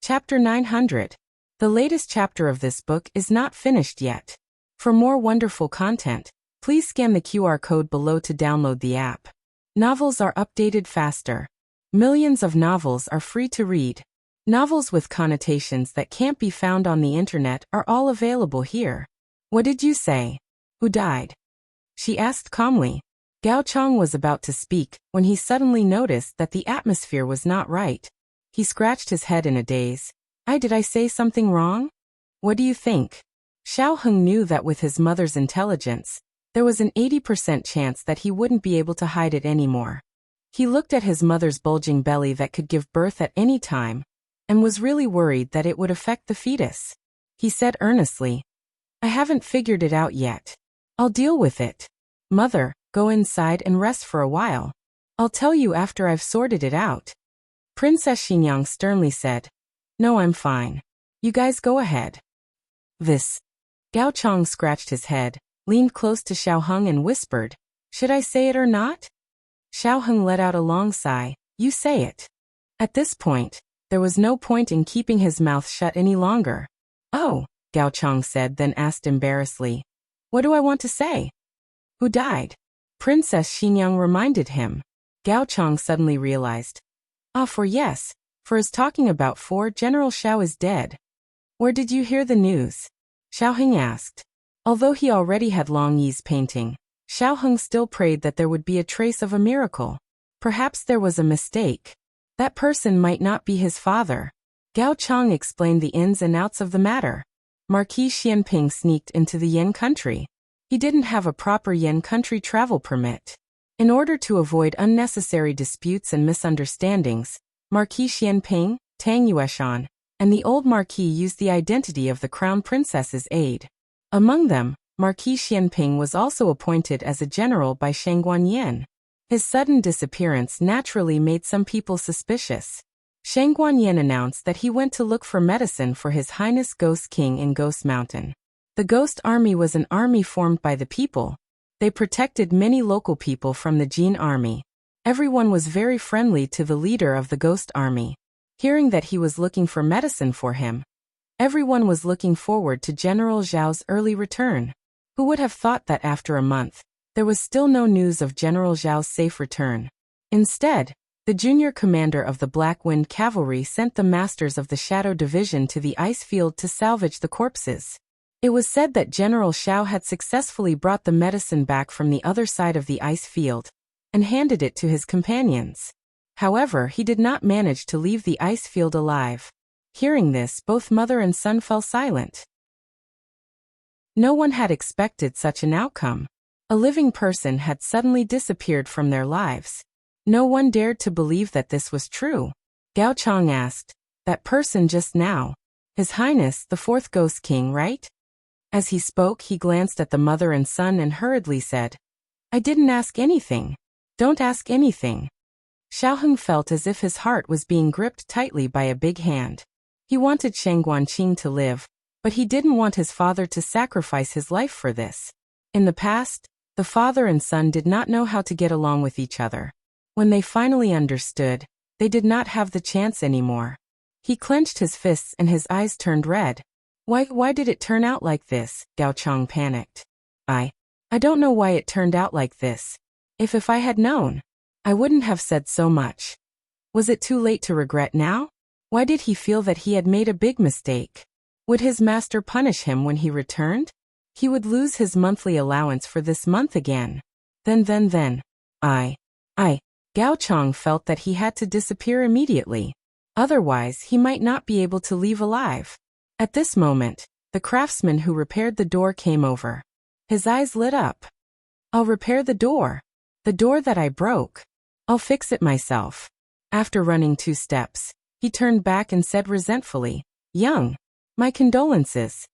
Chapter 900. The latest chapter of this book is not finished yet. For more wonderful content, please scan the QR code below to download the app. Novels are updated faster. Millions of novels are free to read. Novels with connotations that can't be found on the internet are all available here. What did you say? Who died? She asked calmly. Gao Chong was about to speak when he suddenly noticed that the atmosphere was not right. He scratched his head in a daze. Did I say something wrong? What do you think? Xiao Heng knew that with his mother's intelligence, there was an 80% chance that he wouldn't be able to hide it anymore. He looked at his mother's bulging belly that could give birth at any time, and was really worried that it would affect the fetus. He said earnestly, I haven't figured it out yet. I'll deal with it. Mother, go inside and rest for a while. I'll tell you after I've sorted it out. Princess Xinyang sternly said, No, I'm fine. You guys go ahead. This. Gao Chong scratched his head, leaned close to Xiao Heng and whispered, Should I say it or not? Xiao Heng let out a long sigh. You say it. At this point, there was no point in keeping his mouth shut any longer. Oh, Gao Chong said, then asked embarrassedly, What do I want to say? Who died? Princess Xinyang reminded him. Gao Chong suddenly realized. For his talking about General Xiao is dead. Where did you hear the news? Xiao Heng asked. Although he already had Long Yi's painting, Xiao Heng still prayed that there would be a trace of a miracle. Perhaps there was a mistake. That person might not be his father. Gao Chong explained the ins and outs of the matter. Marquis Xianping sneaked into the Yen country. He didn't have a proper Yen country travel permit. In order to avoid unnecessary disputes and misunderstandings, Marquis Xianping, Tang Yueshan, and the old Marquis used the identity of the Crown Princess's aide. Among them, Marquis Xianping was also appointed as a general by Shang Guanyan. His sudden disappearance naturally made some people suspicious. Shang Guanyan announced that he went to look for medicine for His Highness Ghost King in Ghost Mountain. The Ghost Army was an army formed by the people. They protected many local people from the Jin army. Everyone was very friendly to the leader of the Ghost Army. Hearing that he was looking for medicine for him, everyone was looking forward to General Zhao's early return. Who would have thought that after a month, there was still no news of General Zhao's safe return? Instead, the junior commander of the Black Wind Cavalry sent the masters of the Shadow Division to the ice field to salvage the corpses. It was said that General Xiao had successfully brought the medicine back from the other side of the ice field and handed it to his companions. However, he did not manage to leave the ice field alive. Hearing this, both mother and son fell silent. No one had expected such an outcome. A living person had suddenly disappeared from their lives. No one dared to believe that this was true. Gao Chong asked, That person just now, His Highness the Fourth Ghost King, right? As he spoke, he glanced at the mother and son and hurriedly said, I didn't ask anything. Don't ask anything. Xiao Heng felt as if his heart was being gripped tightly by a big hand. He wanted Shang Guanqing to live, but he didn't want his father to sacrifice his life for this. In the past, the father and son did not know how to get along with each other. When they finally understood, they did not have the chance anymore. He clenched his fists and his eyes turned red. Why did it turn out like this? Gao Chong panicked. I don't know why it turned out like this. If I had known, I wouldn't have said so much. Was it too late to regret now? Why did he feel that he had made a big mistake? Would his master punish him when he returned? He would lose his monthly allowance for this month again. Then. Gao Chong felt that he had to disappear immediately. Otherwise, he might not be able to leave alive. At this moment, the craftsman who repaired the door came over. His eyes lit up. I'll repair the door. The door that I broke. I'll fix it myself. After running 2 steps, he turned back and said resentfully, Young, my condolences.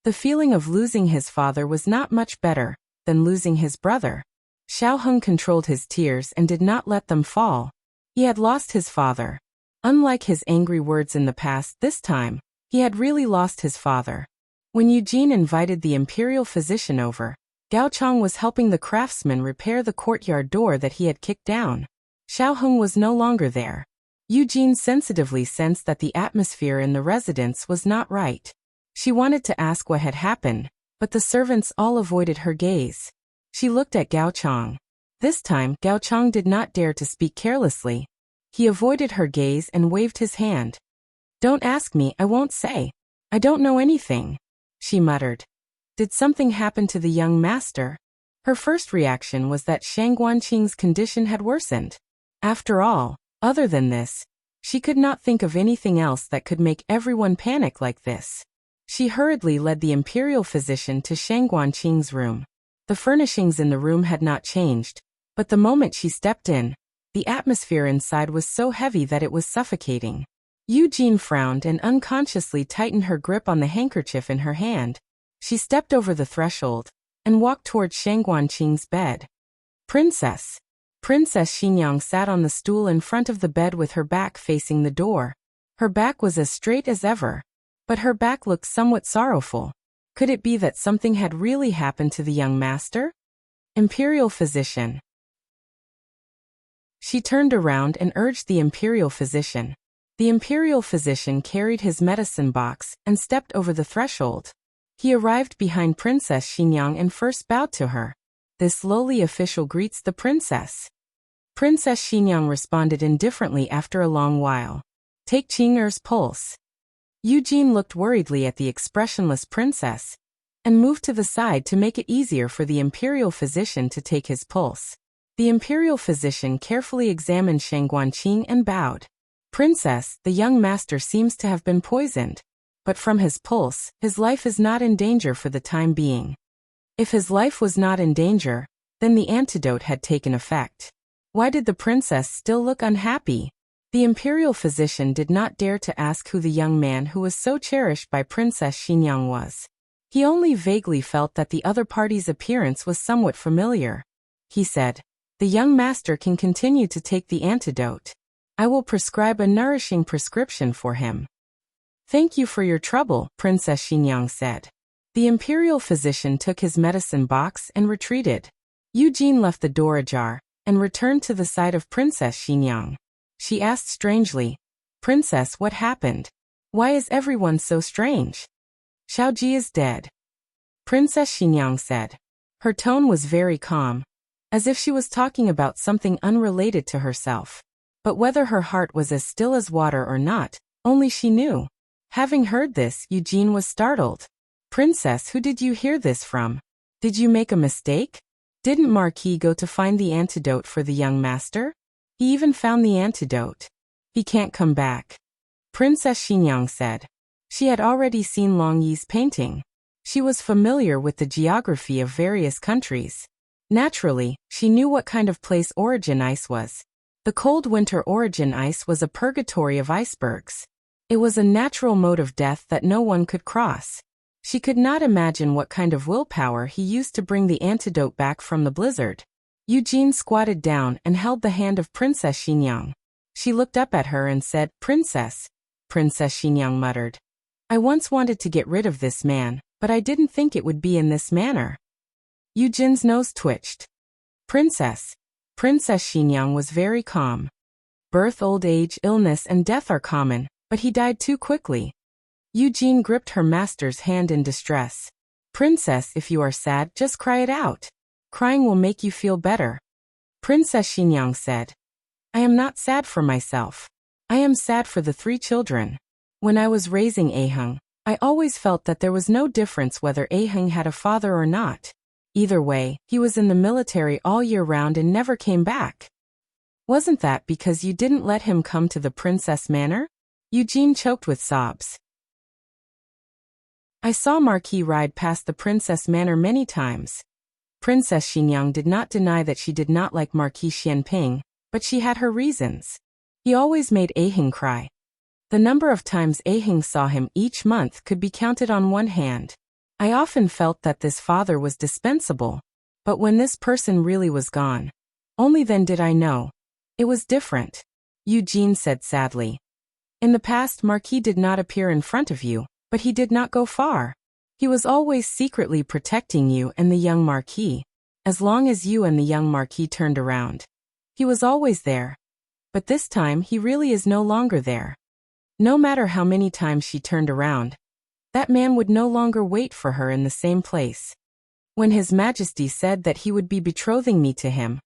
The feeling of losing his father was not much better than losing his brother. Xiao Heng controlled his tears and did not let them fall. He had lost his father. Unlike his angry words in the past, this time, he had really lost his father. When Eugene invited the imperial physician over, Gao Chong was helping the craftsman repair the courtyard door that he had kicked down. Xiao Heng was no longer there. Eugene sensitively sensed that the atmosphere in the residence was not right. She wanted to ask what had happened, but the servants all avoided her gaze. She looked at Gao Chang. This time, Gao Chang did not dare to speak carelessly. He avoided her gaze and waved his hand. "Don't ask me, I won't say. I don't know anything," she muttered. Did something happen to the young master? Her first reaction was that Shang Guanqing's condition had worsened. After all, other than this, she could not think of anything else that could make everyone panic like this. She hurriedly led the imperial physician to Shang Guanqing's room. The furnishings in the room had not changed, but the moment she stepped in, the atmosphere inside was so heavy that it was suffocating. Eugene frowned and unconsciously tightened her grip on the handkerchief in her hand. She stepped over the threshold and walked toward Shang Guanqing's bed. "Princess." Princess Xinyang sat on the stool in front of the bed with her back facing the door. Her back was as straight as ever, but her back looked somewhat sorrowful. Could it be that something had really happened to the young master? Imperial physician. She turned around and urged the imperial physician. The imperial physician carried his medicine box and stepped over the threshold. He arrived behind Princess Xinyang and first bowed to her. This lowly official greets the princess. Princess Xinyang responded indifferently after a long while. "Take Qing'er's pulse." Eugene looked worriedly at the expressionless princess and moved to the side to make it easier for the imperial physician to take his pulse. The imperial physician carefully examined Shang Guanqing and bowed. "Princess, the young master seems to have been poisoned, but from his pulse, his life is not in danger for the time being." If his life was not in danger, then the antidote had taken effect. Why did the princess still look unhappy? The imperial physician did not dare to ask who the young man who was so cherished by Princess Xinyang was. He only vaguely felt that the other party's appearance was somewhat familiar. He said, "The young master can continue to take the antidote. I will prescribe a nourishing prescription for him." "Thank you for your trouble," Princess Xinyang said. The imperial physician took his medicine box and retreated. Eugene left the door ajar and returned to the side of Princess Xinyang. She asked strangely, "Princess, what happened? Why is everyone so strange?" "Xiaoji is dead," Princess Xinyang said. Her tone was very calm, as if she was talking about something unrelated to herself. But whether her heart was as still as water or not, only she knew. Having heard this, Eugene was startled. "Princess, who did you hear this from? Did you make a mistake? Didn't Marquis go to find the antidote for the young master? He even found the antidote. He can't come back," Princess Xinyang said. She had already seen Long Yi's painting. She was familiar with the geography of various countries. Naturally, she knew what kind of place origin ice was. The cold winter origin ice was a purgatory of icebergs. It was a natural mode of death that no one could cross. She could not imagine what kind of willpower he used to bring the antidote back from the blizzard. Eugene squatted down and held the hand of Princess Xinyang. She looked up at her and said, "Princess." Princess Xinyang muttered, "I once wanted to get rid of this man, but I didn't think it would be in this manner." Eugene's nose twitched. "Princess." Princess Xinyang was very calm. "Birth, old age, illness and death are common, but he died too quickly." Eugene gripped her master's hand in distress. "Princess, if you are sad, just cry it out. Crying will make you feel better." Princess Xinyang said, "I am not sad for myself. I am sad for the 3 children. When I was raising Aheng, I always felt that there was no difference whether Aheng had a father or not. Either way, he was in the military all year round and never came back. Wasn't that because you didn't let him come to the Princess Manor?" Eugene choked with sobs. "I saw Marquis ride past the Princess Manor many times." Princess Xinyang did not deny that she did not like Marquis Xianping, but she had her reasons. He always made Aheng cry. The number of times Aheng saw him each month could be counted on one hand. I often felt that this father was dispensable, but when this person really was gone, only then did I know. It was different, Eugene said sadly. In the past, Marquis did not appear in front of you, but he did not go far. He was always secretly protecting you and the young Marquis. As long as you and the young Marquis turned around, he was always there. But this time he really is no longer there. No matter how many times she turned around, that man would no longer wait for her in the same place. When His Majesty said that he would be betrothing me to him,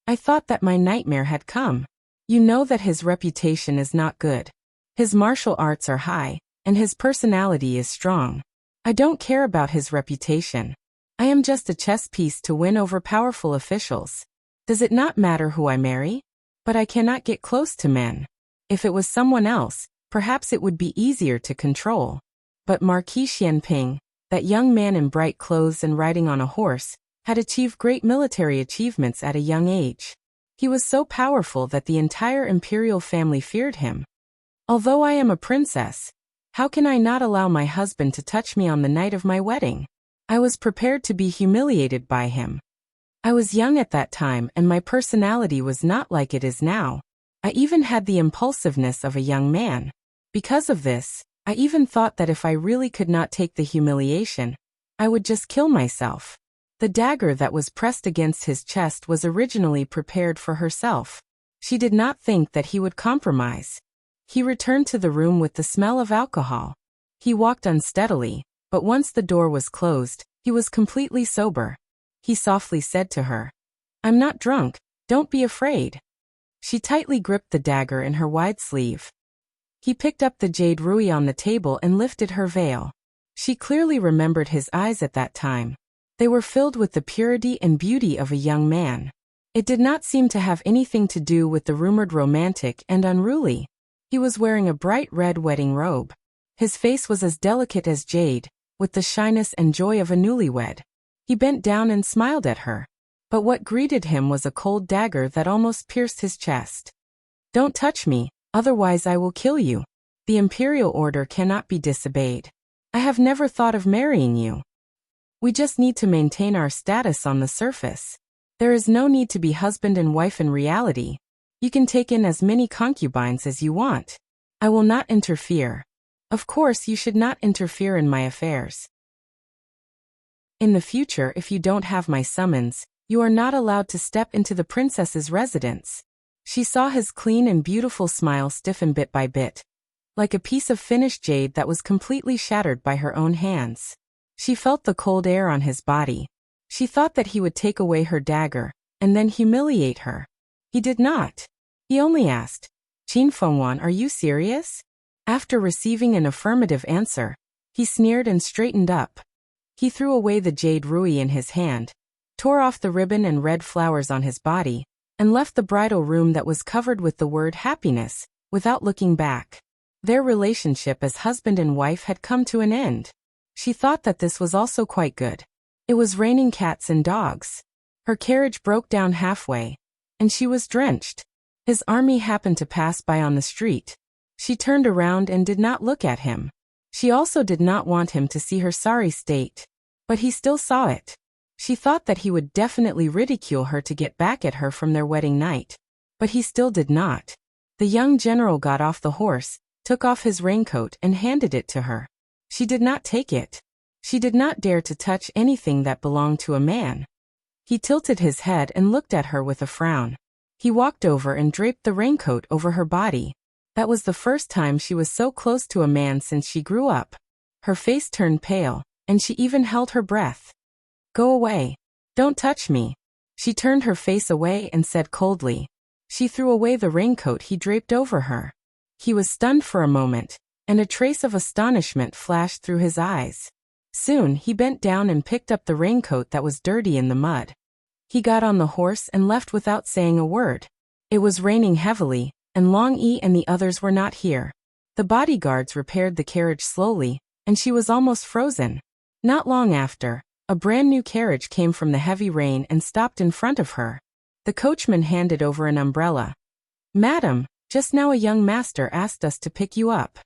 I thought that my nightmare had come. You know that his reputation is not good. His martial arts are high, and his personality is strong. I don't care about his reputation. I am just a chess piece to win over powerful officials. Does it not matter who I marry? But I cannot get close to men. If it was someone else, perhaps it would be easier to control. But Marquis Xianping, that young man in bright clothes and riding on a horse, had achieved great military achievements at a young age. He was so powerful that the entire imperial family feared him. Although I am a princess, how can I not allow my husband to touch me on the night of my wedding? I was prepared to be humiliated by him. I was young at that time and my personality was not like it is now. I even had the impulsiveness of a young man. Because of this, I even thought that if I really could not take the humiliation, I would just kill myself. The dagger that was pressed against his chest was originally prepared for herself. She did not think that he would compromise. He returned to the room with the smell of alcohol. He walked unsteadily, but once the door was closed, he was completely sober. He softly said to her, "I'm not drunk, don't be afraid." She tightly gripped the dagger in her wide sleeve. He picked up the jade ruby on the table and lifted her veil. She clearly remembered his eyes at that time. They were filled with the purity and beauty of a young man. It did not seem to have anything to do with the rumored romantic and unruly. He was wearing a bright red wedding robe. His face was as delicate as jade, with the shyness and joy of a newlywed. He bent down and smiled at her. But what greeted him was a cold dagger that almost pierced his chest. "Don't touch me, otherwise I will kill you. The imperial order cannot be disobeyed. I have never thought of marrying you. We just need to maintain our status on the surface. There is no need to be husband and wife in reality. You can take in as many concubines as you want. I will not interfere. Of course, you should not interfere in my affairs. In the future, if you don't have my summons, you are not allowed to step into the princess's residence." She saw his clean and beautiful smile stiffen bit by bit, like a piece of finished jade that was completely shattered by her own hands. She felt the cold air on his body. She thought that he would take away her dagger, and then humiliate her. He did not. He only asked, "Qin Fengwan, are you serious?" After receiving an affirmative answer, he sneered and straightened up. He threw away the jade ruby in his hand, tore off the ribbon and red flowers on his body, and left the bridal room that was covered with the word happiness, without looking back. Their relationship as husband and wife had come to an end. She thought that this was also quite good. It was raining cats and dogs. Her carriage broke down halfway, and she was drenched. His army happened to pass by on the street. She turned around and did not look at him. She also did not want him to see her sorry state. But he still saw it. She thought that he would definitely ridicule her to get back at her from their wedding night. But he still did not. The young general got off the horse, took off his raincoat and handed it to her. She did not take it. She did not dare to touch anything that belonged to a man. He tilted his head and looked at her with a frown. He walked over and draped the raincoat over her body. That was the first time she was so close to a man since she grew up. Her face turned pale, and she even held her breath. "Go away. Don't touch me." She turned her face away and said coldly. She threw away the raincoat he draped over her. He was stunned for a moment, and a trace of astonishment flashed through his eyes. Soon he bent down and picked up the raincoat that was dirty in the mud. He got on the horse and left without saying a word. It was raining heavily, and Long Yi and the others were not here. The bodyguards repaired the carriage slowly, and she was almost frozen. Not long after, a brand new carriage came from the heavy rain and stopped in front of her. The coachman handed over an umbrella. "Madam, just now a young master asked us to pick you up."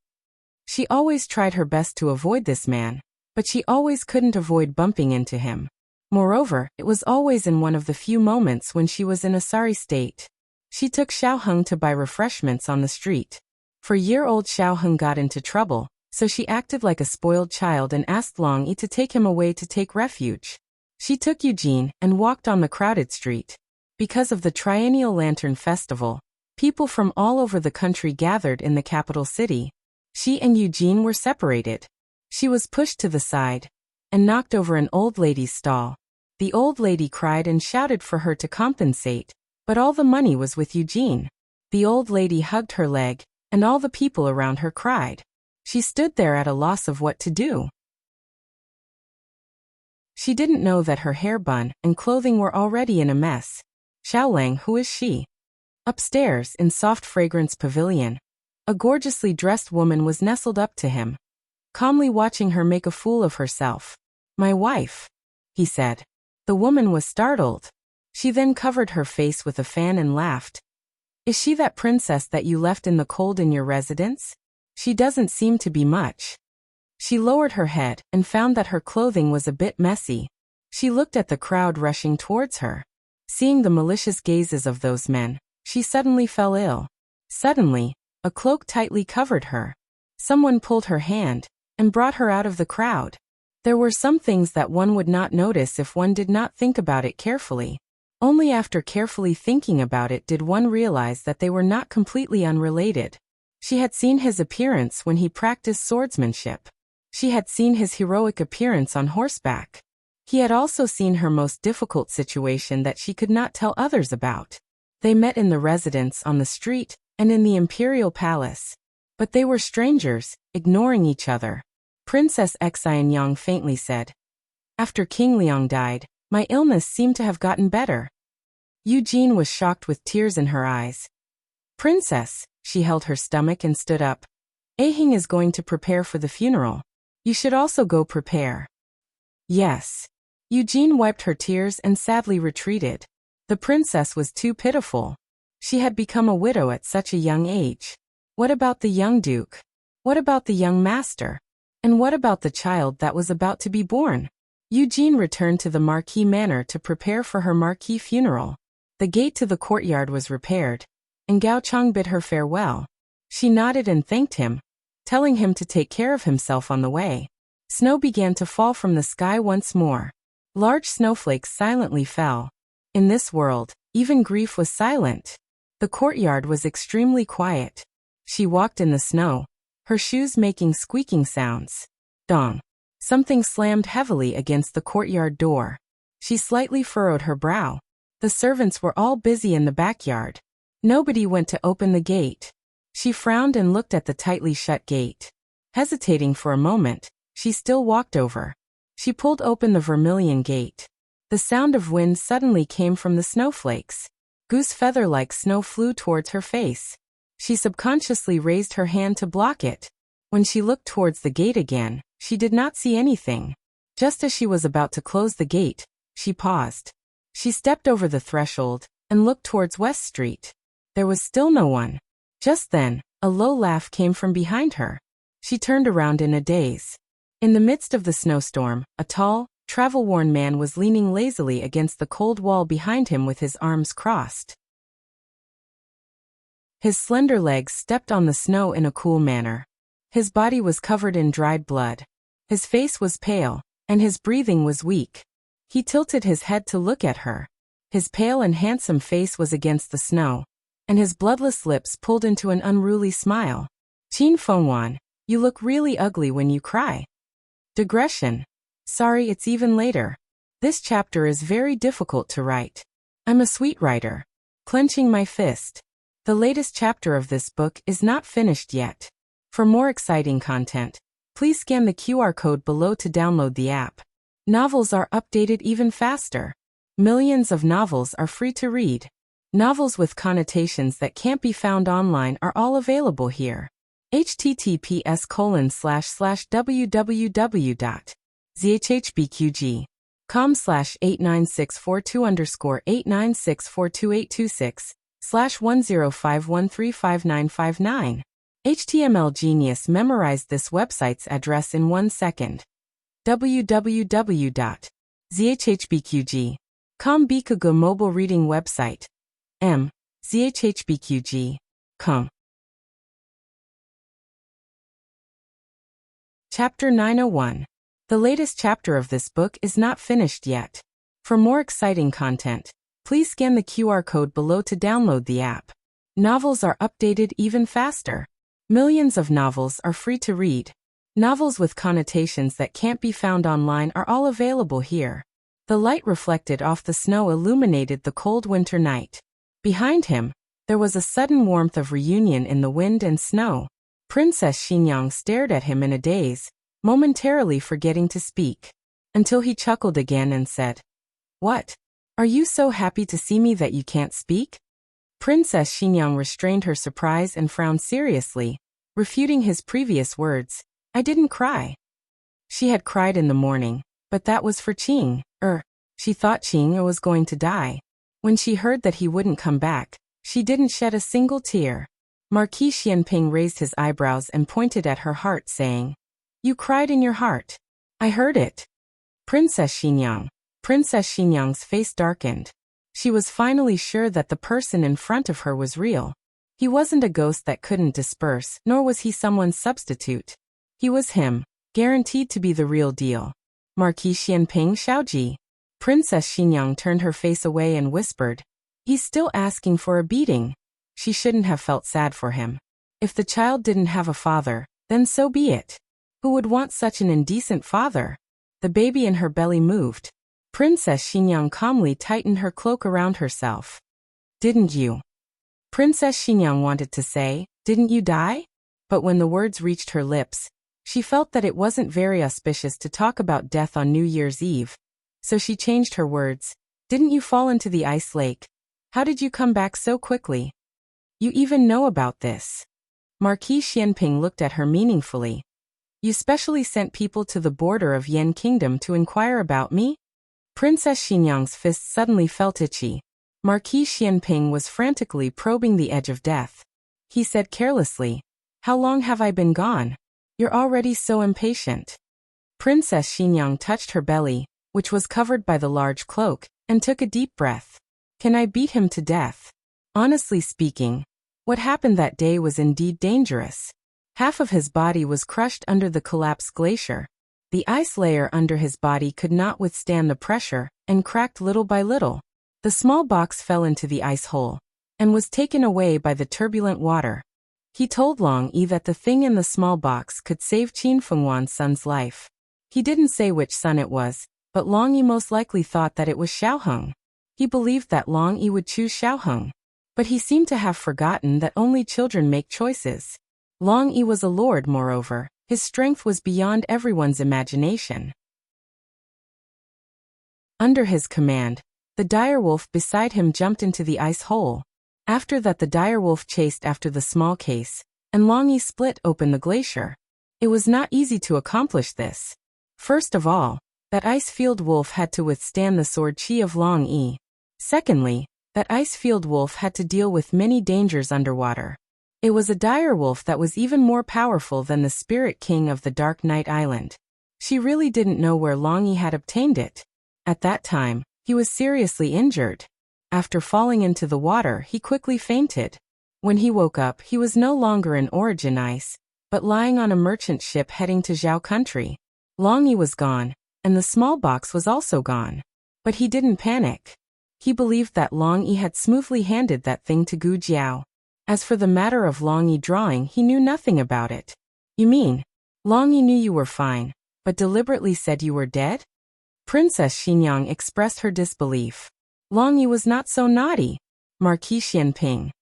She always tried her best to avoid this man, but she always couldn't avoid bumping into him. Moreover, it was always in one of the few moments when she was in a sorry state. She took Xiaoheng to buy refreshments on the street. For year-old Xiaoheng got into trouble, so she acted like a spoiled child and asked Long Yi to take him away to take refuge. She took Eugene and walked on the crowded street. Because of the Triennial Lantern Festival, People from all over the country gathered in the capital city. She and Eugene were separated. She was pushed to the side and knocked over an old lady's stall. The old lady cried and shouted for her to compensate, but all the money was with Eugene. The old lady hugged her leg, and all the people around her cried. She stood there at a loss of what to do. She didn't know that her hair bun and clothing were already in a mess. Xiaolang, who is she? Upstairs, in soft fragrance pavilion, a gorgeously dressed woman was nestled up to him, calmly watching her make a fool of herself. My wife, he said. The woman was startled. She then covered her face with a fan and laughed. Is she that princess that you left in the cold in your residence? She doesn't seem to be much. She lowered her head and found that her clothing was a bit messy. She looked at the crowd rushing towards her. Seeing the malicious gazes of those men, she suddenly fell ill. Suddenly, a cloak tightly covered her. Someone pulled her hand and brought her out of the crowd. There were some things that one would not notice if one did not think about it carefully. Only after carefully thinking about it did one realize that they were not completely unrelated. She had seen his appearance when he practiced swordsmanship. She had seen his heroic appearance on horseback. He had also seen her most difficult situation that she could not tell others about. They met in the residence, on the street, and in the imperial palace. But they were strangers, ignoring each other. Princess Xianyang faintly said. After King Liang died, my illness seemed to have gotten better. Eugene was shocked with tears in her eyes. Princess, she held her stomach and stood up. Ahing is going to prepare for the funeral. You should also go prepare. Yes. Eugene wiped her tears and sadly retreated. The princess was too pitiful. She had become a widow at such a young age. What about the young duke? What about the young master? And what about the child that was about to be born? Eugene returned to the Marquis Manor to prepare for her Marquis funeral. The gate to the courtyard was repaired, and Gao Chang bid her farewell. She nodded and thanked him, telling him to take care of himself on the way. Snow began to fall from the sky once more. Large snowflakes silently fell. In this world, even grief was silent. The courtyard was extremely quiet. She walked in the snow, her shoes making squeaking sounds. Dong. Something slammed heavily against the courtyard door. She slightly furrowed her brow. The servants were all busy in the backyard. Nobody went to open the gate. She frowned and looked at the tightly shut gate. Hesitating for a moment, she still walked over. She pulled open the vermilion gate. The sound of wind suddenly came from the snowflakes. Goose feather-like snow flew towards her face. She subconsciously raised her hand to block it. When she looked towards the gate again, she did not see anything. Just as she was about to close the gate, she paused. She stepped over the threshold and looked towards West Street. There was still no one. Just then, a low laugh came from behind her. She turned around in a daze. In the midst of the snowstorm, a tall, travel-worn man was leaning lazily against the cold wall behind him with his arms crossed. His slender legs stepped on the snow in a cool manner. His body was covered in dried blood. His face was pale, and his breathing was weak. He tilted his head to look at her. His pale and handsome face was against the snow, and his bloodless lips pulled into an unruly smile. Qin Fengwan, you look really ugly when you cry. Digression. Sorry, it's even later. This chapter is very difficult to write. I'm a sweet writer. Clenching my fist. The latest chapter of this book is not finished yet. For more exciting content, please scan the QR code below to download the app. Novels are updated even faster. Millions of novels are free to read. Novels with connotations that can't be found online are all available here. https://www.zhhbqg.com/89642_896426/1051355959. HTML Genius memorized this website's address in 1 second. www.zhhbqg.com Bikago mobile reading website. zhhbqg.com. Chapter 901. The latest chapter of this book is not finished yet. For more exciting content, please scan the QR code below to download the app. Novels are updated even faster. Millions of novels are free to read. Novels with connotations that can't be found online are all available here. The light reflected off the snow illuminated the cold winter night. Behind him, there was a sudden warmth of reunion in the wind and snow. Princess Xinyang stared at him in a daze, momentarily forgetting to speak, until he chuckled again and said, "What? Are you so happy to see me that you can't speak?" Princess Xinyang restrained her surprise and frowned seriously, refuting his previous words. "I didn't cry." She had cried in the morning, but that was for Qing. She thought Qing was going to die. When she heard that he wouldn't come back, she didn't shed a single tear. Marquis Xianping raised his eyebrows and pointed at her heart, saying, "You cried in your heart. I heard it." Princess Xinyang's face darkened. She was finally sure that the person in front of her was real. He wasn't a ghost that couldn't disperse, nor was he someone's substitute. He was him, guaranteed to be the real deal. "Marquis Xianping Xiaoji." Princess Xinyang turned her face away and whispered, "He's still asking for a beating." She shouldn't have felt sad for him. If the child didn't have a father, then so be it. Who would want such an indecent father? The baby in her belly moved. Princess Xinyang calmly tightened her cloak around herself. "Didn't you?" Princess Xinyang wanted to say, "Didn't you die?" But when the words reached her lips, she felt that it wasn't very auspicious to talk about death on New Year's Eve. So she changed her words. "Didn't you fall into the ice lake? How did you come back so quickly? You even know about this?" Marquis Xianping looked at her meaningfully. "You specially sent people to the border of Yan Kingdom to inquire about me?" Princess Xinyang's fist suddenly felt itchy. Marquis Xianping was frantically probing the edge of death. He said carelessly, "How long have I been gone? You're already so impatient." Princess Xinyang touched her belly, which was covered by the large cloak, and took a deep breath. "Can I beat him to death?" Honestly speaking, what happened that day was indeed dangerous. Half of his body was crushed under the collapsed glacier. The ice layer under his body could not withstand the pressure, and cracked little by little. The small box fell into the ice hole, and was taken away by the turbulent water. He told Long Yi that the thing in the small box could save Qin Fenghuan's son's life. He didn't say which son it was, but Long Yi most likely thought that it was Xiaoheng. He believed that Long Yi would choose Xiaoheng. But he seemed to have forgotten that only children make choices. Long Yi was a lord, moreover. His strength was beyond everyone's imagination. Under his command, the direwolf beside him jumped into the ice hole. After that, the direwolf chased after the small case, and Long Yi split open the glacier. It was not easy to accomplish this. First of all, that ice-field wolf had to withstand the sword chi of Long Yi. Secondly, that ice-field wolf had to deal with many dangers underwater. It was a direwolf that was even more powerful than the spirit king of the Dark Night Island. She really didn't know where Long Yi had obtained it. At that time, he was seriously injured. After falling into the water, he quickly fainted. When he woke up, he was no longer in Origin Ice, but lying on a merchant ship heading to Zhao country. Long Yi was gone, and the small box was also gone. But he didn't panic. He believed that Long Yi had smoothly handed that thing to Gu Jiao. As for the matter of Long Yi drawing, he knew nothing about it. "You mean, Long Yi knew you were fine, but deliberately said you were dead?" Princess Xinyang expressed her disbelief. Long Yi was not so naughty. Marquis Xianping's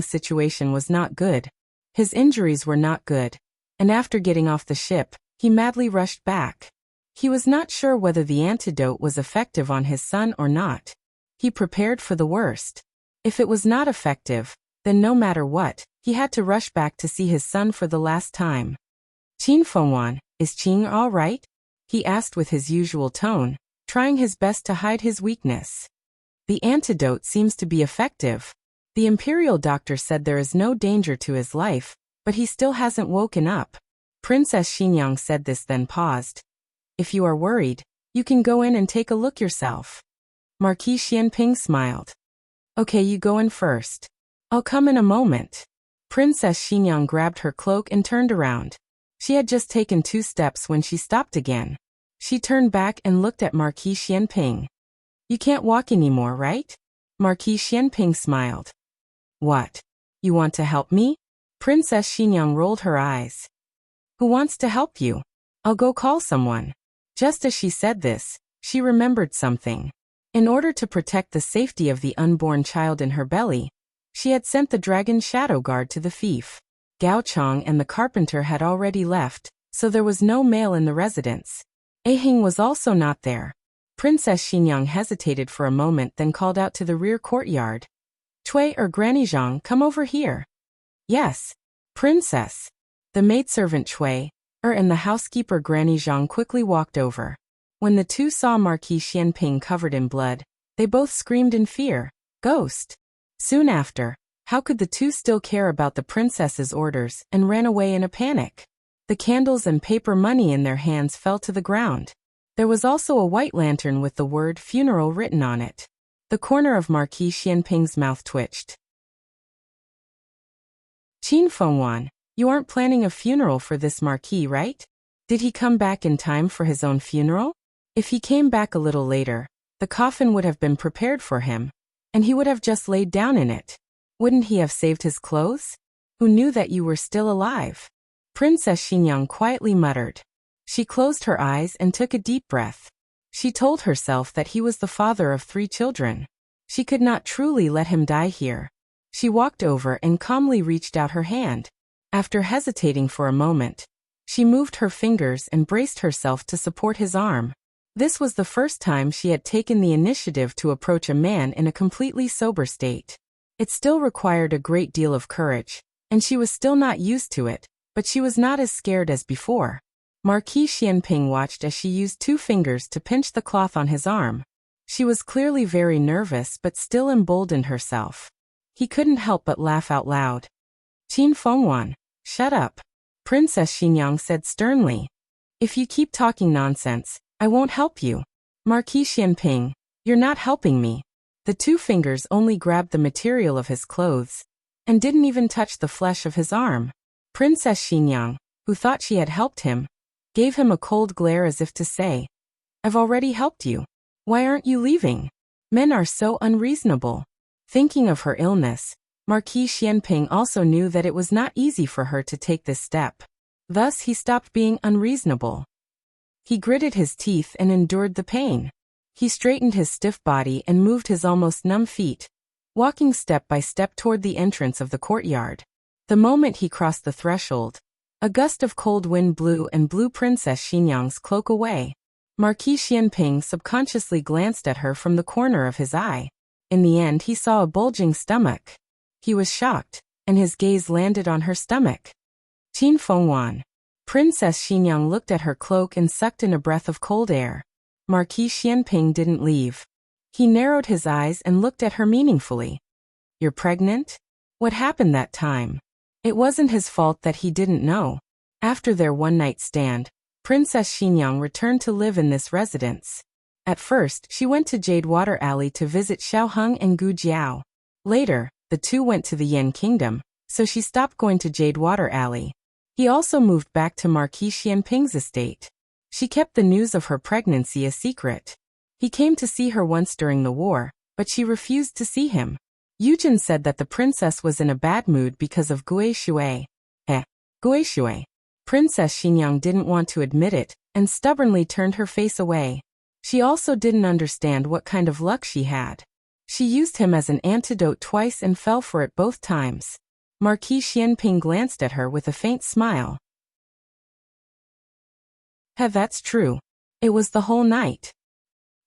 situation was not good. His injuries were not good. And after getting off the ship, he madly rushed back. He was not sure whether the antidote was effective on his son or not. He prepared for the worst. If it was not effective, then no matter what, he had to rush back to see his son for the last time. "Qin Fenghuan, is Qing all right?" he asked with his usual tone, trying his best to hide his weakness. "The antidote seems to be effective. The imperial doctor said there is no danger to his life, but he still hasn't woken up." Princess Xinyang said this, then paused. "If you are worried, you can go in and take a look yourself." Marquis Xianping smiled. "Okay, you go in first. I'll come in a moment." Princess Xinyang grabbed her cloak and turned around. She had just taken 2 steps when she stopped again. She turned back and looked at Marquis Xianping. "You can't walk anymore, right?" Marquis Xianping smiled. What? You want to help me? Princess Xinyang rolled her eyes. Who wants to help you? I'll go call someone. Just as she said this, she remembered something. In order to protect the safety of the unborn child in her belly, she had sent the dragon shadow guard to the fief. Gao Chong and the carpenter had already left, so there was no male in the residence. Ahing was also not there. Princess Xinyang hesitated for a moment, then called out to the rear courtyard. Cui or Granny Zhang, come over here. Yes, Princess. The maidservant Cui, and the housekeeper Granny Zhang quickly walked over. When the two saw Marquis Xianping covered in blood, they both screamed in fear. Ghost! Soon after, how could the two still care about the princess's orders, and ran away in a panic? The candles and paper money in their hands fell to the ground. There was also a white lantern with the word funeral written on it. The corner of Marquis Xianping's mouth twitched. Qin Fengwan, you aren't planning a funeral for this marquis, right? Did he come back in time for his own funeral? If he came back a little later, the coffin would have been prepared for him, and he would have just laid down in it. Wouldn't he have saved his clothes? Who knew that you were still alive? Princess Xinyang quietly muttered. She closed her eyes and took a deep breath. She told herself that he was the father of 3 children. She could not truly let him die here. She walked over and calmly reached out her hand. After hesitating for a moment, she moved her fingers and braced herself to support his arm. This was the first time she had taken the initiative to approach a man in a completely sober state. It still required a great deal of courage, and she was still not used to it, but she was not as scared as before. Marquis Xianping watched as she used 2 fingers to pinch the cloth on his arm. She was clearly very nervous but still emboldened herself. He couldn't help but laugh out loud. Qin Fengwan, shut up, Princess Xinyang said sternly. If you keep talking nonsense, I won't help you. Marquis Xianping, you're not helping me. The 2 fingers only grabbed the material of his clothes, and didn't even touch the flesh of his arm. Princess Xinyang, who thought she had helped him, gave him a cold glare as if to say, I've already helped you. Why aren't you leaving? Men are so unreasonable. Thinking of her illness, Marquis Xianping also knew that it was not easy for her to take this step. Thus he stopped being unreasonable. He gritted his teeth and endured the pain. He straightened his stiff body and moved his almost numb feet, walking step by step toward the entrance of the courtyard. The moment he crossed the threshold, a gust of cold wind blew and blew Princess Xinyang's cloak away. Marquis Xianping subconsciously glanced at her from the corner of his eye. In the end he saw a bulging stomach. He was shocked, and his gaze landed on her stomach. Qin Fengwan. Princess Xinyang looked at her cloak and sucked in a breath of cold air. Marquis Xianping didn't leave. He narrowed his eyes and looked at her meaningfully. You're pregnant? What happened that time? It wasn't his fault that he didn't know. After their one-night stand, Princess Xinyang returned to live in this residence. At first, she went to Jade Water Alley to visit Xiao Heng and Gu Jiao. Later, the two went to the Yan Kingdom, so she stopped going to Jade Water Alley. He also moved back to Marquis Xianping's estate. She kept the news of her pregnancy a secret. He came to see her once during the war, but she refused to see him. Yujin said that the princess was in a bad mood because of Gui Shui. Gui Shui. Princess Xinyang didn't want to admit it, and stubbornly turned her face away. She also didn't understand what kind of luck she had. She used him as an antidote twice and fell for it both times. Marquis Xianping glanced at her with a faint smile. That's true. It was the whole night.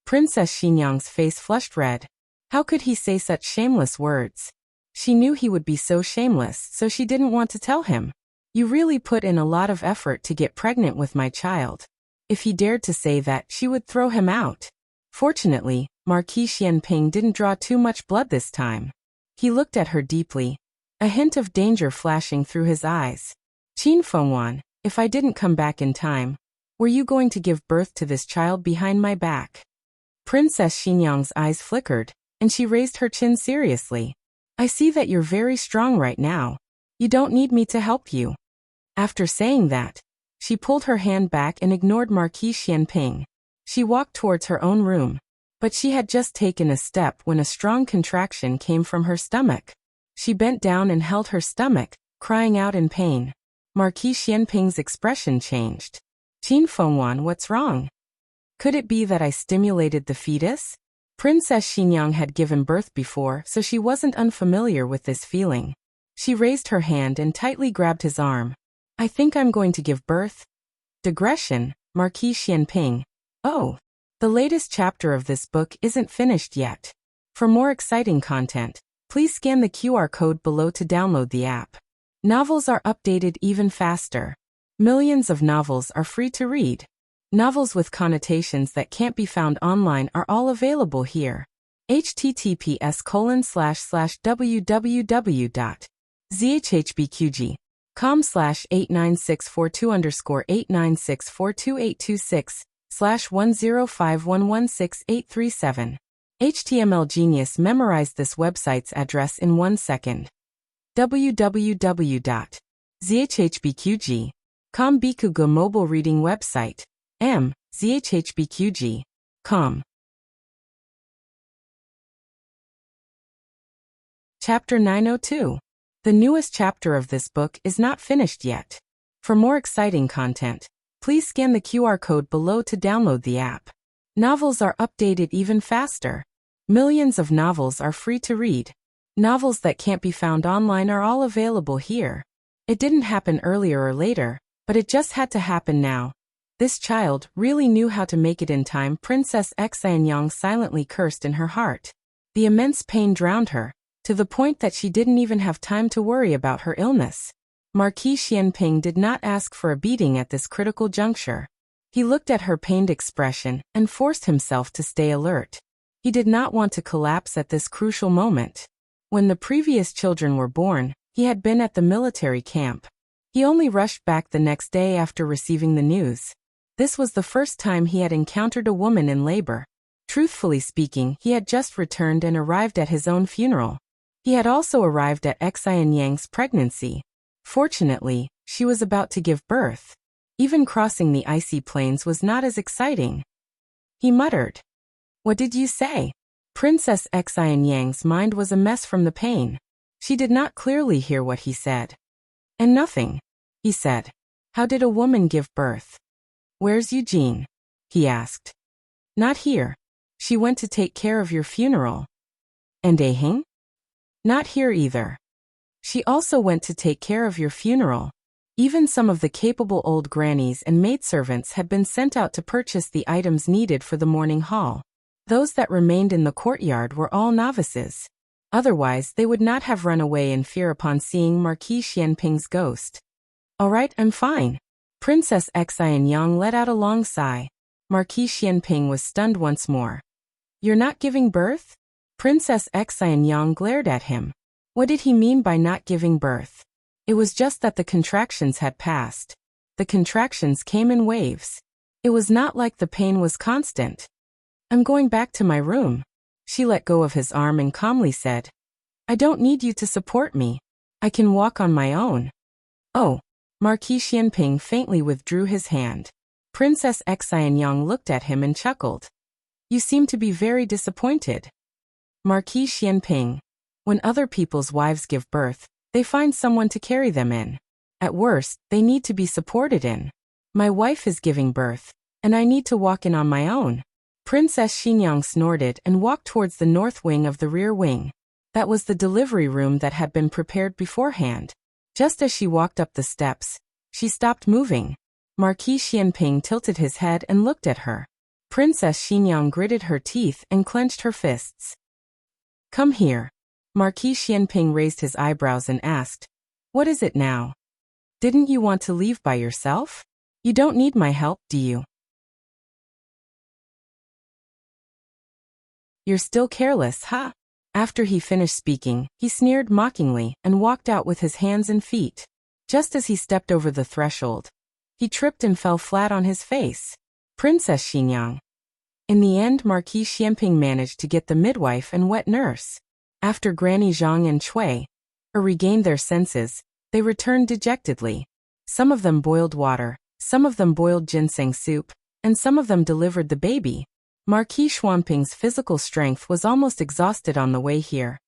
Princess Xinyang's face flushed red. How could he say such shameless words? She knew he would be so shameless, so she didn't want to tell him. You really put in a lot of effort to get pregnant with my child. If he dared to say that, she would throw him out. Fortunately, Marquis Xianping didn't draw too much blood this time. He looked at her deeply, a hint of danger flashing through his eyes. Qin Fengwan, if I didn't come back in time, were you going to give birth to this child behind my back? Princess Xinyang's eyes flickered, and she raised her chin seriously. I see that you're very strong right now. You don't need me to help you. After saying that, she pulled her hand back and ignored Marquis Xianping. She walked towards her own room, but she had just taken a step when a strong contraction came from her stomach. She bent down and held her stomach, crying out in pain. Marquis Xianping's expression changed. Qin Fengwan, what's wrong? Could it be that I stimulated the fetus? Princess Xinyang had given birth before, so she wasn't unfamiliar with this feeling. She raised her hand and tightly grabbed his arm. I think I'm going to give birth. Digression, Marquis Xianping. Oh. The latest chapter of this book isn't finished yet. For more exciting content, please scan the QR code below to download the app. Novels are updated even faster. Millions of novels are free to read. Novels with connotations that can't be found online are all available here. https://www.zhbqg.com/89642_8964286/105116837. HTML Genius memorized this website's address in 1 second. www.zhbqg.com Bikugo mobile reading website. zhbqg.com. Chapter 902. The newest chapter of this book is not finished yet. For more exciting content, please scan the QR code below to download the app. Novels are updated even faster. Millions of novels are free to read. Novels that can't be found online are all available here. It didn't happen earlier or later, but it just had to happen now. This child really knew how to make it in time. Princess Xianyang silently cursed in her heart. The immense pain drowned her, to the point that she didn't even have time to worry about her illness. Marquis Xianping did not ask for a beating at this critical juncture. He looked at her pained expression and forced himself to stay alert. He did not want to collapse at this crucial moment. When the previous children were born, he had been at the military camp. He only rushed back the next day after receiving the news. This was the first time he had encountered a woman in labor. Truthfully speaking, he had just returned and arrived at his own funeral. He had also arrived at Xianyang's pregnancy. Fortunately, she was about to give birth. Even crossing the icy plains was not as exciting. He muttered. What did you say? Princess Xianyang's mind was a mess from the pain. She did not clearly hear what he said. And nothing, he said. How did a woman give birth? Where's Eugene? He asked. Not here. She went to take care of your funeral. And Ahing? Not here either. She also went to take care of your funeral. Even some of the capable old grannies and maidservants had been sent out to purchase the items needed for the morning hall. Those that remained in the courtyard were all novices. Otherwise, they would not have run away in fear upon seeing Marquis Xianping's ghost. All right, I'm fine. Princess Xianyang let out a long sigh. Marquis Xianping was stunned once more. You're not giving birth? Princess Xianyang glared at him. What did he mean by not giving birth? It was just that the contractions had passed. The contractions came in waves. It was not like the pain was constant. I'm going back to my room. She let go of his arm and calmly said, I don't need you to support me. I can walk on my own. Oh. Marquis Xianping faintly withdrew his hand. Princess Xianyang looked at him and chuckled. You seem to be very disappointed. Marquis Xianping. When other people's wives give birth, they find someone to carry them in. At worst, they need to be supported in. My wife is giving birth, and I need to walk in on my own. Princess Xinyang snorted and walked towards the north wing of the rear wing. That was the delivery room that had been prepared beforehand. Just as she walked up the steps, she stopped moving. Marquis Xianping tilted his head and looked at her. Princess Xinyang gritted her teeth and clenched her fists. Come here. Marquis Xianping raised his eyebrows and asked, What is it now? Didn't you want to leave by yourself? You don't need my help, do you? You're still careless, huh? After he finished speaking, he sneered mockingly and walked out with his hands and feet. Just as he stepped over the threshold, he tripped and fell flat on his face. Princess Xinyang. In the end, Marquis Xianping managed to get the midwife and wet nurse. After Granny Zhang and Cui regained their senses, they returned dejectedly. Some of them boiled water, some of them boiled ginseng soup, and some of them delivered the baby. Marquis Xianping's physical strength was almost exhausted on the way here.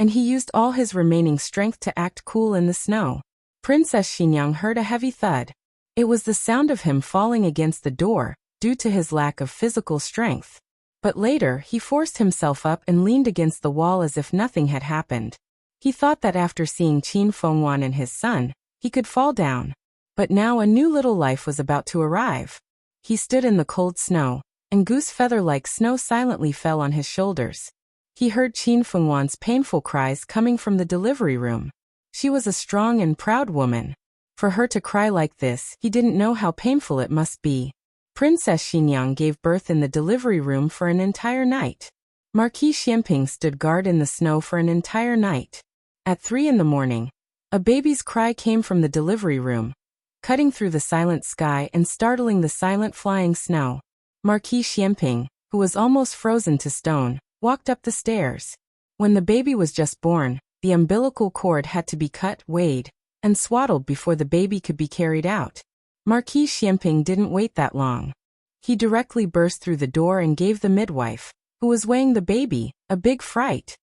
and he used all his remaining strength to act cool in the snow. Princess Xinyang heard a heavy thud. It was the sound of him falling against the door, due to his lack of physical strength. But later, he forced himself up and leaned against the wall as if nothing had happened. He thought that after seeing Qin Fengwan and his son, he could fall down. But now a new little life was about to arrive. He stood in the cold snow, and goose feather-like snow silently fell on his shoulders. He heard Qin Fengwan's painful cries coming from the delivery room. She was a strong and proud woman. For her to cry like this, he didn't know how painful it must be. Princess Xinyang gave birth in the delivery room for an entire night. Marquis Xianping stood guard in the snow for an entire night. At 3 in the morning, a baby's cry came from the delivery room, cutting through the silent sky and startling the silent flying snow. Marquis Xianping, who was almost frozen to stone, walked up the stairs. When the baby was just born, the umbilical cord had to be cut, weighed, and swaddled before the baby could be carried out. Marquis Xianping didn't wait that long. He directly burst through the door and gave the midwife, who was weighing the baby, a big fright.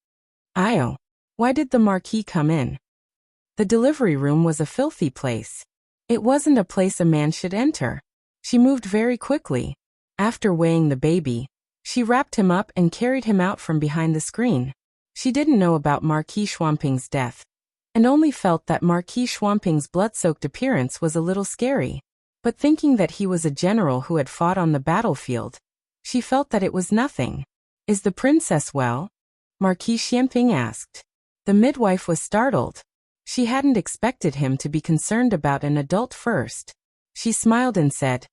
"Io! Why did the Marquis come in?" The delivery room was a filthy place. It wasn't a place a man should enter. She moved very quickly. After weighing the baby, she wrapped him up and carried him out from behind the screen. She didn't know about Marquis Xianping's death, and only felt that Marquis Xianping's blood-soaked appearance was a little scary. But thinking that he was a general who had fought on the battlefield, she felt that it was nothing. "Is the princess well?" Marquis Xianping asked. The midwife was startled. She hadn't expected him to be concerned about an adult first. She smiled and said,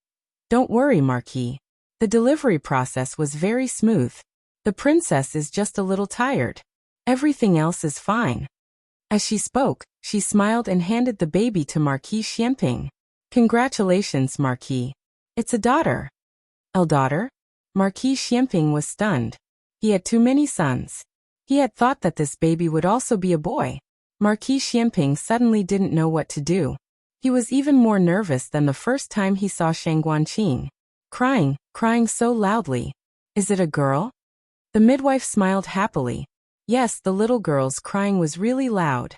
"Don't worry, Marquis. The delivery process was very smooth. The princess is just a little tired. Everything else is fine." As she spoke, she smiled and handed the baby to Marquis Xianping. "Congratulations, Marquis. It's a daughter." "A daughter?" Marquis Xianping was stunned. He had too many sons. He had thought that this baby would also be a boy. Marquis Xianping suddenly didn't know what to do. He was even more nervous than the first time he saw Shang Guanqing. Crying so loudly. "Is it a girl?" The midwife smiled happily. Yes, the little girl's crying was really loud.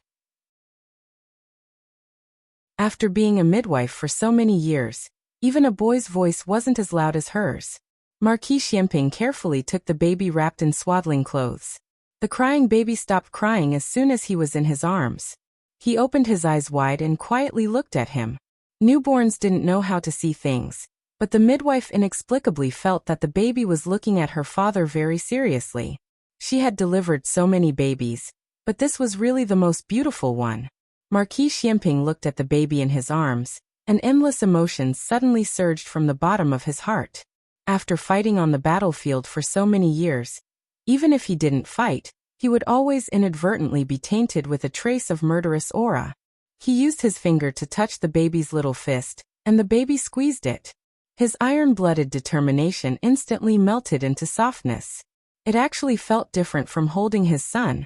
After being a midwife for so many years, even a boy's voice wasn't as loud as hers. Marquis Xianping carefully took the baby wrapped in swaddling clothes. The crying baby stopped crying as soon as he was in his arms. He opened his eyes wide and quietly looked at him. Newborns didn't know how to see things, but the midwife inexplicably felt that the baby was looking at her father very seriously. She had delivered so many babies, but this was really the most beautiful one. Marquis Xianping looked at the baby in his arms, and endless emotions suddenly surged from the bottom of his heart. After fighting on the battlefield for so many years, even if he didn't fight, he would always inadvertently be tainted with a trace of murderous aura. He used his finger to touch the baby's little fist, and the baby squeezed it. His iron-blooded determination instantly melted into softness. It actually felt different from holding his son.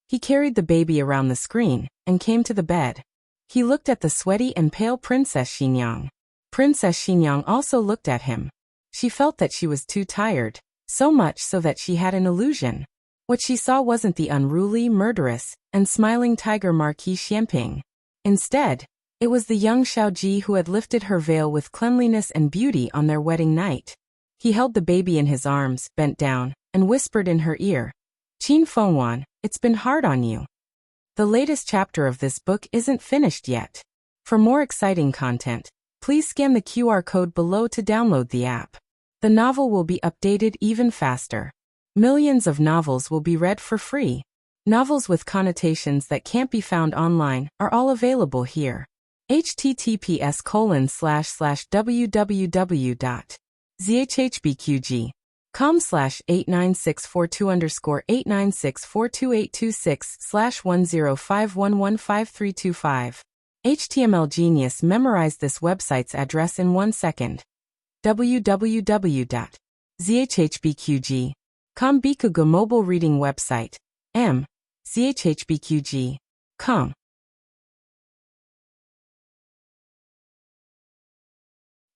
He carried the baby around the screen, and came to the bed. He looked at the sweaty and pale Princess Xinyang. Princess Xinyang also looked at him. She felt that she was too tired, so much so that she had an illusion. What she saw wasn't the unruly, murderous, and smiling tiger Marquis Xianping. Instead, it was the young Xiaoji who had lifted her veil with cleanliness and beauty on their wedding night. He held the baby in his arms, bent down, and whispered in her ear, "Qin Fengwan, it's been hard on you." The latest chapter of this book isn't finished yet. For more exciting content, please scan the QR code below to download the app. The novel will be updated even faster. Millions of novels will be read for free. Novels with connotations that can't be found online are all available here. https://www.zhhbqg.com/89642_8964286/10511535. HTML Genius memorized this website's address in 1 second. www.zhhbqg.com Bikugo mobile reading website. zhhbqg.com.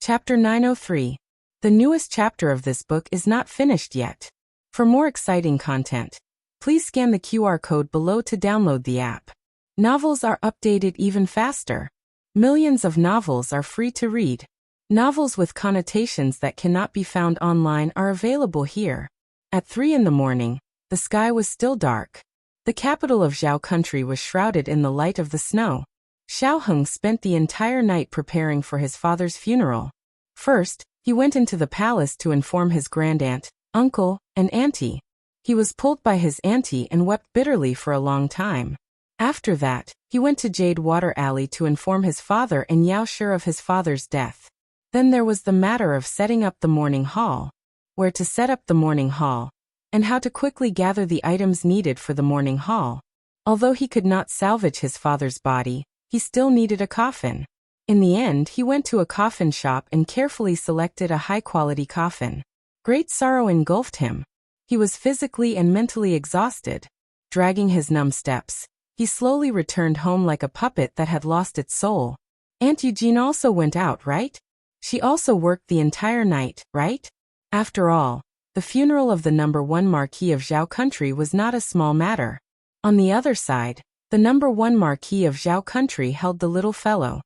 Chapter 903. The newest chapter of this book is not finished yet. For more exciting content, Please scan the QR code below to download the app. Novels are updated even faster. Millions of novels are free to read. Novels with connotations that cannot be found online are available here. At 3 in the morning, the sky was still dark. The capital of Zhao country was shrouded in the light of the snow. Xiaoheng spent the entire night preparing for his father's funeral. First, he went into the palace to inform his grandaunt, uncle, and auntie. He was pulled by his auntie and wept bitterly for a long time. After that, he went to Jade Water Alley to inform his father and Yao Shi of his father's death. Then there was the matter of setting up the mourning hall, where to set up the mourning hall, and how to quickly gather the items needed for the mourning hall. Although he could not salvage his father's body, he still needed a coffin. In the end, he went to a coffin shop and carefully selected a high-quality coffin. Great sorrow engulfed him. He was physically and mentally exhausted. Dragging his numb steps, he slowly returned home like a puppet that had lost its soul. Aunt Eugene also went out, right? She also worked the entire night, right? After all, the funeral of the #1 Marquis of Zhao country was not a small matter. On the other side, the #1 Marquis of Zhao country held the little fellow.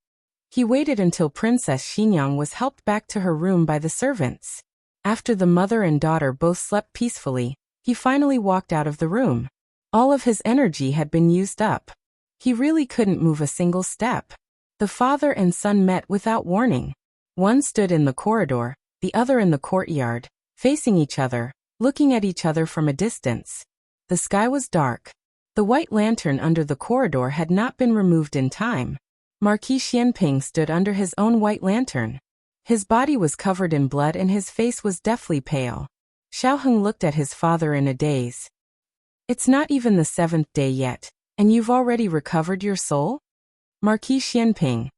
He waited until Princess Xinyang was helped back to her room by the servants. After the mother and daughter both slept peacefully, he finally walked out of the room. All of his energy had been used up. He really couldn't move a single step. The father and son met without warning. One stood in the corridor, the other in the courtyard, facing each other, looking at each other from a distance. The sky was dark. The white lantern under the corridor had not been removed in time. Marquis Xianping stood under his own white lantern. His body was covered in blood and his face was deathly pale. Xiaoheng looked at his father in a daze. It's not even the 7th day yet, and you've already recovered your soul? Marquis Xianping.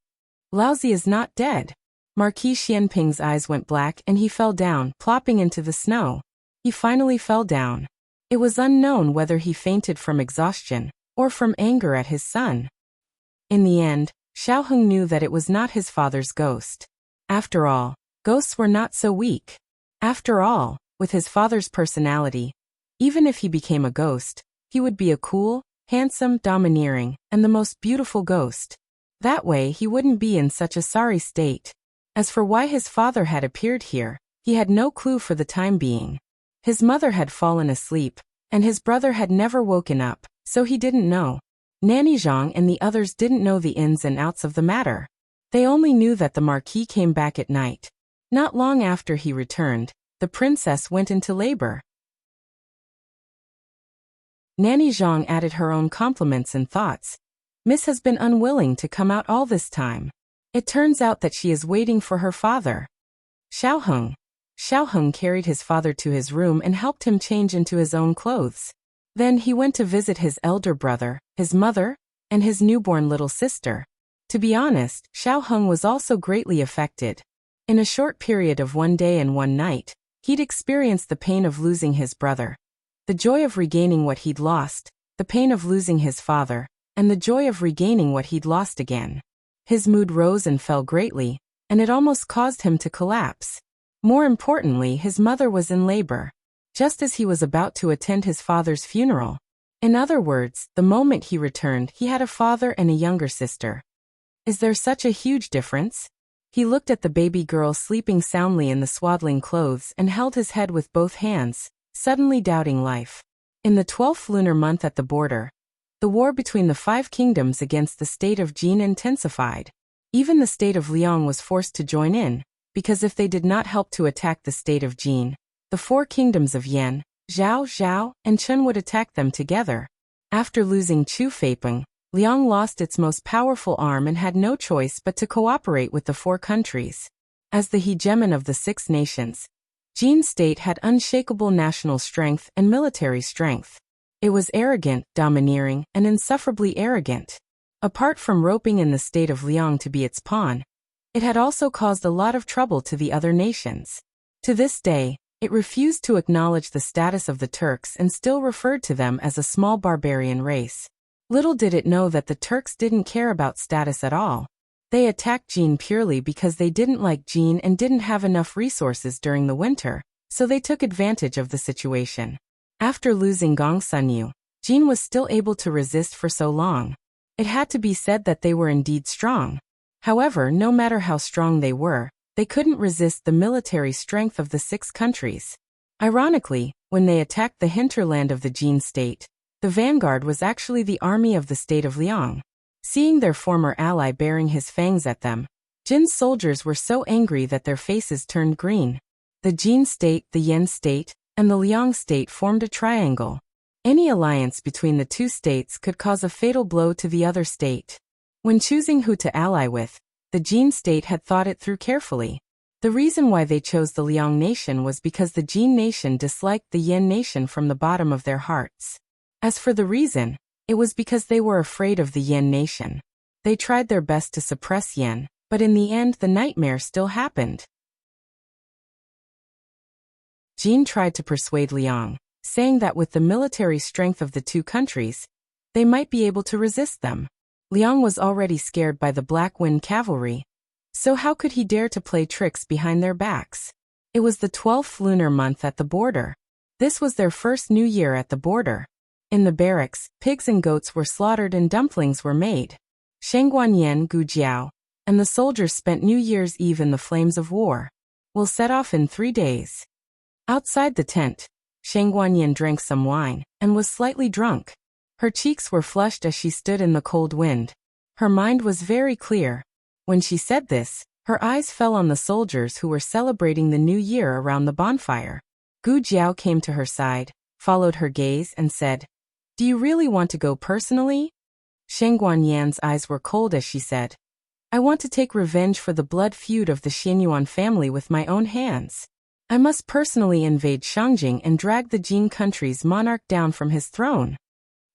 Laozi is not dead. Marquis Xianping's eyes went black and he fell down, plopping into the snow. He finally fell down. It was unknown whether he fainted from exhaustion or from anger at his son. In the end, Xiaoheng knew that it was not his father's ghost. After all, ghosts were not so weak. After all, with his father's personality, even if he became a ghost, he would be a cool, handsome, domineering, and the most beautiful ghost. That way he wouldn't be in such a sorry state. As for why his father had appeared here, he had no clue for the time being. His mother had fallen asleep, and his brother had never woken up, so he didn't know. Nanny Zhang and the others didn't know the ins and outs of the matter. They only knew that the Marquis came back at night. Not long after he returned, the princess went into labor. Nanny Zhang added her own compliments and thoughts. Miss has been unwilling to come out all this time. It turns out that she is waiting for her father. Xiaoheng carried his father to his room and helped him change into his own clothes. Then he went to visit his elder brother, his mother, and his newborn little sister. To be honest, Xiaoheng was also greatly affected. In a short period of 1 day and 1 night, he'd experienced the pain of losing his brother, the joy of regaining what he'd lost, the pain of losing his father, and the joy of regaining what he'd lost again. His mood rose and fell greatly, and it almost caused him to collapse. More importantly, his mother was in labor, just as he was about to attend his father's funeral. In other words, the moment he returned, he had a father and a younger sister. Is there such a huge difference? He looked at the baby girl sleeping soundly in the swaddling clothes and held his head with both hands, suddenly doubting life. In the 12th lunar month at the border, the war between the 5 kingdoms against the state of Jin intensified. Even the state of Liang was forced to join in, because if they did not help to attack the state of Jin, the 4 kingdoms of Yan, Zhao, and Chen would attack them together. After losing Chu Feipeng, Liang lost its most powerful arm and had no choice but to cooperate with the 4 countries. As the hegemon of the 6 nations, Jin's state had unshakable national strength and military strength. It was arrogant, domineering, and insufferably arrogant. Apart from roping in the state of Liang to be its pawn, it had also caused a lot of trouble to the other nations. To this day, it refused to acknowledge the status of the Turks and still referred to them as a small barbarian race. Little did it know that the Turks didn't care about status at all. They attacked Jin purely because they didn't like Jin and didn't have enough resources during the winter, so they took advantage of the situation. After losing Gong Sunyu, Jin was still able to resist for so long. It had to be said that they were indeed strong. However, no matter how strong they couldn't resist the military strength of the 6 countries. Ironically, when they attacked the hinterland of the Jin state, the vanguard was actually the army of the state of Liang. Seeing their former ally baring his fangs at them, Jin's soldiers were so angry that their faces turned green. The Jin state, the Yan state, and the Liang state formed a triangle. Any alliance between the 2 states could cause a fatal blow to the other state. When choosing who to ally with, the Jin state had thought it through carefully. The reason why they chose the Liang nation was because the Jin nation disliked the Yan nation from the bottom of their hearts. As for the reason, it was because they were afraid of the Yan nation. They tried their best to suppress Yan, but in the end the nightmare still happened. Jin tried to persuade Liang, saying that with the military strength of the 2 countries, they might be able to resist them. Liang was already scared by the Black Wind cavalry, so how could he dare to play tricks behind their backs? It was the 12th lunar month at the border. This was their first new year at the border. In the barracks, pigs and goats were slaughtered and dumplings were made. Shangguanyan, Gu Jiao, and the soldiers spent New Year's Eve in the flames of war. Will set off in 3 days. Outside the tent, Shangguanyan drank some wine, and was slightly drunk. Her cheeks were flushed as she stood in the cold wind. Her mind was very clear. When she said this, her eyes fell on the soldiers who were celebrating the new year around the bonfire. Gu Jiao came to her side, followed her gaze and said, "Do you really want to go personally?" Shangguanyan's eyes were cold as she said, "I want to take revenge for the blood feud of the Xianyuan family with my own hands. I must personally invade Shangjing and drag the Jin country's monarch down from his throne."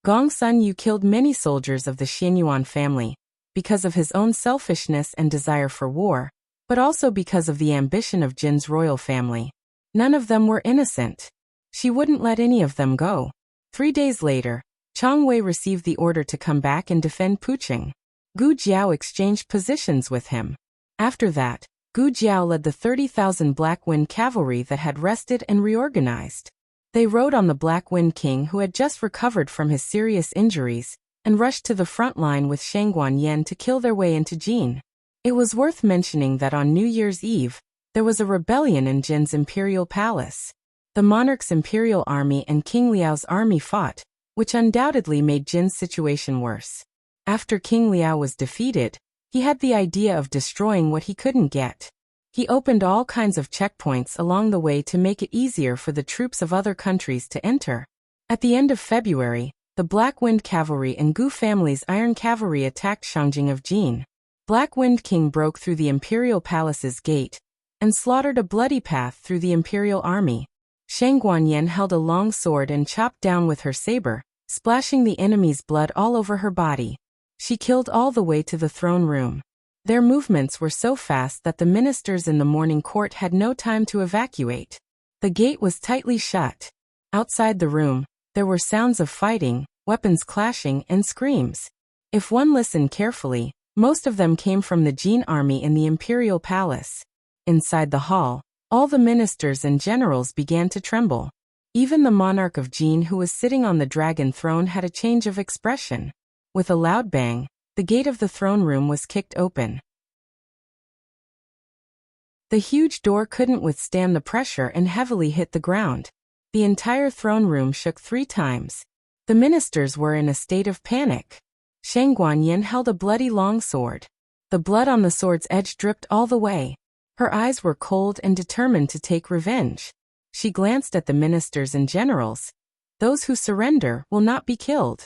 Gong Sunyu killed many soldiers of the Xianyuan family, because of his own selfishness and desire for war, but also because of the ambition of Jin's royal family. None of them were innocent. She wouldn't let any of them go. 3 days later, Chang Wei received the order to come back and defend Puqing. Gu Jiao exchanged positions with him. After that, Gu Jiao led the 30,000 Black Wind cavalry that had rested and reorganized. They rode on the Black Wind King who had just recovered from his serious injuries, and rushed to the front line with Shangguanyan to kill their way into Jin. It was worth mentioning that on New Year's Eve, there was a rebellion in Jin's imperial palace. The monarch's imperial army and King Liao's army fought, which undoubtedly made Jin's situation worse. After King Liao was defeated, he had the idea of destroying what he couldn't get. He opened all kinds of checkpoints along the way to make it easier for the troops of other countries to enter. At the end of February, the Black Wind Cavalry and Gu family's Iron Cavalry attacked Shangjing of Jin. Black Wind King broke through the imperial palace's gate and slaughtered a bloody path through the imperial army. Shangguanyan held a long sword and chopped down with her saber, splashing the enemy's blood all over her body. She killed all the way to the throne room. Their movements were so fast that the ministers in the morning court had no time to evacuate. The gate was tightly shut. Outside the room, there were sounds of fighting, weapons clashing, and screams. If one listened carefully, most of them came from the Jin army in the imperial palace. Inside the hall, all the ministers and generals began to tremble. Even the monarch of Jin who was sitting on the dragon throne had a change of expression. With a loud bang, the gate of the throne room was kicked open. The huge door couldn't withstand the pressure and heavily hit the ground. The entire throne room shook 3 times. The ministers were in a state of panic. Shangguanyan held a bloody long sword. The blood on the sword's edge dripped all the way. Her eyes were cold and determined to take revenge. She glanced at the ministers and generals. Those who surrender will not be killed.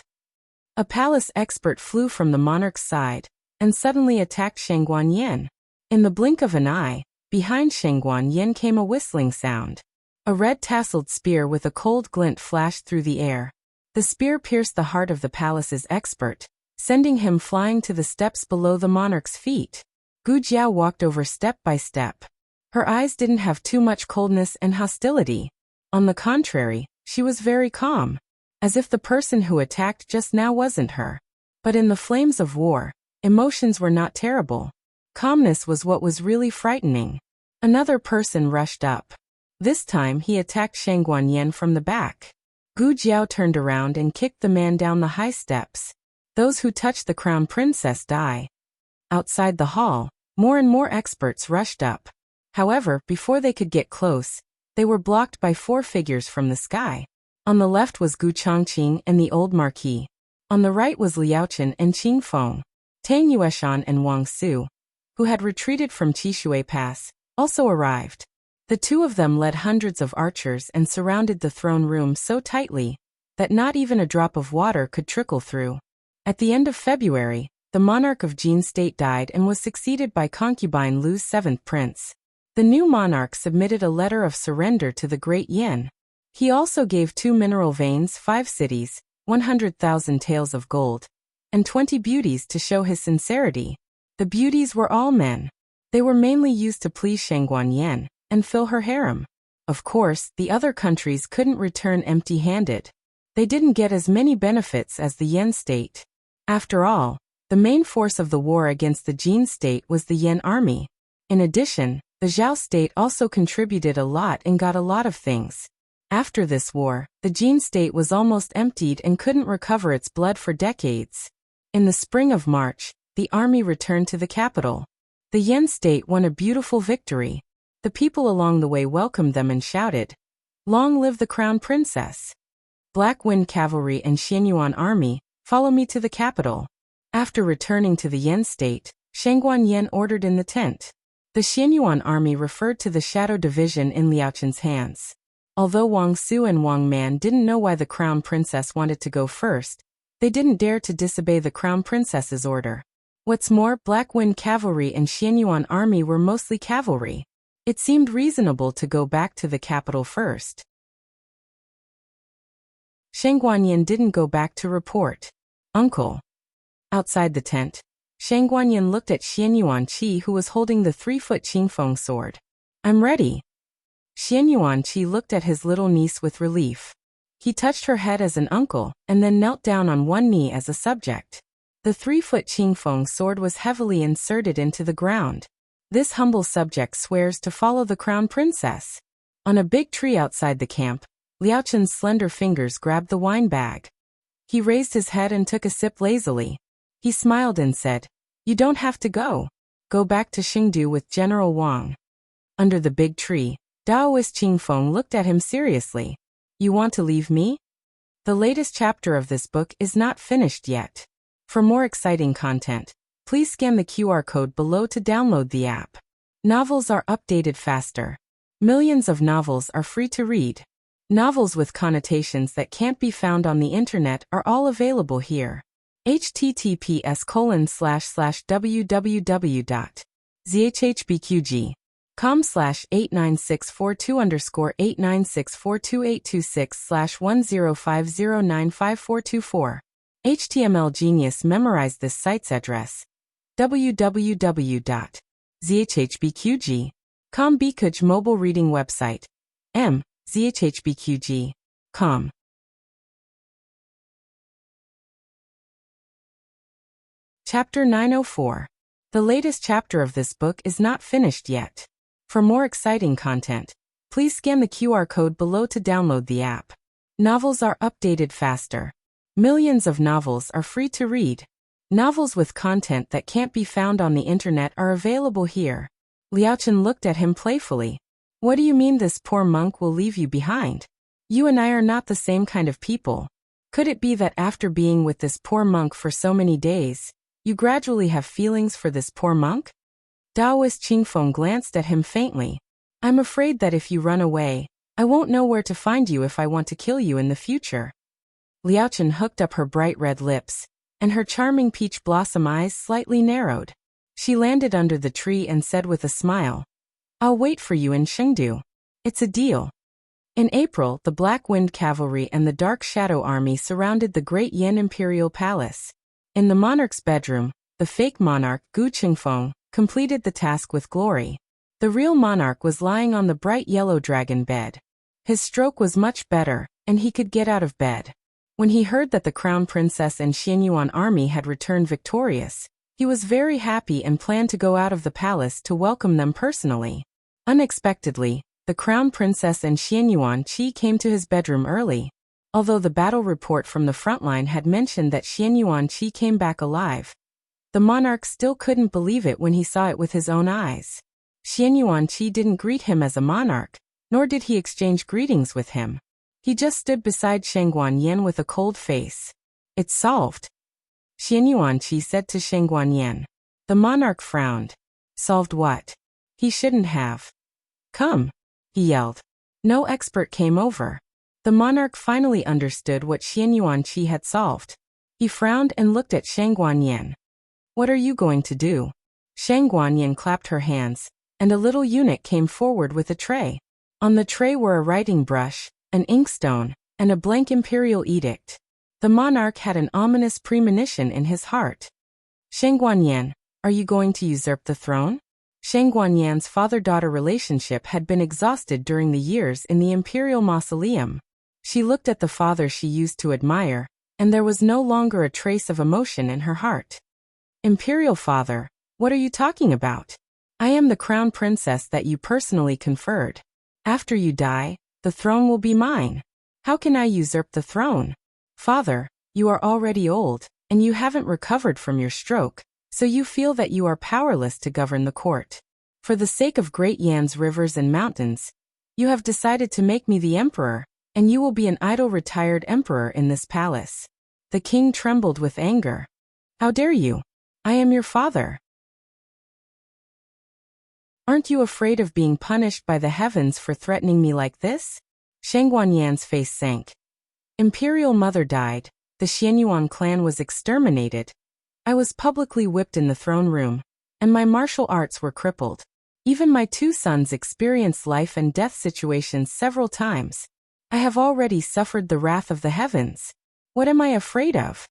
A palace expert flew from the monarch's side and suddenly attacked Shangguanyan. In the blink of an eye, behind Shangguanyan came a whistling sound. A red-tasseled spear with a cold glint flashed through the air. The spear pierced the heart of the palace's expert, sending him flying to the steps below the monarch's feet. Gu Jiao walked over step by step. Her eyes didn't have too much coldness and hostility. On the contrary, she was very calm, as if the person who attacked just now wasn't her. But in the flames of war, emotions were not terrible. Calmness was what was really frightening. Another person rushed up. This time he attacked Shangguanyan from the back. Gu Jiao turned around and kicked the man down the high steps. Those who touch the crown princess die. Outside the hall, more and more experts rushed up. However, before they could get close, they were blocked by 4 figures from the sky. On the left was Gu Chongqing and the old marquis. On the right was Liao Chen and Qing Feng. Tang Yueshan and Wang Su, who had retreated from Qishui Pass, also arrived. The 2 of them led hundreds of archers and surrounded the throne room so tightly that not even a drop of water could trickle through. At the end of February, the monarch of Jin State died and was succeeded by concubine Lu's 7th prince. The new monarch submitted a letter of surrender to the great Yin. He also gave 2 mineral veins, 5 cities, 100,000 taels of gold, and 20 beauties to show his sincerity. The beauties were all men. They were mainly used to please Shangguan Yan and fill her harem. Of course, the other countries couldn't return empty-handed. They didn't get as many benefits as the Yan state. After all, the main force of the war against the Jin state was the Yan army. In addition, the Zhao state also contributed a lot and got a lot of things. After this war, the Jin state was almost emptied and couldn't recover its blood for decades. In the spring of March, the army returned to the capital. The Yan state won a beautiful victory. The people along the way welcomed them and shouted, "Long live the crown princess! Black Wind Cavalry and Xianyuan army, follow me to the capital." After returning to the Yan state, Shangguan Yan ordered in the tent. The Xianyuan army referred to the Shadow Division in Liao Chen's hands. Although Wang Su and Wang Man didn't know why the crown princess wanted to go first, they didn't dare to disobey the crown princess's order. What's more, Black Wind Cavalry and Xianyuan army were mostly cavalry. It seemed reasonable to go back to the capital first. Shangguan Yan didn't go back to report. "Uncle." Outside the tent, Shangguan Yan looked at Xianyuan Qi, who was holding the 3-foot Qingfeng sword. "I'm ready." Xianyuan Qi looked at his little niece with relief. He touched her head as an uncle, and then knelt down on one knee as a subject. The 3-foot Qingfeng sword was heavily inserted into the ground. This humble subject swears to follow the crown princess. On a big tree outside the camp, Liao Chen's slender fingers grabbed the wine bag. He raised his head and took a sip lazily. He smiled and said, "You don't have to go. Go back to Xingdu with General Wang." Under the big tree, Daoist Qingfeng looked at him seriously. "You want to leave me?" The latest chapter of this book is not finished yet. For more exciting content, please scan the QR code below to download the app. Novels are updated faster. Millions of novels are free to read. Novels with connotations that can't be found on the internet are all available here. https://www.zhhbqg.com/89642_8964226/10509544. HTML Genius memorized this site's address. www.zhhbqg.com Bikuj mobile reading website. zhhbqg.com. Chapter 904. The latest chapter of this book is not finished yet. For more exciting content, please scan the QR code below to download the app. Novels are updated faster. Millions of novels are free to read. Novels with content that can't be found on the internet are available here. Liao Chen looked at him playfully. "What do you mean this poor monk will leave you behind? You and I are not the same kind of people. Could it be that after being with this poor monk for so many days, you gradually have feelings for this poor monk?" Daoist Qingfeng glanced at him faintly. "I'm afraid that if you run away, I won't know where to find you if I want to kill you in the future." Liao Chen hooked up her bright red lips, and her charming peach blossom eyes slightly narrowed. She landed under the tree and said with a smile, "I'll wait for you in Chengdu. It's a deal." In April, the Black Wind Cavalry and the Dark Shadow Army surrounded the Great Yan Imperial Palace. In the monarch's bedroom, the fake monarch, Gu Qingfeng, completed the task with glory. The real monarch was lying on the bright yellow dragon bed. His stroke was much better, and he could get out of bed. When he heard that the Crown Princess and Xianyuan army had returned victorious, he was very happy and planned to go out of the palace to welcome them personally. Unexpectedly, the Crown Princess and Xianyuan Qi came to his bedroom early. Although the battle report from the front line had mentioned that Xian Yuanqi came back alive, the monarch still couldn't believe it when he saw it with his own eyes. Xian Yuanqi didn't greet him as a monarch, nor did he exchange greetings with him. He just stood beside Sheng Guanyan with a cold face. It's solved, Xian Yuanqi said to Sheng Guanyan. The monarch frowned. Solved what? He shouldn't have. Come, he yelled. No expert came over. The monarch finally understood what Xian Yuanqi had solved. He frowned and looked at Sheng Guanyan. What are you going to do? Sheng Guanyan clapped her hands, and a little eunuch came forward with a tray. On the tray were a writing brush, an inkstone, and a blank imperial edict. The monarch had an ominous premonition in his heart. Sheng Guanyan, are you going to usurp the throne? Sheng Guanyan's father-daughter relationship had been exhausted during the years in the imperial mausoleum. She looked at the father she used to admire, and there was no longer a trace of emotion in her heart. Imperial father, what are you talking about? I am the crown princess that you personally conferred. After you die, the throne will be mine. How can I usurp the throne? Father, you are already old, and you haven't recovered from your stroke, so you feel that you are powerless to govern the court. For the sake of Great Yan's rivers and mountains, you have decided to make me the emperor, and you will be an idle retired emperor in this palace. The king trembled with anger. How dare you? I am your father. Aren't you afraid of being punished by the heavens for threatening me like this? Sheng Guanyan's face sank. Imperial mother died, the Xianyuan clan was exterminated. I was publicly whipped in the throne room, and my martial arts were crippled. Even my 2 sons experienced life and death situations several times. I have already suffered the wrath of the heavens. What am I afraid of?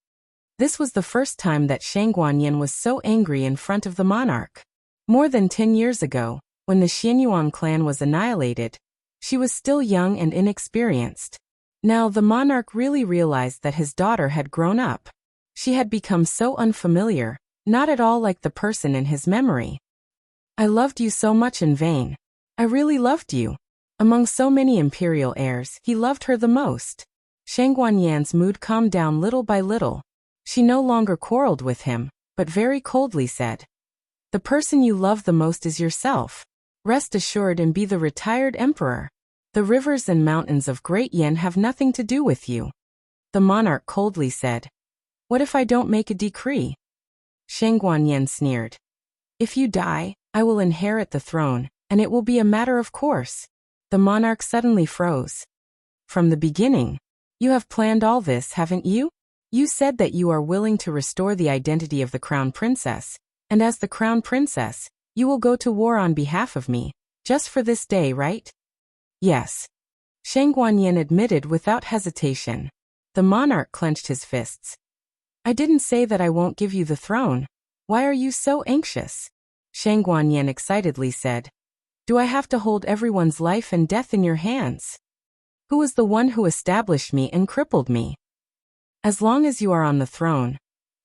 This was the first time that Sheng Guanyan was so angry in front of the monarch. More than 10 years ago, when the Xianyuan clan was annihilated, she was still young and inexperienced. Now the monarch really realized that his daughter had grown up. She had become so unfamiliar, not at all like the person in his memory. I loved you so much in vain. I really loved you. Among so many imperial heirs, he loved her the most. Sheng Guanyan's mood calmed down little by little. She no longer quarreled with him, but very coldly said, the person you love the most is yourself. Rest assured and be the retired emperor. The rivers and mountains of Great Yan have nothing to do with you. The monarch coldly said, what if I don't make a decree? Sheng Guanyan sneered. If you die, I will inherit the throne, and it will be a matter of course. The monarch suddenly froze. From the beginning, you have planned all this, haven't you? You said that you are willing to restore the identity of the crown princess, and as the crown princess, you will go to war on behalf of me, just for this day, right? Yes. Sheng Guanyan admitted without hesitation. The monarch clenched his fists. I didn't say that I won't give you the throne. Why are you so anxious? Sheng Guanyan excitedly said. Do I have to hold everyone's life and death in your hands? Who was the one who established me and crippled me? As long as you are on the throne,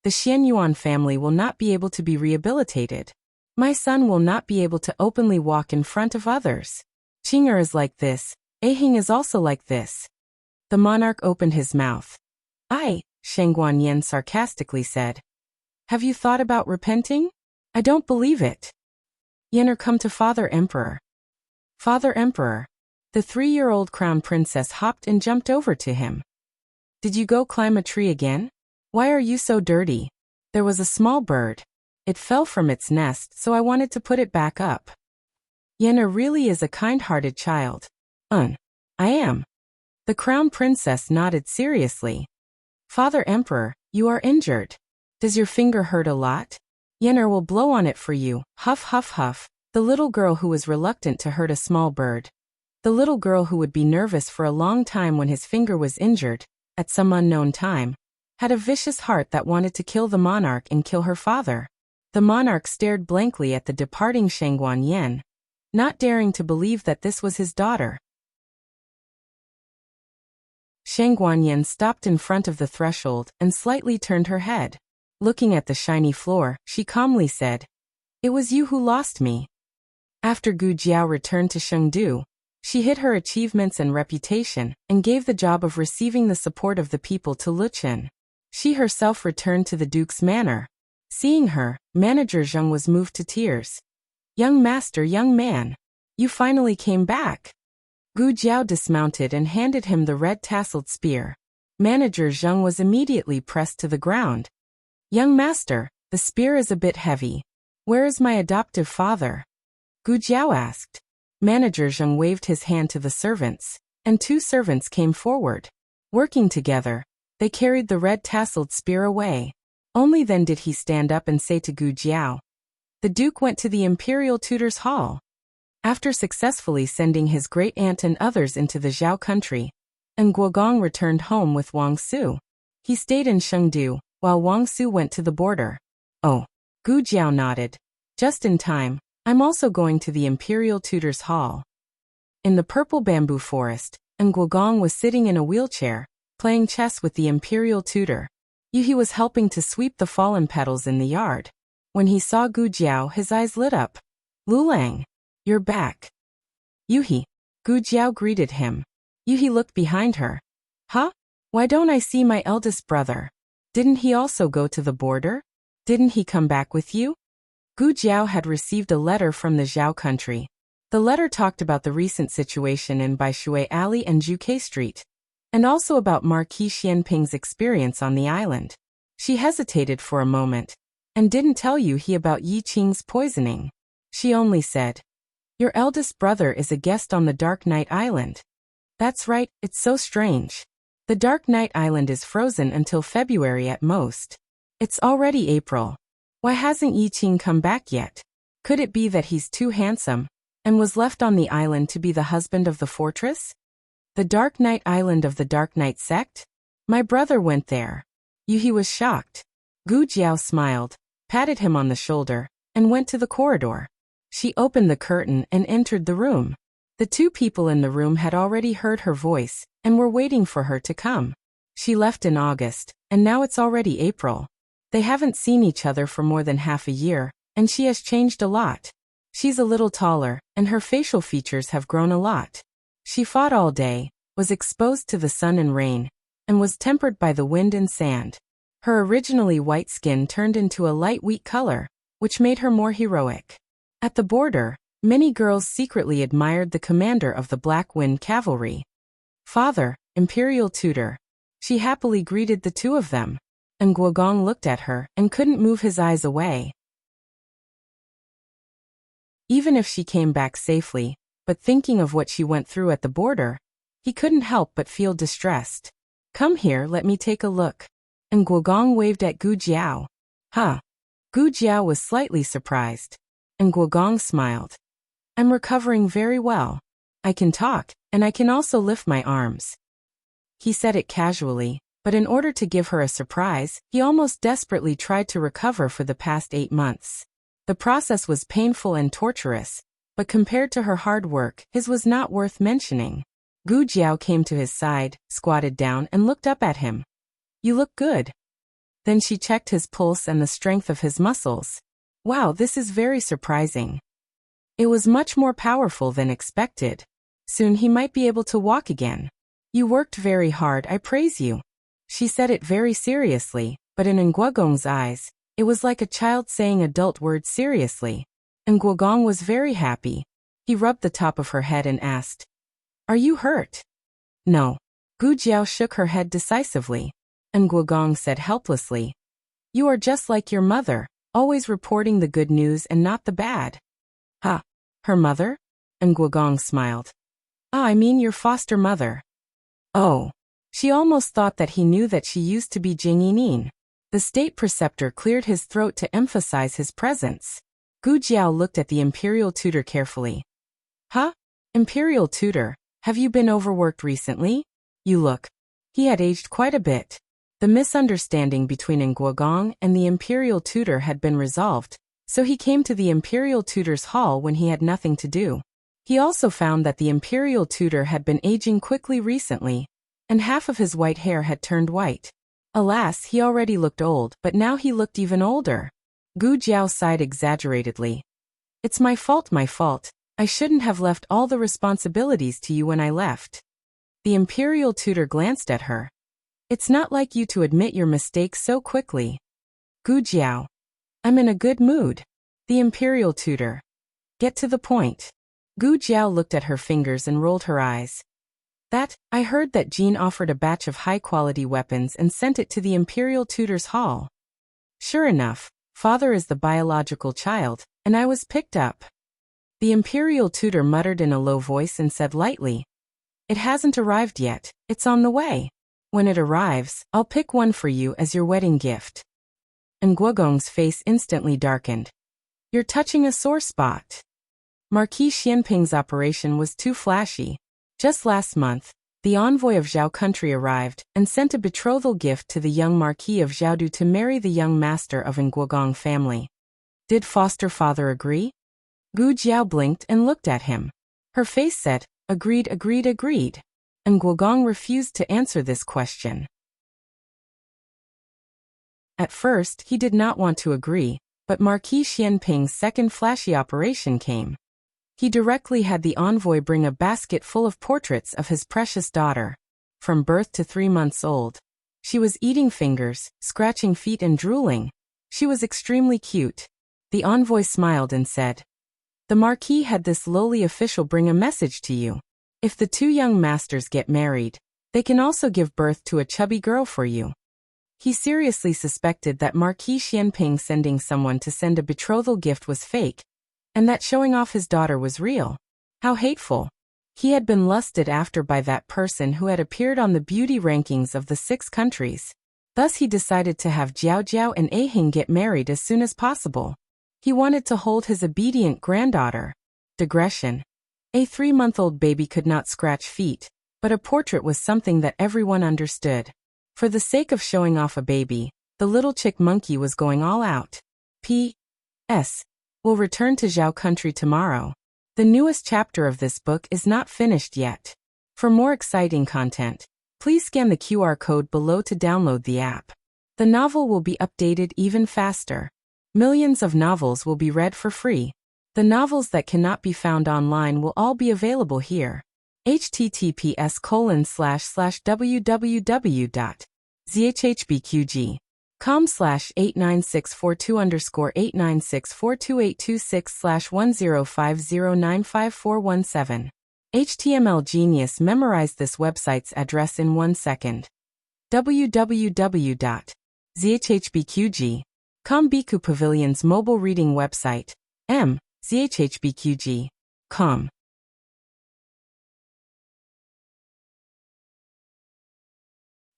the Xianyuan family will not be able to be rehabilitated. My son will not be able to openly walk in front of others. Qing'er is like this, Ahing is also like this. The monarch opened his mouth. Sheng Guanyan sarcastically said. Have you thought about repenting? I don't believe it. Yener, come to Father Emperor. Father Emperor. The 3-year-old crown princess hopped and jumped over to him. Did you go climb a tree again? Why are you so dirty? There was a small bird. It fell from its nest, so I wanted to put it back up. Yener really is a kind-hearted child. I am. The crown princess nodded seriously. Father Emperor, you are injured. Does your finger hurt a lot? Yener will blow on it for you. Huff huff huff. The little girl who was reluctant to hurt a small bird. The little girl who would be nervous for a long time when his finger was injured, at some unknown time, had a vicious heart that wanted to kill the monarch and kill her father. The monarch stared blankly at the departing Sheng Guanyan, not daring to believe that this was his daughter. Sheng Guanyan stopped in front of the threshold and slightly turned her head. Looking at the shiny floor, she calmly said, it was you who lost me. After Gu Jiao returned to Chengdu, She hid her achievements and reputation, and gave the job of receiving the support of the people to Luqian. She herself returned to the Duke's manor. Seeing her, Manager Zheng was moved to tears. "Young master, young man. You finally came back." Gu Jiao dismounted and handed him the red-tasseled spear. Manager Zheng was immediately pressed to the ground. "Young master, the spear is a bit heavy. Where is my adoptive father?" Gu Jiao asked. Manager Zheng waved his hand to the servants, and 2 servants came forward. Working together, they carried the red-tasseled spear away. Only then did he stand up and say to Gu Jiao, "The Duke went to the Imperial Tutor's Hall." After successfully sending his great-aunt and others into the Zhao country, and Guogong returned home with Wang Su. He stayed in Chengdu, while Wang Su went to the border. "Oh." Gu Jiao nodded. "Just in time. I'm also going to the Imperial Tutor's Hall." In the purple bamboo forest, and Guogong was sitting in a wheelchair, playing chess with the Imperial Tutor. Yuhi was helping to sweep the fallen petals in the yard. When he saw Gu Jiao, his eyes lit up. "Lulang, you're back." "Yuhi." Gu Jiao greeted him. Yuhi looked behind her. "Huh? Why don't I see my eldest brother? Didn't he also go to the border? Didn't he come back with you?" Gu Jiao had received a letter from the Zhao country. The letter talked about the recent situation in Baishui Alley and Juke Street, and also about Marquis Xianping's experience on the island. She hesitated for a moment, and didn't tell Yuhi about Yi Qing's poisoning. She only said, "Your eldest brother is a guest on the Dark Night Island." "That's right, it's so strange. The Dark Night Island is frozen until February at most. It's already April. Why hasn't Yi Qing come back yet? Could it be that he's too handsome, and was left on the island to be the husband of the fortress? The Dark Night Island of the Dark Night sect? My brother went there." Yuhi was shocked. Gu Jiao smiled, patted him on the shoulder, and went to the corridor. She opened the curtain and entered the room. The 2 people in the room had already heard her voice, and were waiting for her to come. She left in August, and now it's already April. They haven't seen each other for more than half a year, and she has changed a lot. She's a little taller, and her facial features have grown a lot. She fought all day, was exposed to the sun and rain, and was tempered by the wind and sand. Her originally white skin turned into a light wheat color, which made her more heroic. At the border, many girls secretly admired the commander of the Black Wind Cavalry. "Father, Imperial Tutor." She happily greeted the 2 of them, and Guogong looked at her and couldn't move his eyes away. Even if she came back safely, but thinking of what she went through at the border, he couldn't help but feel distressed. "Come here, let me take a look." And Guogong waved at Gu Jiao. "Huh." Gu Jiao was slightly surprised, and Guogong smiled. "I'm recovering very well. I can talk, and I can also lift my arms." He said it casually, but in order to give her a surprise, he almost desperately tried to recover for the past 8 months. The process was painful and torturous, but compared to her hard work, his was not worth mentioning. Gu Jiao came to his side, squatted down, and looked up at him. "You look good." Then she checked his pulse and the strength of his muscles. "Wow, this is very surprising." It was much more powerful than expected. Soon he might be able to walk again. "You worked very hard, I praise you." She said it very seriously, but in Nguogong's eyes, it was like a child saying adult words seriously. And Guogong was very happy. He rubbed the top of her head and asked, "Are you hurt?" "No." Gu Jiao shook her head decisively, and Guogong said helplessly, "You are just like your mother, always reporting the good news and not the bad." "Ha, her mother?" And Guogong smiled. "Ah, I mean your foster mother." "Oh." She almost thought that he knew that she used to be Jing Yinin. The state preceptor cleared his throat to emphasize his presence. Gu Jiao looked at the Imperial Tutor carefully. "Huh? Imperial Tutor, have you been overworked recently? You look." He had aged quite a bit. The misunderstanding between Nguogong and the Imperial Tutor had been resolved, so he came to the Imperial Tutor's hall when he had nothing to do. He also found that the Imperial Tutor had been aging quickly recently, and half of his white hair had turned white. Alas, he already looked old, but now he looked even older. Gu Jiao sighed exaggeratedly. "It's my fault, I shouldn't have left all the responsibilities to you when I left. The imperial tutor glanced at her. It's not like you to admit your mistakes so quickly. Gu Jiao. I'm in a good mood. The imperial tutor. Get to the point. Gu Jiao looked at her fingers and rolled her eyes. I heard that Jean offered a batch of high-quality weapons and sent it to the imperial tutor's hall. Sure enough, father is the biological child, and I was picked up. The imperial tutor muttered in a low voice and said lightly, It hasn't arrived yet, it's on the way. When it arrives, I'll pick one for you as your wedding gift. And Guogong's face instantly darkened. You're touching a sore spot. Marquis Xianping's operation was too flashy. Just last month, the envoy of Zhao country arrived and sent a betrothal gift to the young Marquis of Zhaodu to marry the young master of an Guogong family. Did foster father agree? Gu Jiao blinked and looked at him. Her face said, Agreed. And Guogong refused to answer this question. At first, he did not want to agree, but Marquis Xianping's second flashy operation came. He directly had the envoy bring a basket full of portraits of his precious daughter. From birth to 3 months old. She was eating fingers, scratching feet and drooling. She was extremely cute. The envoy smiled and said, The Marquis had this lowly official bring a message to you. If the 2 young masters get married, they can also give birth to a chubby girl for you. He seriously suspected that Marquis Xianping sending someone to send a betrothal gift was fake, and that showing off his daughter was real. How hateful. He had been lusted after by that person who had appeared on the beauty rankings of the 6 countries. Thus he decided to have Jiao Jiao and Ahing get married as soon as possible. He wanted to hold his obedient granddaughter. Digression. A 3-month-old baby could not scratch feet, but a portrait was something that everyone understood. For the sake of showing off a baby, the little chick monkey was going all out. P.S. We'll return to Zhao country tomorrow. The newest chapter of this book is not finished yet. For more exciting content, please scan the QR code below to download the app. The novel will be updated even faster. Millions of novels will be read for free. The novels that cannot be found online will all be available here. https://www.zhhbqg.com/89642_8964286/1050954117. HTML Genius memorized this website's address in 1 second. www.zhhbqg.com Biku Pavilion's mobile reading website. zhhbqg.com.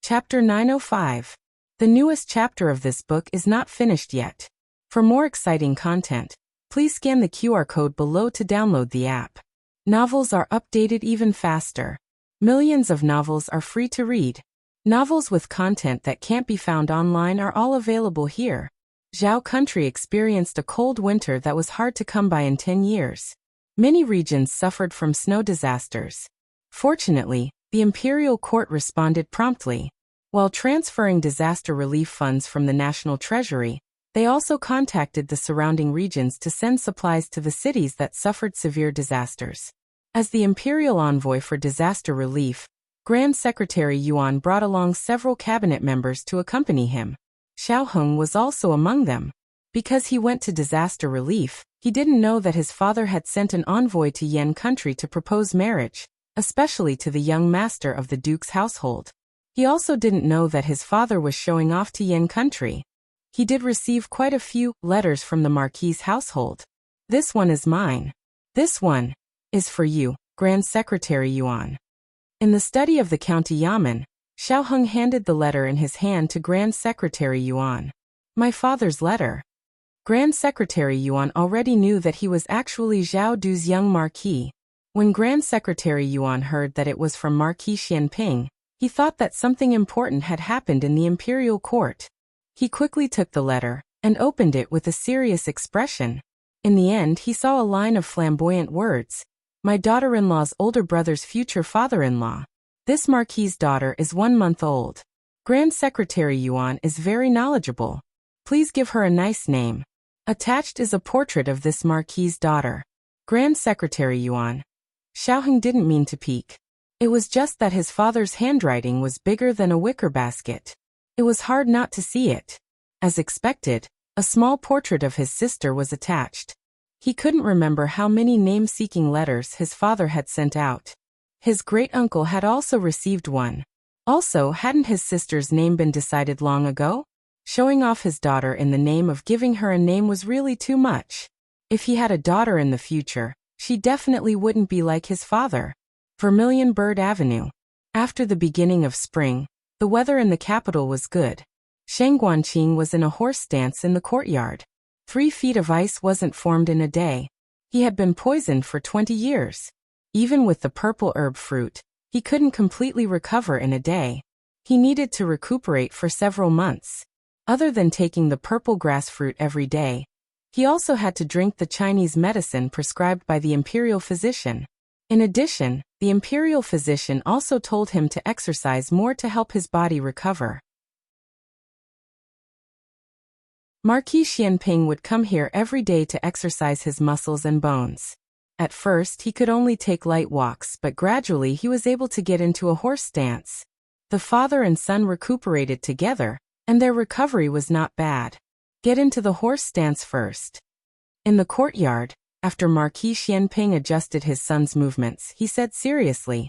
Chapter 905. The newest chapter of this book is not finished yet. For more exciting content, please scan the QR code below to download the app. Novels are updated even faster. Millions of novels are free to read. Novels with content that can't be found online are all available here. Zhao country experienced a cold winter that was hard to come by in 10 years. Many regions suffered from snow disasters. Fortunately, the imperial court responded promptly. While transferring disaster relief funds from the national treasury, they also contacted the surrounding regions to send supplies to the cities that suffered severe disasters. As the imperial envoy for disaster relief, Grand Secretary Yuan brought along several cabinet members to accompany him. Xiao Heng was also among them. Because he went to disaster relief, he didn't know that his father had sent an envoy to Yan country to propose marriage, especially to the young master of the duke's household. He also didn't know that his father was showing off to Yan country. He did receive quite a few letters from the Marquis's household. This one is mine. This one is for you, Grand Secretary Yuan. In the study of the County Yamen, Xiao Heng handed the letter in his hand to Grand Secretary Yuan. My father's letter. Grand Secretary Yuan already knew that he was actually Zhao Du's young Marquis. When Grand Secretary Yuan heard that it was from Marquis Xianping, he thought that something important had happened in the imperial court. He quickly took the letter and opened it with a serious expression. In the end, he saw a line of flamboyant words. My daughter-in-law's older brother's future father-in-law. This Marquis's daughter is 1 month old. Grand Secretary Yuan is very knowledgeable. Please give her a nice name. Attached is a portrait of this Marquis's daughter. Grand Secretary Yuan. Xiaoheng didn't mean to peek. It was just that his father's handwriting was bigger than a wicker basket. It was hard not to see it. As expected, a small portrait of his sister was attached. He couldn't remember how many name-seeking letters his father had sent out. His great-uncle had also received one. Also, hadn't his sister's name been decided long ago? Showing off his daughter in the name of giving her a name was really too much. If he had a daughter in the future, she definitely wouldn't be like his father. Vermilion Bird Avenue. After the beginning of spring, the weather in the capital was good. Shang Guanqing was in a horse stance in the courtyard. 3 feet of ice wasn't formed in a day. He had been poisoned for 20 years. Even with the purple herb fruit, he couldn't completely recover in a day. He needed to recuperate for several months. Other than taking the purple grass fruit every day, he also had to drink the Chinese medicine prescribed by the imperial physician. In addition, the imperial physician also told him to exercise more to help his body recover. Marquis Xianping would come here every day to exercise his muscles and bones. At first, he could only take light walks, but gradually he was able to get into a horse stance. The father and son recuperated together, and their recovery was not bad. Get into the horse stance first. In the courtyard, after Marquis Xianping adjusted his son's movements, he said seriously,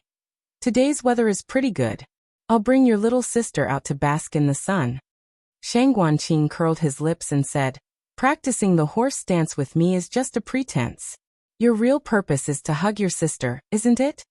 "Today's weather is pretty good. I'll bring your little sister out to bask in the sun." Shang Guanqing curled his lips and said, "Practicing the horse stance with me is just a pretense. Your real purpose is to hug your sister, isn't it?"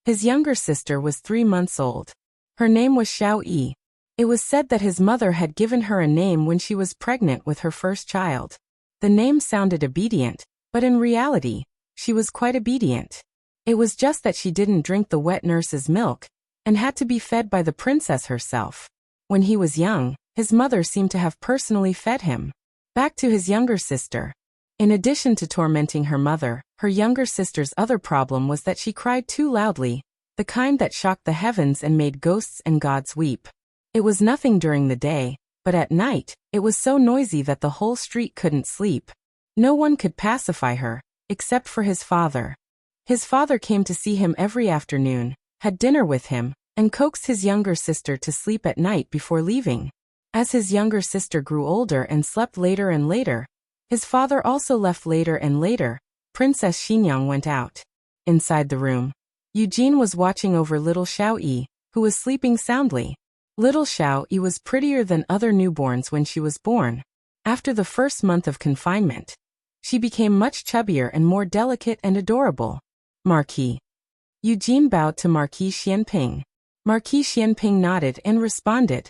His younger sister was 3 months old. Her name was Xiao Yi. It was said that his mother had given her a name when she was pregnant with her first child. The name sounded obedient, but in reality, she was quite obedient. It was just that she didn't drink the wet nurse's milk, and had to be fed by the princess herself. When he was young, his mother seemed to have personally fed him. Back to his younger sister. In addition to tormenting her mother, her younger sister's other problem was that she cried too loudly, the kind that shocked the heavens and made ghosts and gods weep. It was nothing during the day, but at night, it was so noisy that the whole street couldn't sleep. No one could pacify her, except for his father. His father came to see him every afternoon, had dinner with him, and coaxed his younger sister to sleep at night before leaving. As his younger sister grew older and slept later and later, his father also left later and later. Princess Xinyang went out. Inside the room, Eugene was watching over little Xiao Yi, who was sleeping soundly. Little Xiao Yi was prettier than other newborns when she was born. After the first month of confinement, she became much chubbier and more delicate and adorable. Marquis. Eugene bowed to Marquis Xianping. Marquis Xianping nodded and responded.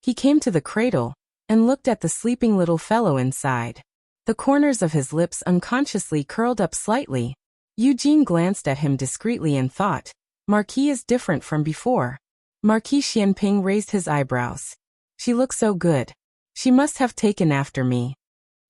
He came to the cradle and looked at the sleeping little fellow inside. The corners of his lips unconsciously curled up slightly. Eugene glanced at him discreetly and thought, Marquis is different from before. Marquis Xianping raised his eyebrows. She looks so good. She must have taken after me.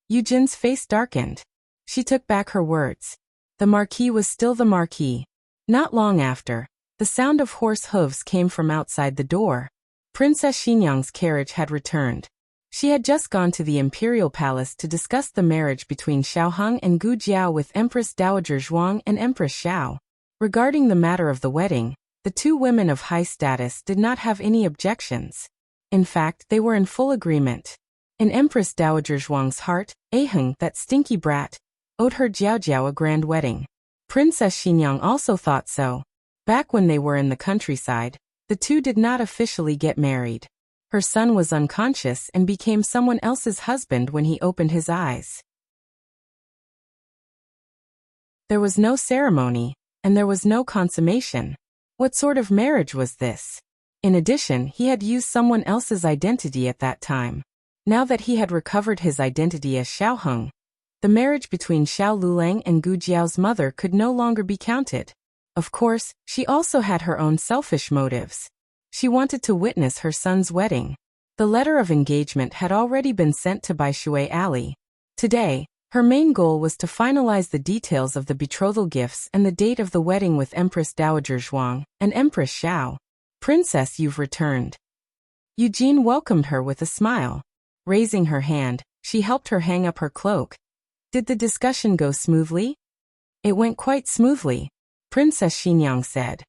Eugene's face darkened. She took back her words. The Marquis was still the Marquis. Not long after, the sound of horse hooves came from outside the door. Princess Xinyang's carriage had returned. She had just gone to the imperial palace to discuss the marriage between Xiaoheng and Gu Jiao with Empress Dowager Zhuang and Empress Xiao. Regarding the matter of the wedding, the 2 women of high status did not have any objections. In fact, they were in full agreement. In Empress Dowager Zhuang's heart, Aheng, that stinky brat, owed her Jiao a grand wedding. Princess Xinyang also thought so. Back when they were in the countryside, the 2 did not officially get married. Her son was unconscious and became someone else's husband when he opened his eyes. There was no ceremony, and there was no consummation. What sort of marriage was this? In addition, he had used someone else's identity at that time. Now that he had recovered his identity as Xiaoheng, the marriage between Xiao Lulang and Gu Jiao's mother could no longer be counted. Of course, she also had her own selfish motives. She wanted to witness her son's wedding. The letter of engagement had already been sent to Baishui Alley. Today, her main goal was to finalize the details of the betrothal gifts and the date of the wedding with Empress Dowager Zhuang and Empress Xiao. Princess, you've returned. Eugene welcomed her with a smile. Raising her hand, she helped her hang up her cloak. Did the discussion go smoothly? It went quite smoothly, Princess Xinyang said.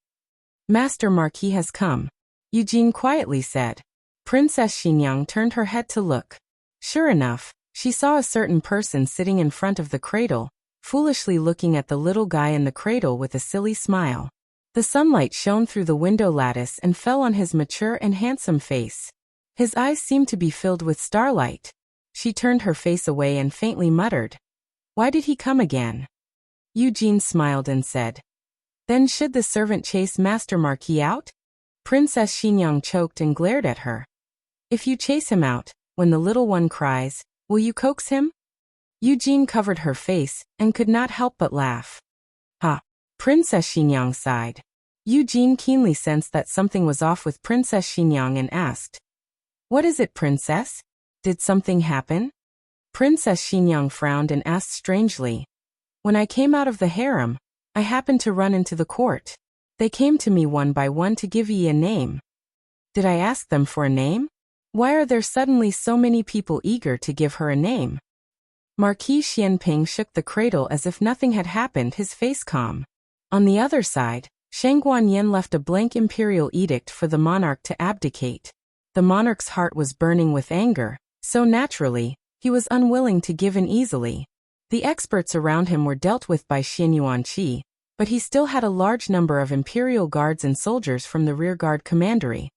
Master Marquis has come, Eugene quietly said. Princess Xinyang turned her head to look. Sure enough, she saw a certain person sitting in front of the cradle, foolishly looking at the little guy in the cradle with a silly smile. The sunlight shone through the window lattice and fell on his mature and handsome face. His eyes seemed to be filled with starlight. She turned her face away and faintly muttered, "Why did he come again?" Eugene smiled and said, "Then should the servant chase Master Marquis out?" Princess Xinyang choked and glared at her. "If you chase him out, when the little one cries, will you coax him?" Eugene covered her face and could not help but laugh. "Ha!" Princess Xinyang sighed. Eugene keenly sensed that something was off with Princess Xinyang and asked, "What is it, Princess? Did something happen?" Princess Xinyang frowned and asked strangely, "When I came out of the harem, I happened to run into the court. They came to me one by one to give ye a name." "Did I ask them for a name? Why are there suddenly so many people eager to give her a name?" Marquis Xianping shook the cradle as if nothing had happened, his face calm. On the other side, Shang Guanyin left a blank imperial edict for the monarch to abdicate. The monarch's heart was burning with anger, so naturally, he was unwilling to give in easily. The experts around him were dealt with by Xin Yuanqi, but he still had a large number of imperial guards and soldiers from the rearguard commandery.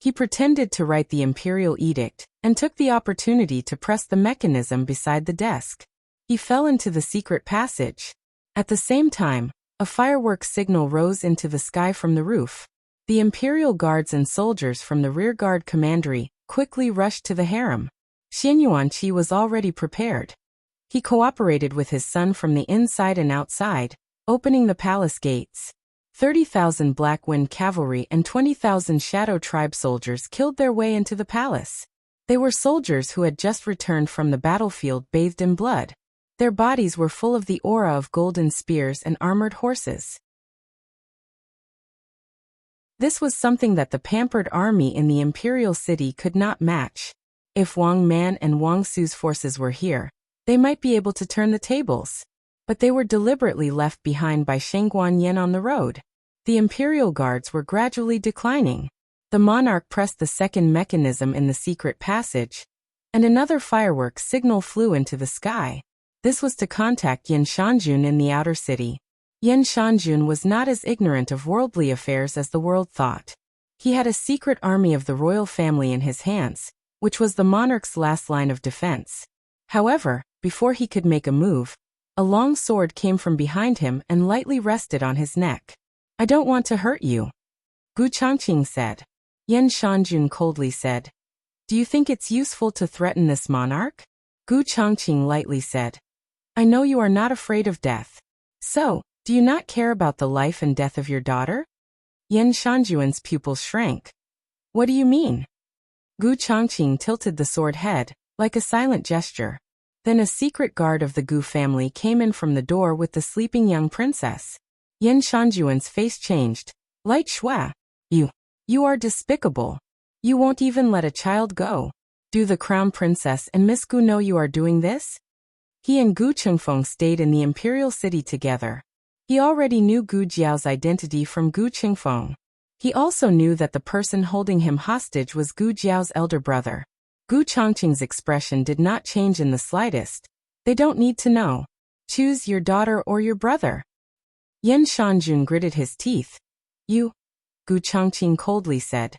He pretended to write the imperial edict, and took the opportunity to press the mechanism beside the desk. He fell into the secret passage. At the same time, a fireworks signal rose into the sky from the roof. The imperial guards and soldiers from the rearguard commandery quickly rushed to the harem. Xin Yuanqi was already prepared. He cooperated with his son from the inside and outside, opening the palace gates. 30,000 Black Wind cavalry and 20,000 Shadow Tribe soldiers killed their way into the palace. They were soldiers who had just returned from the battlefield bathed in blood. Their bodies were full of the aura of golden spears and armored horses. This was something that the pampered army in the imperial city could not match. If Wang Man and Wang Su's forces were here, they might be able to turn the tables. But they were deliberately left behind by Shang Guanyin on the road. The imperial guards were gradually declining. The monarch pressed the second mechanism in the secret passage, and another fireworks signal flew into the sky. This was to contact Yin Shanjun in the outer city. Yin Shanjun was not as ignorant of worldly affairs as the world thought. He had a secret army of the royal family in his hands, which was the monarch's last line of defense. However, before he could make a move, a long sword came from behind him and lightly rested on his neck. "I don't want to hurt you," Gu Changqing said. Yin Shanjun coldly said, "Do you think it's useful to threaten this monarch?" Gu Changqing lightly said, "I know you are not afraid of death. So, do you not care about the life and death of your daughter?" Yin Shanjuan's pupils shrank. "What do you mean?" Gu Changqing tilted the sword head, like a silent gesture. Then a secret guard of the Gu family came in from the door with the sleeping young princess. Yin Shanjuan's face changed. "Light Shua, you are despicable. You won't even let a child go. Do the crown princess and Miss Gu know you are doing this?" He and Gu Chengfeng stayed in the imperial city together. He already knew Gu Jiao's identity from Gu Chengfeng. He also knew that the person holding him hostage was Gu Jiao's elder brother. Gu Changqing's expression did not change in the slightest. "They don't need to know. Choose your daughter or your brother." Yin Shanjun gritted his teeth. "You," Gu Changqing coldly said,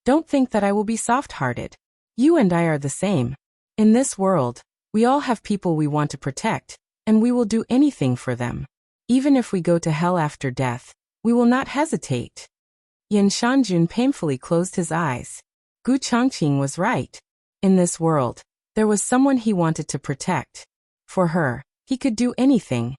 "don't think that I will be soft-hearted. You and I are the same. In this world, we all have people we want to protect, and we will do anything for them. Even if we go to hell after death, we will not hesitate." Yin Shanjun painfully closed his eyes. Gu Changqing was right. In this world, there was someone he wanted to protect. For her, he could do anything,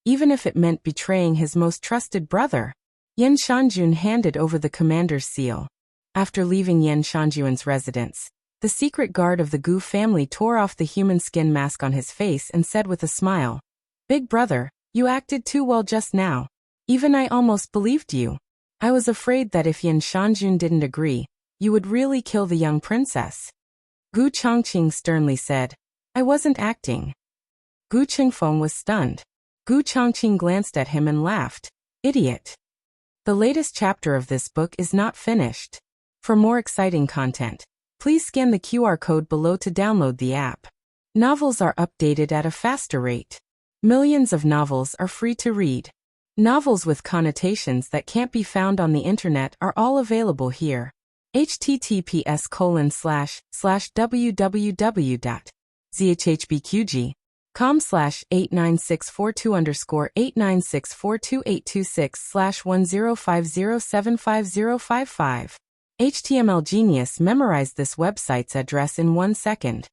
even if it meant betraying his most trusted brother. Yin Shanjun handed over the commander's seal. After leaving Yin Shanjuan's residence, the secret guard of the Gu family tore off the human skin mask on his face and said with a smile, "Big brother, you acted too well just now. Even I almost believed you. I was afraid that if Yin Shanjun didn't agree, you would really kill the young princess." Gu Changqing sternly said, "I wasn't acting." Gu Chengfeng was stunned. Gu Chongqing glanced at him and laughed. Idiot. The latest chapter of this book is not finished. For more exciting content, please scan the QR code below to download the app. Novels are updated at a faster rate. Millions of novels are free to read. Novels with connotations that can't be found on the internet are all available here. https://www.zhbqg.com/89642_8964286/10507555. HTML Genius memorized this website's address in 1 second.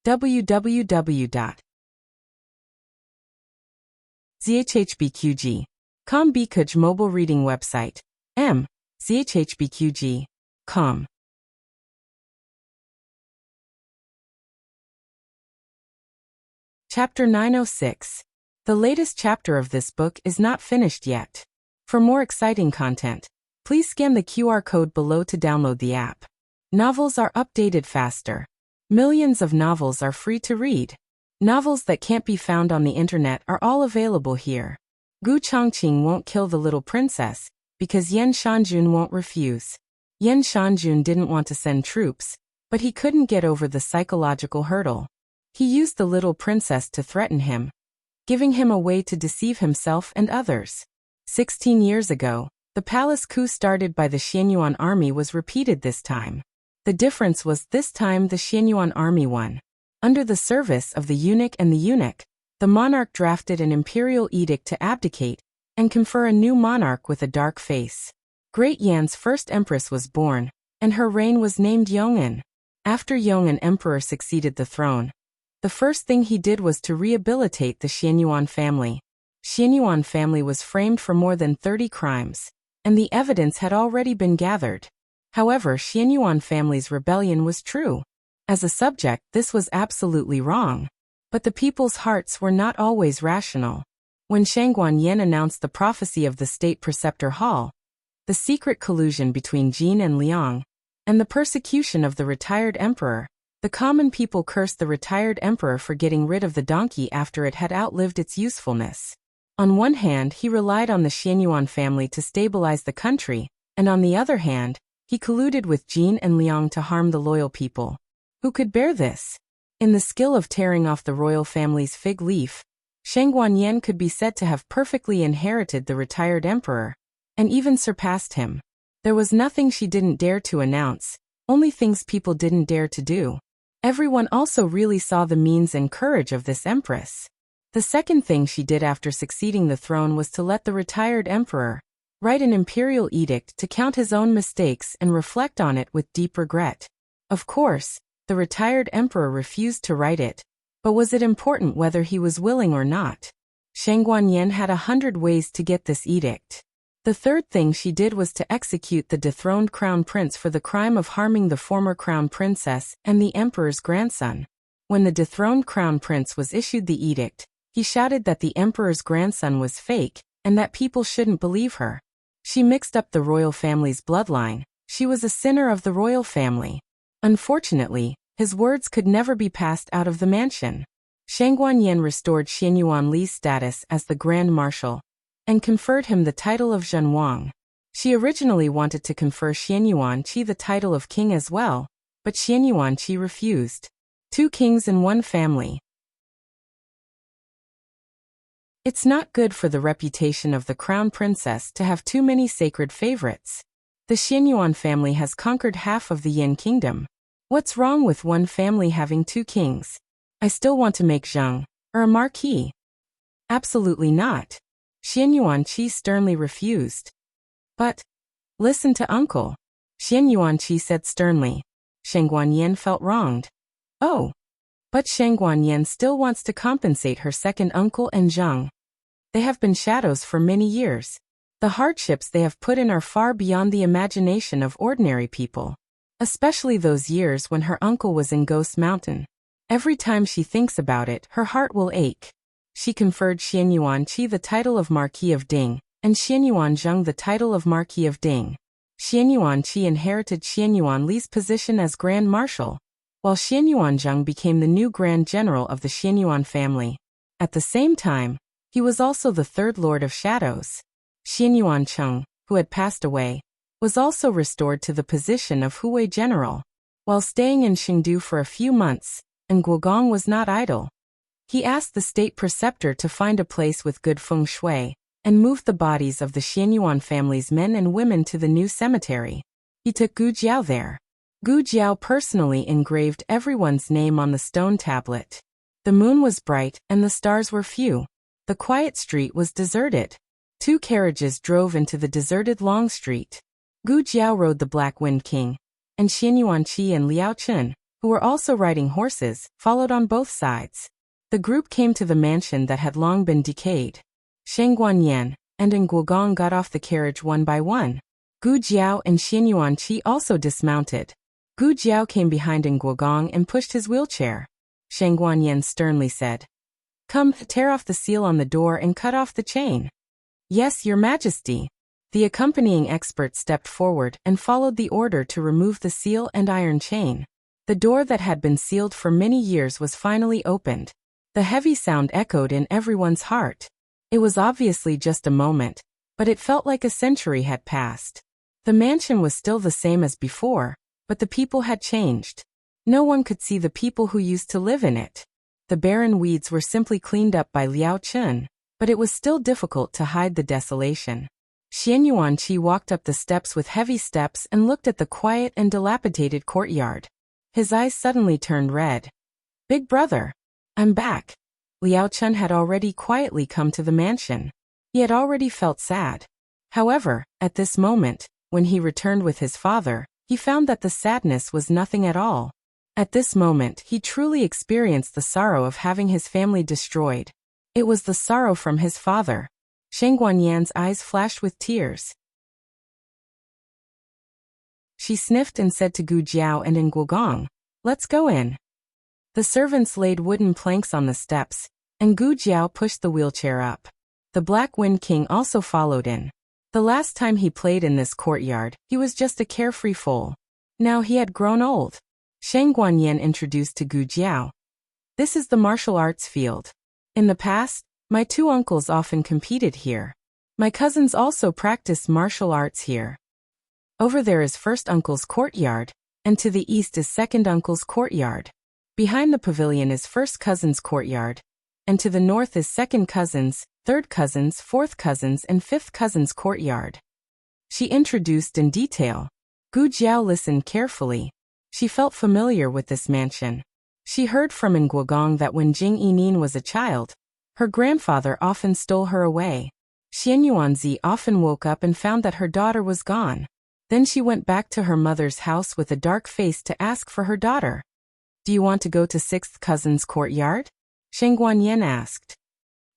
www.zhbqg.com Bkuj mobile reading website. zhbqg.com. Chapter 906. The latest chapter of this book is not finished yet. For more exciting content, please scan the QR code below to download the app. Novels are updated faster. Millions of novels are free to read. Novels that can't be found on the internet are all available here. Gu Chongqing won't kill the little princess, because Yan Shanjun won't refuse. Yan Shanjun didn't want to send troops, but he couldn't get over the psychological hurdle. He used the little princess to threaten him, giving him a way to deceive himself and others. 16 years ago, the palace coup started by the Xianyuan army was repeated this time. The difference was this time the Xianyuan army won. Under the service of the eunuch and the eunuch, the monarch drafted an imperial edict to abdicate and confer a new monarch with a dark face. Great Yan's first empress was born, and her reign was named Yong'an. After Yong'an emperor succeeded the throne, the first thing he did was to rehabilitate the Xianyuan family. Xianyuan family was framed for more than 30 crimes, and the evidence had already been gathered. However, Xianyuan family's rebellion was true. As a subject, this was absolutely wrong. But the people's hearts were not always rational. When Shangguan Yin announced the prophecy of the state preceptor hall, the secret collusion between Jin and Liang, and the persecution of the retired emperor, the common people cursed the retired emperor for getting rid of the donkey after it had outlived its usefulness. On one hand, he relied on the Xianyuan family to stabilize the country, and on the other hand, he colluded with Jin and Liang to harm the loyal people. Who could bear this? In the skill of tearing off the royal family's fig leaf, Shangguan Yin could be said to have perfectly inherited the retired emperor, and even surpassed him. There was nothing she didn't dare to announce, only things people didn't dare to do. Everyone also really saw the means and courage of this empress. The second thing she did after succeeding the throne was to let the retired emperor write an imperial edict to count his own mistakes and reflect on it with deep regret. Of course, the retired emperor refused to write it, but was it important whether he was willing or not? Shangguan Yin had 100 ways to get this edict. The third thing she did was to execute the dethroned crown prince for the crime of harming the former crown princess and the emperor's grandson. When the dethroned crown prince was issued the edict, he shouted that the emperor's grandson was fake and that people shouldn't believe her. She mixed up the royal family's bloodline. She was a sinner of the royal family. Unfortunately, his words could never be passed out of the mansion. Shangguan Yin restored Xianyuan Li's status as the Grand Marshal and conferred him the title of Zhenwang. She originally wanted to confer Xianyuan Qi the title of king as well, but Xianyuan Qi refused. 2 kings in one family. It's not good for the reputation of the crown princess to have too many sacred favorites. The Xianyuan family has conquered half of the Yin kingdom. What's wrong with one family having 2 kings? I still want to make Zheng, or a marquis. Absolutely not. Xianyuan Qi sternly refused. But, listen to uncle. Xianyuan Qi said sternly. Shangguan Yin felt wronged. Oh. But Shangguan Yin still wants to compensate her second uncle and Zheng. They have been shadows for many years. The hardships they have put in are far beyond the imagination of ordinary people. Especially those years when her uncle was in Ghost Mountain. Every time she thinks about it, her heart will ache. She conferred Xianyuan Qi the title of Marquis of Ding, and Xianyuan Zheng the title of Marquis of Ding. Xianyuan Qi inherited Xianyuan Li's position as Grand Marshal, while Xianyuan Zheng became the new Grand General of the Xianyuan family. At the same time, He was also the third Lord of Shadows. Xianyuan Cheng, who had passed away, was also restored to the position of Huwei General. While staying in Chengdu for a few months, and Guogong was not idle. He asked the state preceptor to find a place with good feng shui, and moved the bodies of the Xianyuan family's men and women to the new cemetery. He took Gu Jiao there. Gu Jiao personally engraved everyone's name on the stone tablet. The moon was bright and the stars were few. The quiet street was deserted. 2 carriages drove into the deserted long street. Gu Jiao rode the Black Wind King, and Xianyuan Qi and Liao Chen, who were also riding horses, followed on both sides. The group came to the mansion that had long been decayed. Sheng Guanyan and Guogong got off the carriage one by one. Gu Jiao and Xianyuan Qi also dismounted. Gu Jiao came behind Guogong and pushed his wheelchair. Sheng Guanyan sternly said, "Come, tear off the seal on the door and cut off the chain." "Yes, Your Majesty." The accompanying expert stepped forward and followed the order to remove the seal and iron chain. The door that had been sealed for many years was finally opened. The heavy sound echoed in everyone's heart. It was obviously just a moment, but it felt like a century had passed. The mansion was still the same as before, but the people had changed. No one could see the people who used to live in it. The barren weeds were simply cleaned up by Liao Chen, but it was still difficult to hide the desolation. Xianyuan Qi walked up the steps with heavy steps and looked at the quiet and dilapidated courtyard. His eyes suddenly turned red. "Big brother, I'm back." Liao Chen had already quietly come to the mansion. He had already felt sad. However, at this moment, when he returned with his father, he found that the sadness was nothing at all. At this moment, he truly experienced the sorrow of having his family destroyed. It was the sorrow from his father. Sheng Guanyan's eyes flashed with tears. She sniffed and said to Gu Jiao and Guogong, "Let's go in." The servants laid wooden planks on the steps, and Gu Jiao pushed the wheelchair up. The Black Wind King also followed in. The last time he played in this courtyard, he was just a carefree foal. Now he had grown old. Sheng Guanyan introduced to Gu Jiao. "This is the martial arts field. In the past, my 2 uncles often competed here. My cousins also practiced martial arts here. Over there is first uncle's courtyard, and to the east is second uncle's courtyard. Behind the pavilion is first cousin's courtyard, and to the north is second cousin's, third cousin's, fourth cousin's, and fifth cousin's courtyard." She introduced in detail. Gu Jiao listened carefully. She felt familiar with this mansion. She heard from Guogong that when Jing Yinin was a child, her grandfather often stole her away. Xianyuanzi often woke up and found that her daughter was gone. Then she went back to her mother's house with a dark face to ask for her daughter. "Do you want to go to sixth cousin's courtyard?" Sheng Guanyan asked.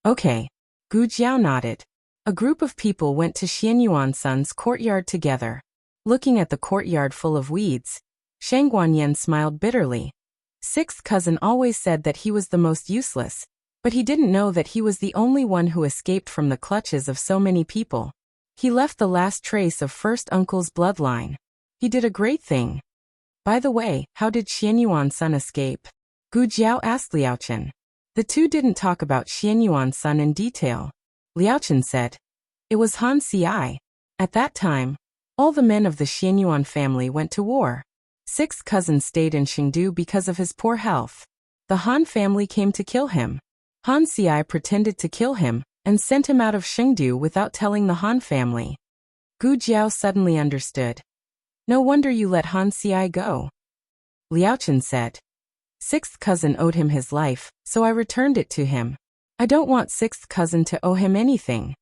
"Okay." Gu Jiao nodded. A group of people went to Xianyuan's courtyard together. Looking at the courtyard full of weeds, Sheng Guanyan smiled bitterly. Sixth cousin always said that he was the most useless, but he didn't know that he was the only one who escaped from the clutches of so many people. He left the last trace of first uncle's bloodline. He did a great thing. By the way, how did Xianyuan-san escape? Gu Jiao asked Liao Chen. The two didn't talk about Xianyuan-san in detail. Liao Chen said, "It was Han Ci. At that time, all the men of the Xianyuan family went to war. Sixth cousin stayed in Chengdu because of his poor health. The Han family came to kill him. Han Ci pretended to kill him and sent him out of Chengdu without telling the Han family." Gu Jiao suddenly understood. "No wonder you let Han Ci go." Liao Chen said, "Sixth cousin owed him his life, so I returned it to him. I don't want sixth cousin to owe him anything."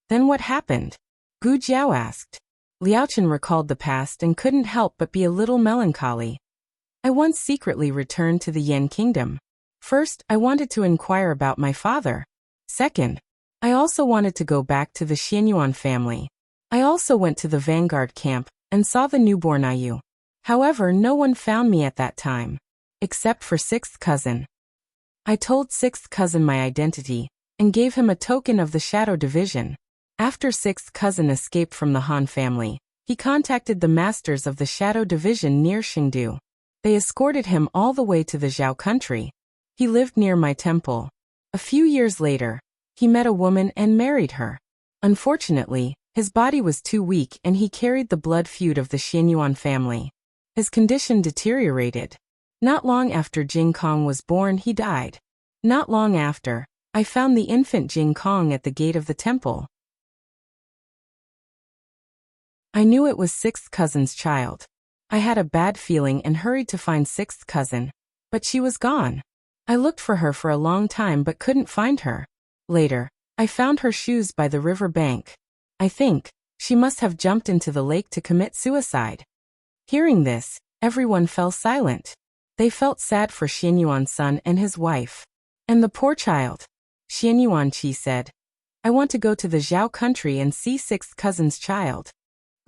"Then what happened?" Gu Jiao asked. Liao Chen recalled the past and couldn't help but be a little melancholy. "I once secretly returned to the Yan Kingdom. First, I wanted to inquire about my father. Second, I also wanted to go back to the Xianyuan family. I also went to the vanguard camp and saw the newborn Ayu. However, no one found me at that time, except for sixth cousin. I told sixth cousin my identity and gave him a token of the Shadow Division. After sixth cousin escaped from the Han family, he contacted the masters of the Shadow Division near Chengdu. They escorted him all the way to the Zhao country. He lived near my temple. A few years later, He met a woman and married her. Unfortunately, his body was too weak and he carried the blood feud of the Xianyuan family. His condition deteriorated. Not long after Jing Kong was born, he died. Not long after, I found the infant Jing Kong at the gate of the temple. I knew it was sixth cousin's child. I had a bad feeling and hurried to find sixth cousin, but she was gone. I looked for her for a long time but couldn't find her. Later, I found her shoes by the river bank. I think she must have jumped into the lake to commit suicide. Hearing this, everyone fell silent. They felt sad for Xianyuan's son and his wife. And the poor child. Xianyuan Qi said, I want to go to the Zhao country and see sixth cousin's child.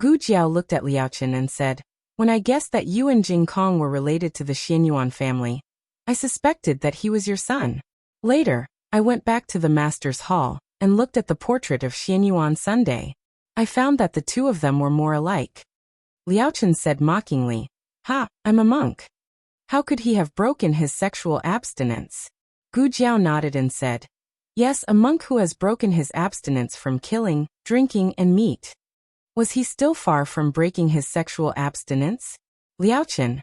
Gu Jiao looked at Liaochen and said, when I guessed that you and Jing Kong were related to the Xianyuan family, I suspected that he was your son. Later, I went back to the master's hall and looked at the portrait of Xianyuan Sunday. I found that the two of them were more alike. Liaochen said mockingly, Ha, I'm a monk. How could he have broken his sexual abstinence? Gu Jiao nodded and said, yes, a monk who has broken his abstinence from killing, drinking, and meat. Was he still far from breaking his sexual abstinence? Liaochen.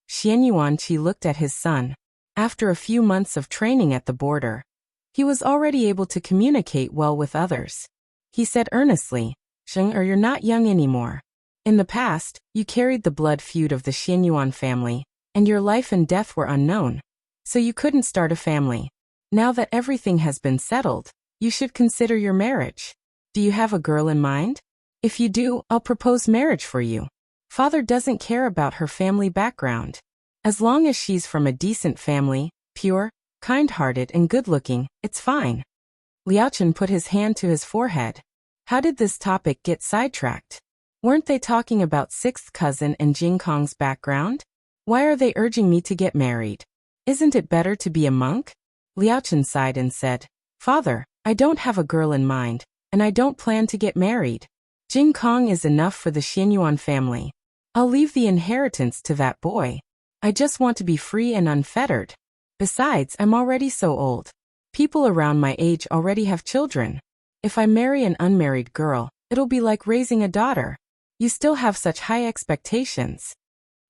Xianyuan Qi looked at his son. After a few months of training at the border, he was already able to communicate well with others. He said earnestly, Sheng, you're not young anymore. In the past, you carried the blood feud of the Xianyuan family, and your life and death were unknown, so you couldn't start a family. Now that everything has been settled, you should consider your marriage. Do you have a girl in mind? If you do, I'll propose marriage for you. Father doesn't care about her family background. As long as she's from a decent family, pure, kind-hearted and good-looking, it's fine. Liaochen put his hand to his forehead. How did this topic get sidetracked? Weren't they talking about sixth cousin and Jing Kong's background? Why are they urging me to get married? Isn't it better to be a monk? Liaochen sighed and said, Father, I don't have a girl in mind, and I don't plan to get married. Jing Kong is enough for the Xianyuan family. I'll leave the inheritance to that boy. I just want to be free and unfettered. Besides, I'm already so old. People around my age already have children. If I marry an unmarried girl, it'll be like raising a daughter. You still have such high expectations.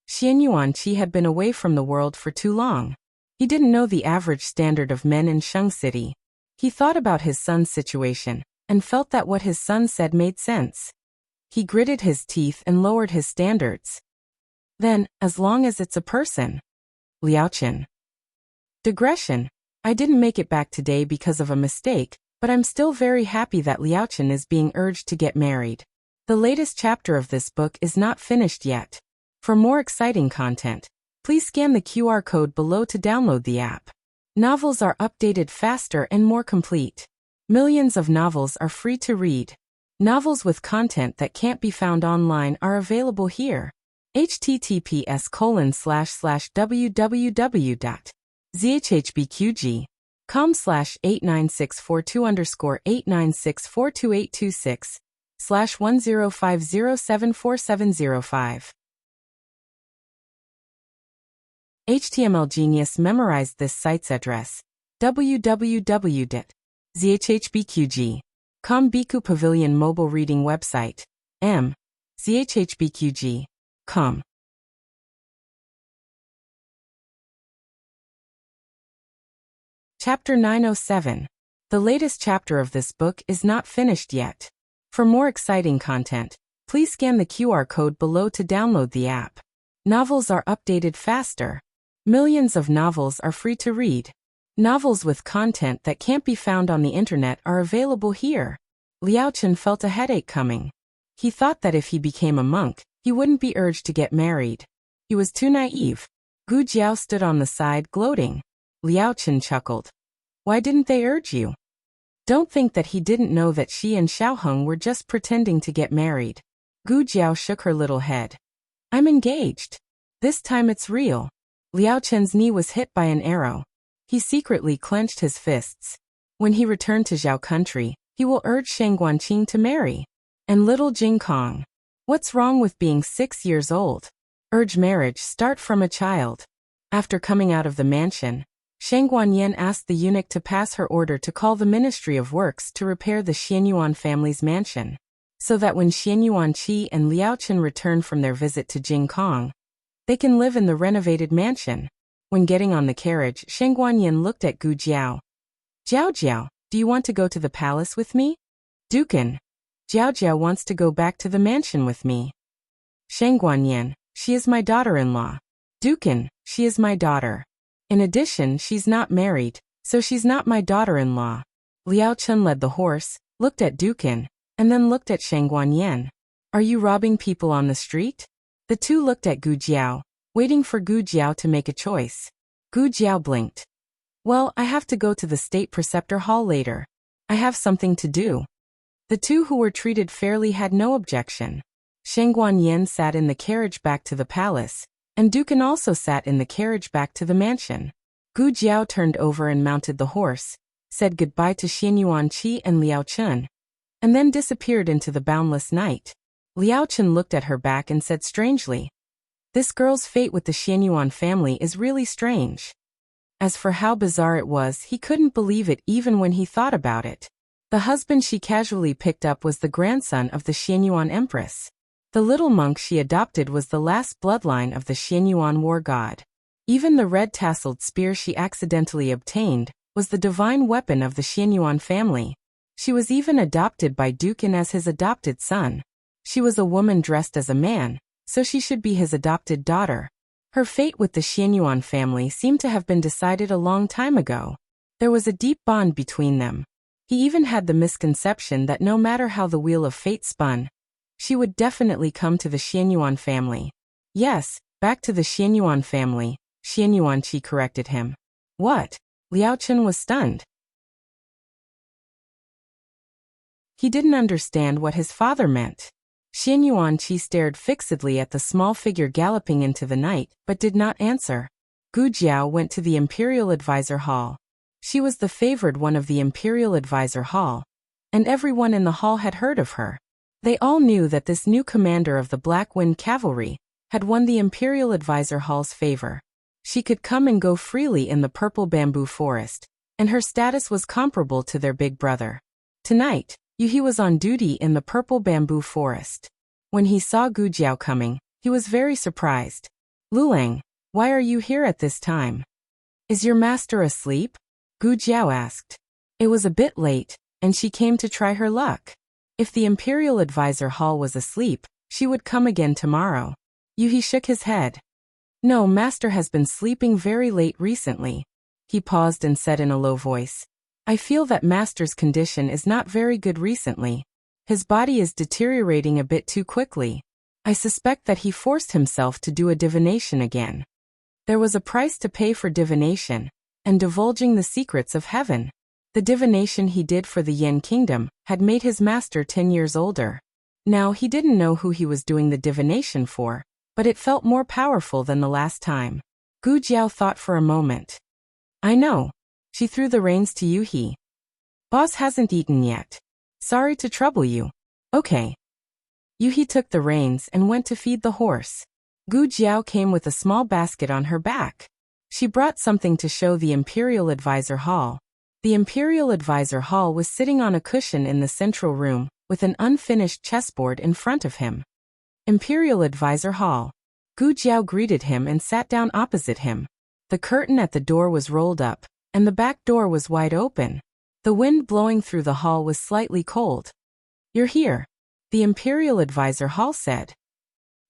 Xianyuan Qi had been away from the world for too long. He didn't know the average standard of men in Sheng City. He thought about his son's situation, and felt that what his son said made sense. He gritted his teeth and lowered his standards. Then, as long as it's a person. Liaochen. Digression. I didn't make it back today because of a mistake, but I'm still very happy that Liaochen is being urged to get married. The latest chapter of this book is not finished yet. For more exciting content, please scan the QR code below to download the app. Novels are updated faster and more complete. Millions of novels are free to read. Novels with content that can't be found online are available here. https://www.zhbqg.com/89642_8964226/1050747505. HTML Genius memorized this site's address. www.zhbqg.com Biku Pavilion mobile reading website. zhbqg.com. Chapter 907. The latest chapter of this book is not finished yet. For more exciting content, please scan the QR code below to download the app. Novels are updated faster. Millions of novels are free to read. Novels with content that can't be found on the internet are available here. Liaochen felt a headache coming. He thought that if he became a monk, he wouldn't be urged to get married. He was too naive. Gu Jiao stood on the side gloating. Liaochen chuckled. Why didn't they urge you? Don't think that he didn't know that she and Xiaoheng were just pretending to get married. Gu Jiao shook her little head. I'm engaged. This time it's real. Liaochen's knee was hit by an arrow. He secretly clenched his fists. When he returned to Zhao country, he will urge Sheng Guanqing to marry. And little Jing Kong. What's wrong with being 6 years old? Urge marriage start from a child. After coming out of the mansion, Shang Guanyin asked the eunuch to pass her order to call the Ministry of Works to repair the Xianyuan family's mansion, so that when Xianyuan Qi and Liao Chen return from their visit to Jingkong, they can live in the renovated mansion. When getting on the carriage, Shang Guanyin looked at Gu Jiao. Jiao Jiao, do you want to go to the palace with me? Dukan. Jiao Jiao wants to go back to the mansion with me. Shang Guanyin, she is my daughter-in-law. Dukan, she is my daughter. In addition, she's not married, so she's not my daughter-in-law. Liao Chen led the horse, looked at Dukan, and then looked at Shang Guanyin. Are you robbing people on the street? The two looked at Gu Jiao, waiting for Gu Jiao to make a choice. Gu Jiao blinked. Well, I have to go to the State Preceptor Hall later. I have something to do. The two who were treated fairly had no objection. Shang Guanyin sat in the carriage back to the palace, and Dukan also sat in the carriage back to the mansion. Gu Jiao turned over and mounted the horse, said goodbye to Xianyuan Qi and Liao Chen, and then disappeared into the boundless night. Liao Chen looked at her back and said strangely, "This girl's fate with the Xianyuan family is really strange." As for how bizarre it was, he couldn't believe it even when he thought about it. The husband she casually picked up was the grandson of the Xianyuan empress. The little monk she adopted was the last bloodline of the Xianyuan war god. Even the red-tasseled spear she accidentally obtained was the divine weapon of the Xianyuan family. She was even adopted by Dukan as his adopted son. She was a woman dressed as a man, so she should be his adopted daughter. Her fate with the Xianyuan family seemed to have been decided a long time ago. There was a deep bond between them. He even had the misconception that no matter how the wheel of fate spun, she would definitely come to the Xianyuan family. Yes, back to the Xianyuan family, Xianyuan Qi corrected him. What? Liao Chen was stunned. He didn't understand what his father meant. Xianyuan Qi stared fixedly at the small figure galloping into the night, but did not answer. Gu Jiao went to the Imperial Advisor Hall. She was the favored one of the Imperial Advisor Hall, and everyone in the hall had heard of her. They all knew that this new commander of the Black Wind Cavalry had won the Imperial Advisor Hall's favor. She could come and go freely in the purple bamboo forest, and her status was comparable to their big brother. Tonight, Yuhi was on duty in the purple bamboo forest. When he saw Gu Jiao coming, he was very surprised. Lulang, why are you here at this time? Is your master asleep? Gu Jiao asked. It was a bit late, and she came to try her luck. If the Imperial Advisor Hall was asleep, she would come again tomorrow. Yuhi shook his head. No, master has been sleeping very late recently. He paused and said in a low voice. I feel that master's condition is not very good recently. His body is deteriorating a bit too quickly. I suspect that he forced himself to do a divination again. There was a price to pay for divination, and divulging the secrets of heaven. The divination he did for the Yen Kingdom had made his master 10 years older. Now he didn't know who he was doing the divination for, but it felt more powerful than the last time. Gu Jiao thought for a moment. I know. She threw the reins to Yuhi. Boss hasn't eaten yet. Sorry to trouble you. Okay. Yuhi took the reins and went to feed the horse. Gu Jiao came with a small basket on her back. She brought something to show the Imperial Advisor Hall. The Imperial Advisor Hall was sitting on a cushion in the central room, with an unfinished chessboard in front of him. Imperial Advisor Hall. Gu Jiao greeted him and sat down opposite him. The curtain at the door was rolled up, and the back door was wide open. The wind blowing through the hall was slightly cold. You're here, the Imperial Advisor Hall said.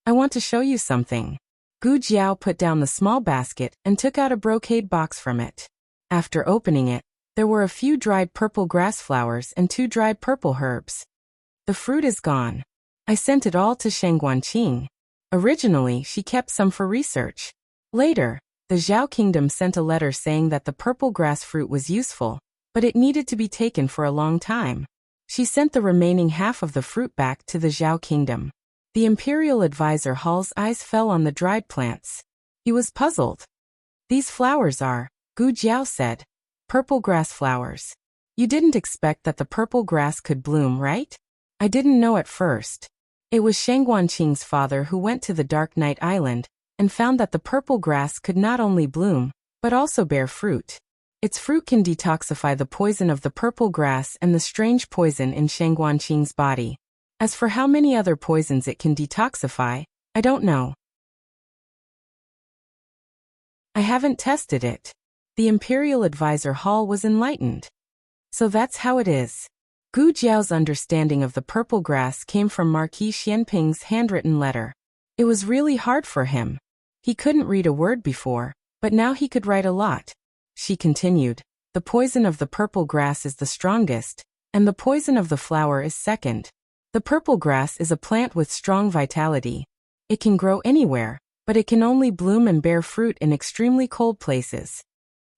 I want to show you something. Gu Jiao put down the small basket and took out a brocade box from it. After opening it, there were a few dried purple grass flowers and 2 dried purple herbs. The fruit is gone. I sent it all to Shang Guanqing. Originally, she kept some for research. Later, the Zhao Kingdom sent a letter saying that the purple grass fruit was useful, but it needed to be taken for a long time. She sent the remaining half of the fruit back to the Zhao Kingdom. The Imperial Advisor Hall's eyes fell on the dried plants. He was puzzled. These flowers are, Gu Jiao said, purple grass flowers. You didn't expect that the purple grass could bloom, right? I didn't know at first. It was Shang Guanqing's father who went to the Dark Night Island and found that the purple grass could not only bloom, but also bear fruit. Its fruit can detoxify the poison of the purple grass and the strange poison in Shangguanqing's body. As for how many other poisons it can detoxify, I don't know. I haven't tested it. The Imperial Advisor Hall was enlightened. So that's how it is. Gu Jiao's understanding of the purple grass came from Marquis Xianping's handwritten letter. It was really hard for him. He couldn't read a word before, but now he could write a lot. She continued, the poison of the purple grass is the strongest, and the poison of the flower is second. The purple grass is a plant with strong vitality. It can grow anywhere, but it can only bloom and bear fruit in extremely cold places.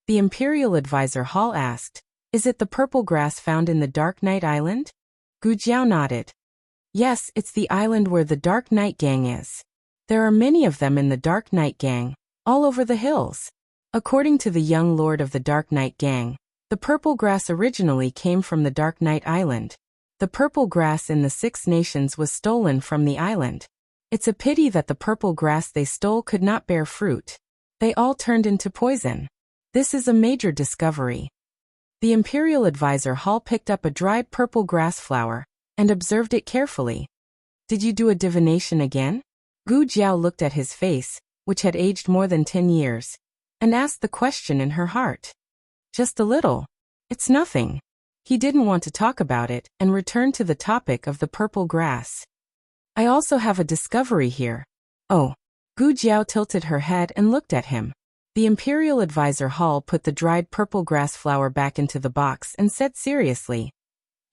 The Imperial Advisor Hall asked, is it the purple grass found in the Dark Night Island? Gu Jiao nodded. Yes, it's the island where the Dark Night Gang is. There are many of them in the Dark Night Gang, all over the hills. According to the young lord of the Dark Night Gang, the purple grass originally came from the Dark Night Island. The purple grass in the Six Nations was stolen from the island. It's a pity that the purple grass they stole could not bear fruit. They all turned into poison. This is a major discovery. The Imperial Advisor Hall picked up a dried purple grass flower and observed it carefully. Did you do a divination again? Gu Jiao looked at his face, which had aged more than 10 years, and asked the question in her heart. Just a little. It's nothing. He didn't want to talk about it and returned to the topic of the purple grass. I also have a discovery here. Oh. Gu Jiao tilted her head and looked at him. The Imperial Advisor Hall put the dried purple grass flower back into the box and said seriously,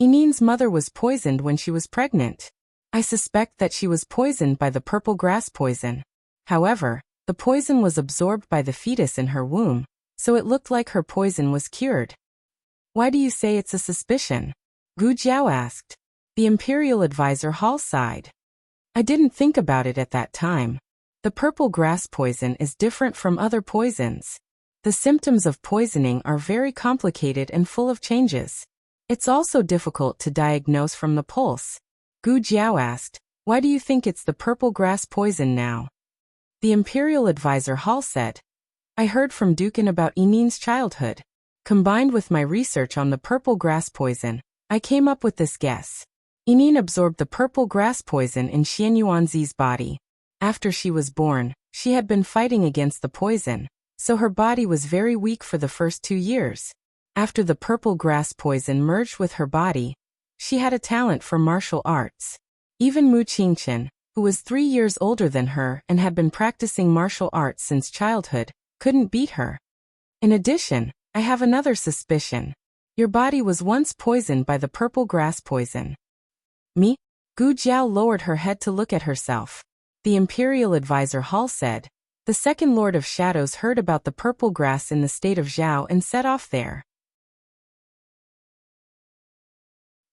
Yinin's mother was poisoned when she was pregnant. I suspect that she was poisoned by the purple grass poison. However, the poison was absorbed by the fetus in her womb, so it looked like her poison was cured. Why do you say it's a suspicion? Gu Jiao asked. The Imperial Advisor Hall sighed. I didn't think about it at that time. The purple grass poison is different from other poisons. The symptoms of poisoning are very complicated and full of changes. It's also difficult to diagnose from the pulse. Gu Jiao asked, why do you think it's the purple grass poison now? The Imperial Advisor Hall said, I heard from Dukan about Yinin's childhood. Combined with my research on the purple grass poison, I came up with this guess. Yinin absorbed the purple grass poison in Xian Yuanzi's body. After she was born, she had been fighting against the poison, so her body was very weak for the first 2 years. After the purple grass poison merged with her body, she had a talent for martial arts. Even Mu Qingchen, who was 3 years older than her and had been practicing martial arts since childhood, couldn't beat her. In addition, I have another suspicion. Your body was once poisoned by the purple grass poison. Me? Gu Jiao lowered her head to look at herself. The Imperial Advisor Hall said, the Second Lord of Shadows heard about the purple grass in the state of Zhao and set off there.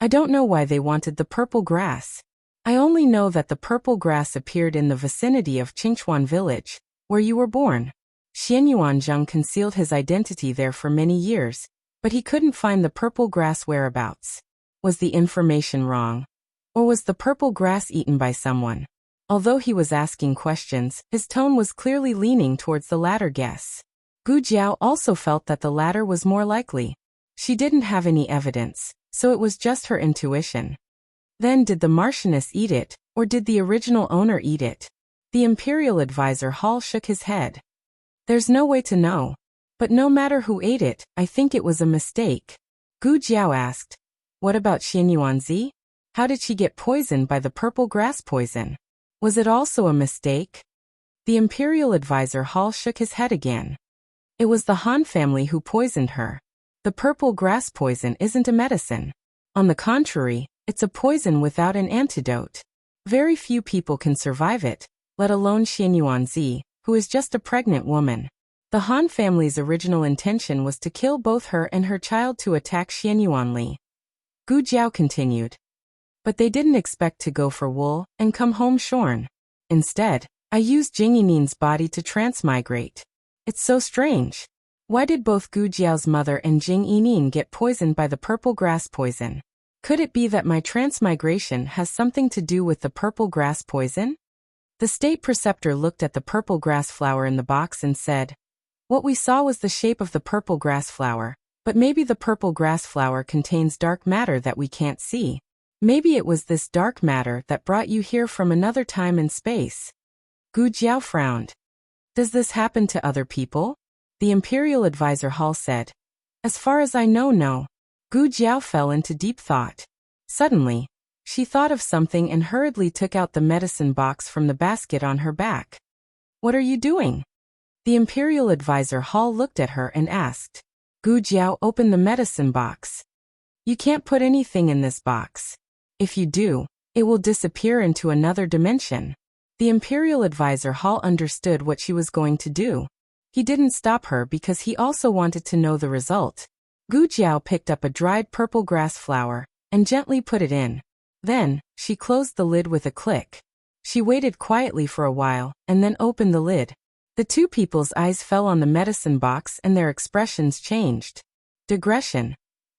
I don't know why they wanted the purple grass. I only know that the purple grass appeared in the vicinity of Qingchuan village, where you were born. Xianyuan Zheng concealed his identity there for many years, but he couldn't find the purple grass whereabouts. Was the information wrong? Or was the purple grass eaten by someone? Although he was asking questions, his tone was clearly leaning towards the latter guess. Gu Jiao also felt that the latter was more likely. She didn't have any evidence, so it was just her intuition. Then did the Marchioness eat it, or did the original owner eat it? The Imperial Advisor Hall shook his head. There's no way to know. But no matter who ate it, I think it was a mistake. Gu Jiao asked, what about Xian Yuanzi? How did she get poisoned by the purple grass poison? Was it also a mistake? The Imperial Advisor Hall shook his head again. It was the Han family who poisoned her. The purple grass poison isn't a medicine. On the contrary, it's a poison without an antidote. Very few people can survive it, let alone Xian Yuanzi, who is just a pregnant woman. The Han family's original intention was to kill both her and her child to attack Xian Yuanli. Gu Jiao continued. But they didn't expect to go for wool and come home shorn. Instead, I used Jing Yinin's body to transmigrate. It's so strange. Why did both Gu Jiao's mother and Jing Yinin get poisoned by the purple grass poison? Could it be that my transmigration has something to do with the purple grass poison? The state preceptor looked at the purple grass flower in the box and said, What we saw was the shape of the purple grass flower, but maybe the purple grass flower contains dark matter that we can't see. Maybe it was this dark matter that brought you here from another time and space. Gu Jiao frowned. Does this happen to other people? The Imperial Advisor Hall said. As far as I know, no. Gu Jiao fell into deep thought. Suddenly, she thought of something and hurriedly took out the medicine box from the basket on her back. What are you doing? The Imperial Advisor Hall looked at her and asked. Gu Jiao opened the medicine box. You can't put anything in this box. If you do, it will disappear into another dimension. The Imperial Advisor Hall understood what she was going to do. He didn't stop her because he also wanted to know the result. Gu Jiao picked up a dried purple grass flower and gently put it in. Then, she closed the lid with a click. She waited quietly for a while and then opened the lid. The two people's eyes fell on the medicine box and their expressions changed. Digression.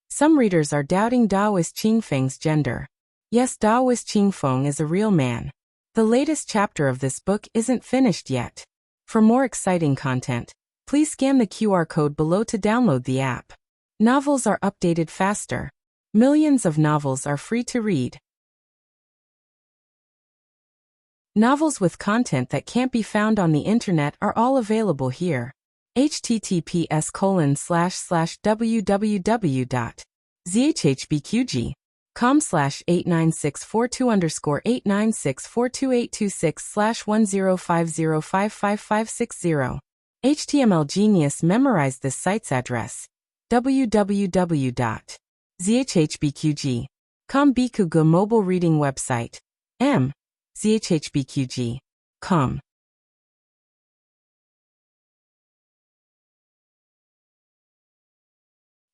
Some readers are doubting Daoist Qingfeng's gender. Yes, Daoist Qingfeng is a real man. The latest chapter of this book isn't finished yet. For more exciting content, please scan the QR code below to download the app. Novels are updated faster. Millions of novels are free to read. Novels with content that can't be found on the internet are all available here. https://www.zhbqg.com/89642_8964226/1050555560. HTML Genius memorized this site's address. www.zhbqg.com Bikugo mobile reading website. zhbqg.com.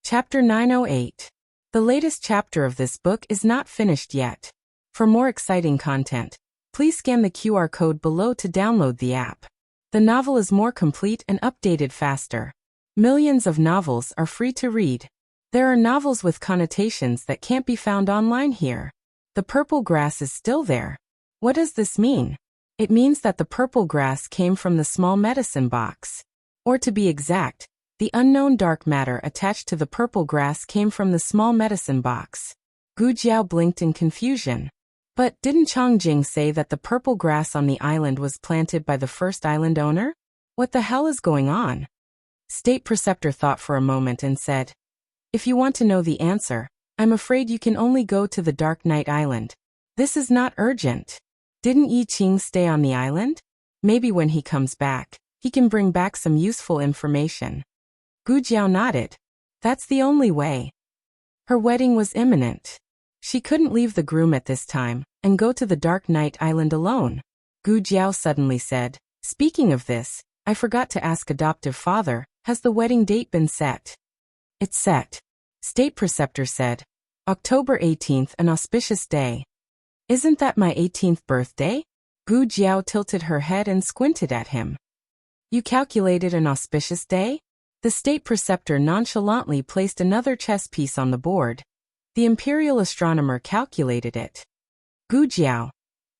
Chapter 908. The latest chapter of this book is not finished yet. For more exciting content, please scan the QR code below to download the app. The novel is more complete and updated faster. Millions of novels are free to read. There are novels with connotations that can't be found online here. The purple grass is still there. What does this mean? It means that the purple grass came from the small medicine box. Or to be exact, the unknown dark matter attached to the purple grass came from the small medicine box. Gu Jiao blinked in confusion. But didn't Changjing say that the purple grass on the island was planted by the first island owner? What the hell is going on? State Preceptor thought for a moment and said, If you want to know the answer, I'm afraid you can only go to the Dark Night Island. This is not urgent. Didn't Yi Qing stay on the island? Maybe when he comes back, he can bring back some useful information. Gu Jiao nodded. That's the only way. Her wedding was imminent. She couldn't leave the groom at this time and go to the Dark Night Island alone. Gu Jiao suddenly said, Speaking of this, I forgot to ask adoptive father, has the wedding date been set? It's set. State Preceptor said. October 18th, an auspicious day. Isn't that my 18th birthday? Gu Jiao tilted her head and squinted at him. You calculated an auspicious day? The State Preceptor nonchalantly placed another chess piece on the board. The Imperial Astronomer calculated it. Gu Jiao.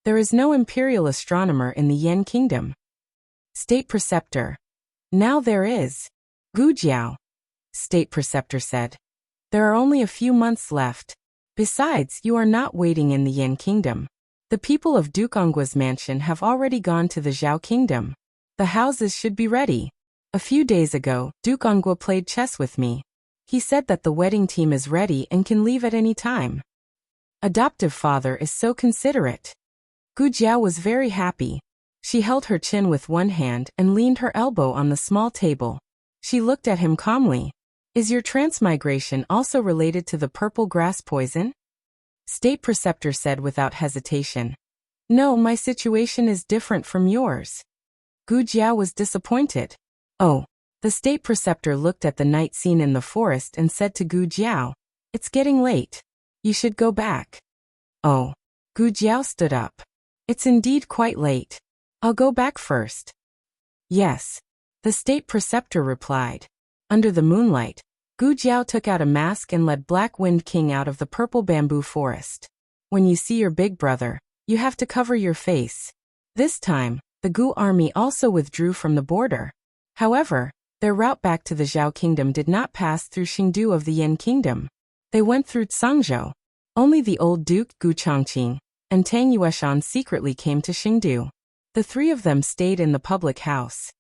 There is no Imperial Astronomer in the Yen Kingdom. State Preceptor. Now there is. Gu Jiao. State Preceptor said. There are only a few months left. Besides, you are not waiting in the Yen Kingdom. The people of Duke Ongwa's mansion have already gone to the Zhao Kingdom. The houses should be ready. A few days ago, Duke Ongwa played chess with me. He said that the wedding team is ready and can leave at any time. Adoptive father is so considerate. Gu Jiao was very happy. She held her chin with one hand and leaned her elbow on the small table. She looked at him calmly. Is your transmigration also related to the purple grass poison? State Preceptor said without hesitation. No, my situation is different from yours. Gu Jiao was disappointed. Oh. The State Preceptor looked at the night scene in the forest and said to Gu Jiao, It's getting late. You should go back. Oh. Gu Jiao stood up. It's indeed quite late. I'll go back first. Yes. The State Preceptor replied. Under the moonlight, Gu Jiao took out a mask and led Black Wind King out of the purple bamboo forest. When you see your big brother, you have to cover your face. This time, the Gu army also withdrew from the border. However, Their route back to the Zhao kingdom did not pass through Xingdu of the Yin kingdom. They went through Cangzhou. Only the old duke Gu Chongqing and Tang Yueshan secretly came to Xingdu. The three of them stayed in the public house.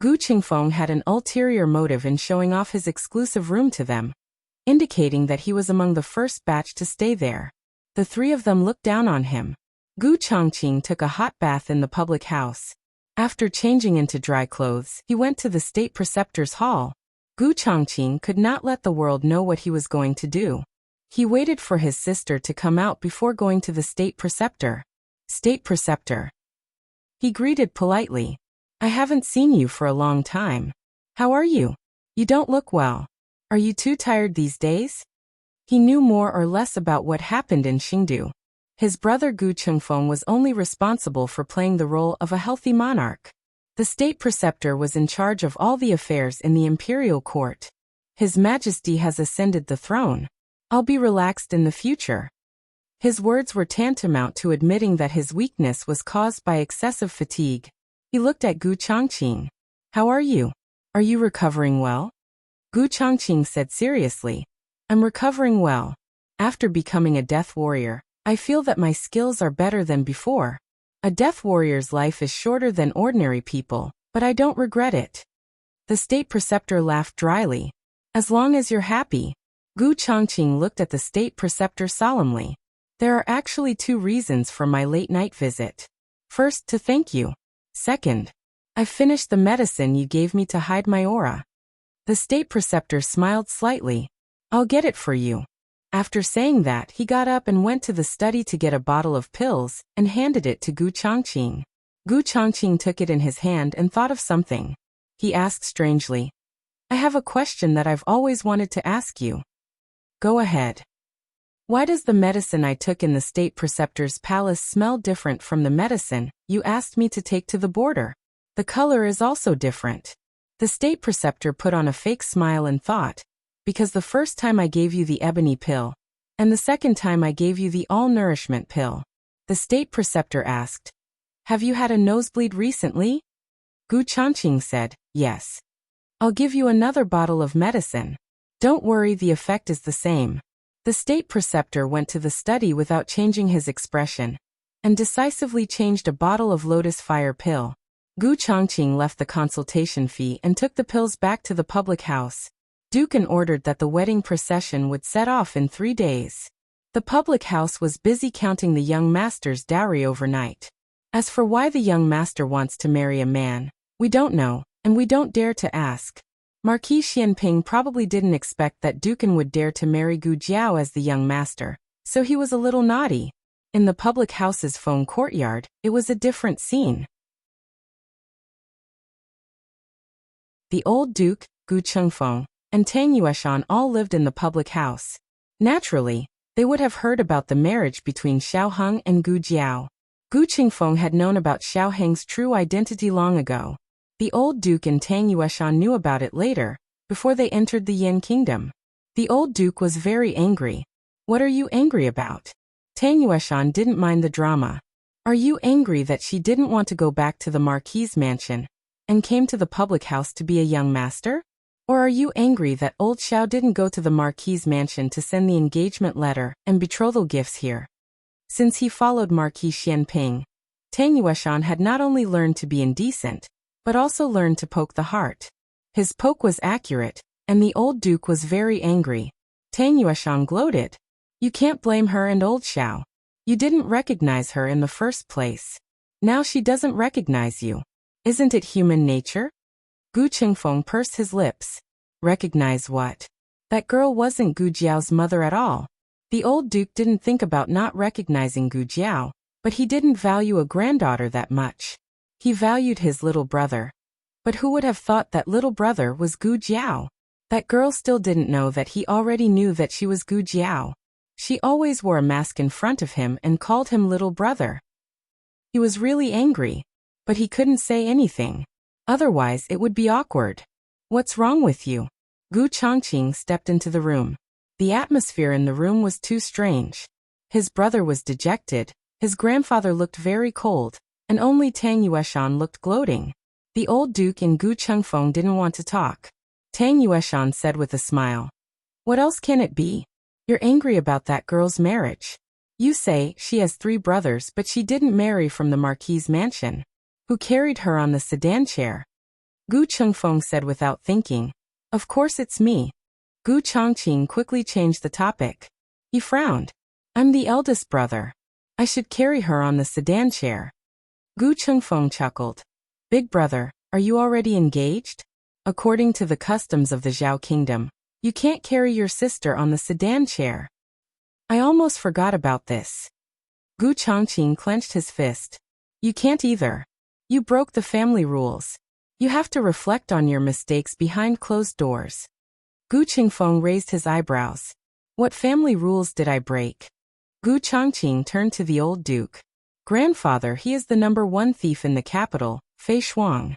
Gu Qingfeng had an ulterior motive in showing off his exclusive room to them, indicating that he was among the first batch to stay there. The three of them looked down on him. Gu Chongqing took a hot bath in the public house. After changing into dry clothes, he went to the state preceptor's hall. Gu Chongqing could not let the world know what he was going to do. He waited for his sister to come out before going to the state preceptor. State preceptor. He greeted politely. I haven't seen you for a long time. How are you? You don't look well. Are you too tired these days? He knew more or less about what happened in Xingdu. His brother Gu Chengfeng was only responsible for playing the role of a healthy monarch. The state preceptor was in charge of all the affairs in the imperial court. His Majesty has ascended the throne. I'll be relaxed in the future. His words were tantamount to admitting that his weakness was caused by excessive fatigue. He looked at Gu Chongqing. How are you? Are you recovering well? Gu Chongqing said seriously. I'm recovering well. After becoming a death warrior, I feel that my skills are better than before. A death warrior's life is shorter than ordinary people, but I don't regret it. The state preceptor laughed dryly. As long as you're happy. Gu Chongqing looked at the state preceptor solemnly. There are actually two reasons for my late night visit. First, to thank you. Second, I finished the medicine you gave me to hide my aura. The state preceptor smiled slightly. I'll get it for you. After saying that, he got up and went to the study to get a bottle of pills and handed it to Gu Chongqing. Gu Chongqing took it in his hand and thought of something. He asked strangely, I have a question that I've always wanted to ask you. Go ahead. Why does the medicine I took in the state preceptor's palace smell different from the medicine you asked me to take to the border? The color is also different. The state preceptor put on a fake smile and thought, because the first time I gave you the ebony pill, and the second time I gave you the all-nourishment pill. The state preceptor asked, have you had a nosebleed recently? Gu Chongqing said, yes. I'll give you another bottle of medicine. Don't worry, the effect is the same. The state preceptor went to the study without changing his expression, and decisively changed a bottle of lotus fire pill. Gu Chongqing left the consultation fee and took the pills back to the public house. Dukan ordered that the wedding procession would set off in 3 days. The public house was busy counting the young master's dowry overnight. As for why the young master wants to marry a man, we don't know, and we don't dare to ask. Marquis Xianping probably didn't expect that Dukan would dare to marry Gu Jiao as the young master, so he was a little naughty. In the public house's phone courtyard, it was a different scene. The old duke, Gu Chengfeng, and Tang Yueshan all lived in the public house. Naturally, they would have heard about the marriage between Xiao Heng and Gu Jiao. Gu Qingfeng had known about Xiao Heng's true identity long ago. The old duke and Tang Yueshan knew about it later, before they entered the Yin kingdom. The old duke was very angry. What are you angry about? Tang Yueshan didn't mind the drama. Are you angry that she didn't want to go back to the Marquis' mansion and came to the public house to be a young master? Or are you angry that old Xiao didn't go to the Marquis' mansion to send the engagement letter and betrothal gifts here? Since he followed Marquis Xianping, Tang Yueshan had not only learned to be indecent, but also learned to poke the heart. His poke was accurate, and the old duke was very angry. Tang Yueshan gloated. You can't blame her and old Xiao. You didn't recognize her in the first place. Now she doesn't recognize you. Isn't it human nature? Gu Qingfeng pursed his lips. Recognize what? That girl wasn't Gu Jiao's mother at all. The old duke didn't think about not recognizing Gu Jiao, but he didn't value a granddaughter that much. He valued his little brother. But who would have thought that little brother was Gu Jiao? That girl still didn't know that he already knew that she was Gu Jiao. She always wore a mask in front of him and called him little brother. He was really angry, but he couldn't say anything. Otherwise it would be awkward. What's wrong with you? Gu Chongqing stepped into the room. The atmosphere in the room was too strange. His brother was dejected, his grandfather looked very cold, and only Tang Yueshan looked gloating. The old duke and Gu Chengfeng didn't want to talk. Tang Yueshan said with a smile. What else can it be? You're angry about that girl's marriage. You say she has 3 brothers, but she didn't marry from the marquis's mansion. Who carried her on the sedan chair? Gu Chengfeng said without thinking. Of course it's me. Gu Chongqing quickly changed the topic. He frowned. I'm the eldest brother. I should carry her on the sedan chair. Gu Chengfeng chuckled. Big brother, are you already engaged? According to the customs of the Zhao kingdom, you can't carry your sister on the sedan chair. I almost forgot about this. Gu Chongqing clenched his fist. You can't either. You broke the family rules. You have to reflect on your mistakes behind closed doors. Gu Chengfeng raised his eyebrows. What family rules did I break? Gu Chongqing turned to the old duke. Grandfather, he is the #1 thief in the capital, Fei Shuang.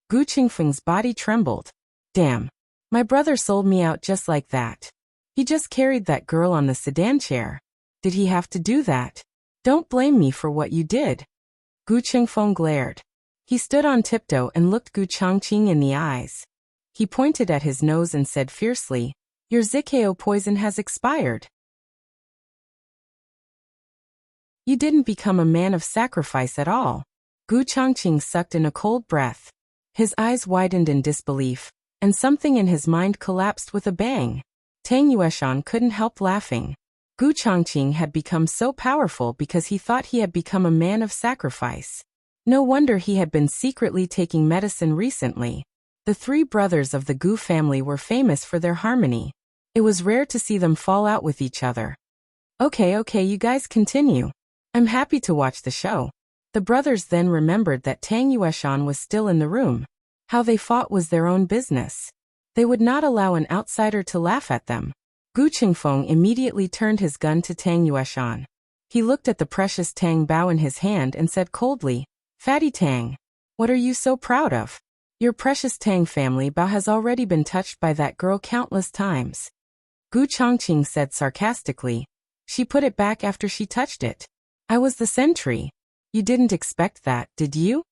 Gu Chengfeng's body trembled. Damn. My brother sold me out just like that. He just carried that girl on the sedan chair. Did he have to do that? Don't blame me for what you did. Gu Chengfeng glared. He stood on tiptoe and looked Gu Chongqing in the eyes. He pointed at his nose and said fiercely, Your Zikao poison has expired. You didn't become a man of sacrifice at all. Gu Chongqing sucked in a cold breath. His eyes widened in disbelief, and something in his mind collapsed with a bang. Tang Yueshan couldn't help laughing. Gu Chongqing had become so powerful because he thought he had become a man of sacrifice. No wonder he had been secretly taking medicine recently. The 3 brothers of the Gu family were famous for their harmony. It was rare to see them fall out with each other. Okay, you guys continue. I'm happy to watch the show. The brothers then remembered that Tang Yueshan was still in the room. How they fought was their own business. They would not allow an outsider to laugh at them. Gu Chengfeng immediately turned his gun to Tang Yueshan. He looked at the precious Tang Bao in his hand and said coldly, Fatty Tang, what are you so proud of? Your precious Tang family Bao has already been touched by that girl countless times. Gu Chongqing said sarcastically. She put it back after she touched it. I was the sentry. You didn't expect that, did you?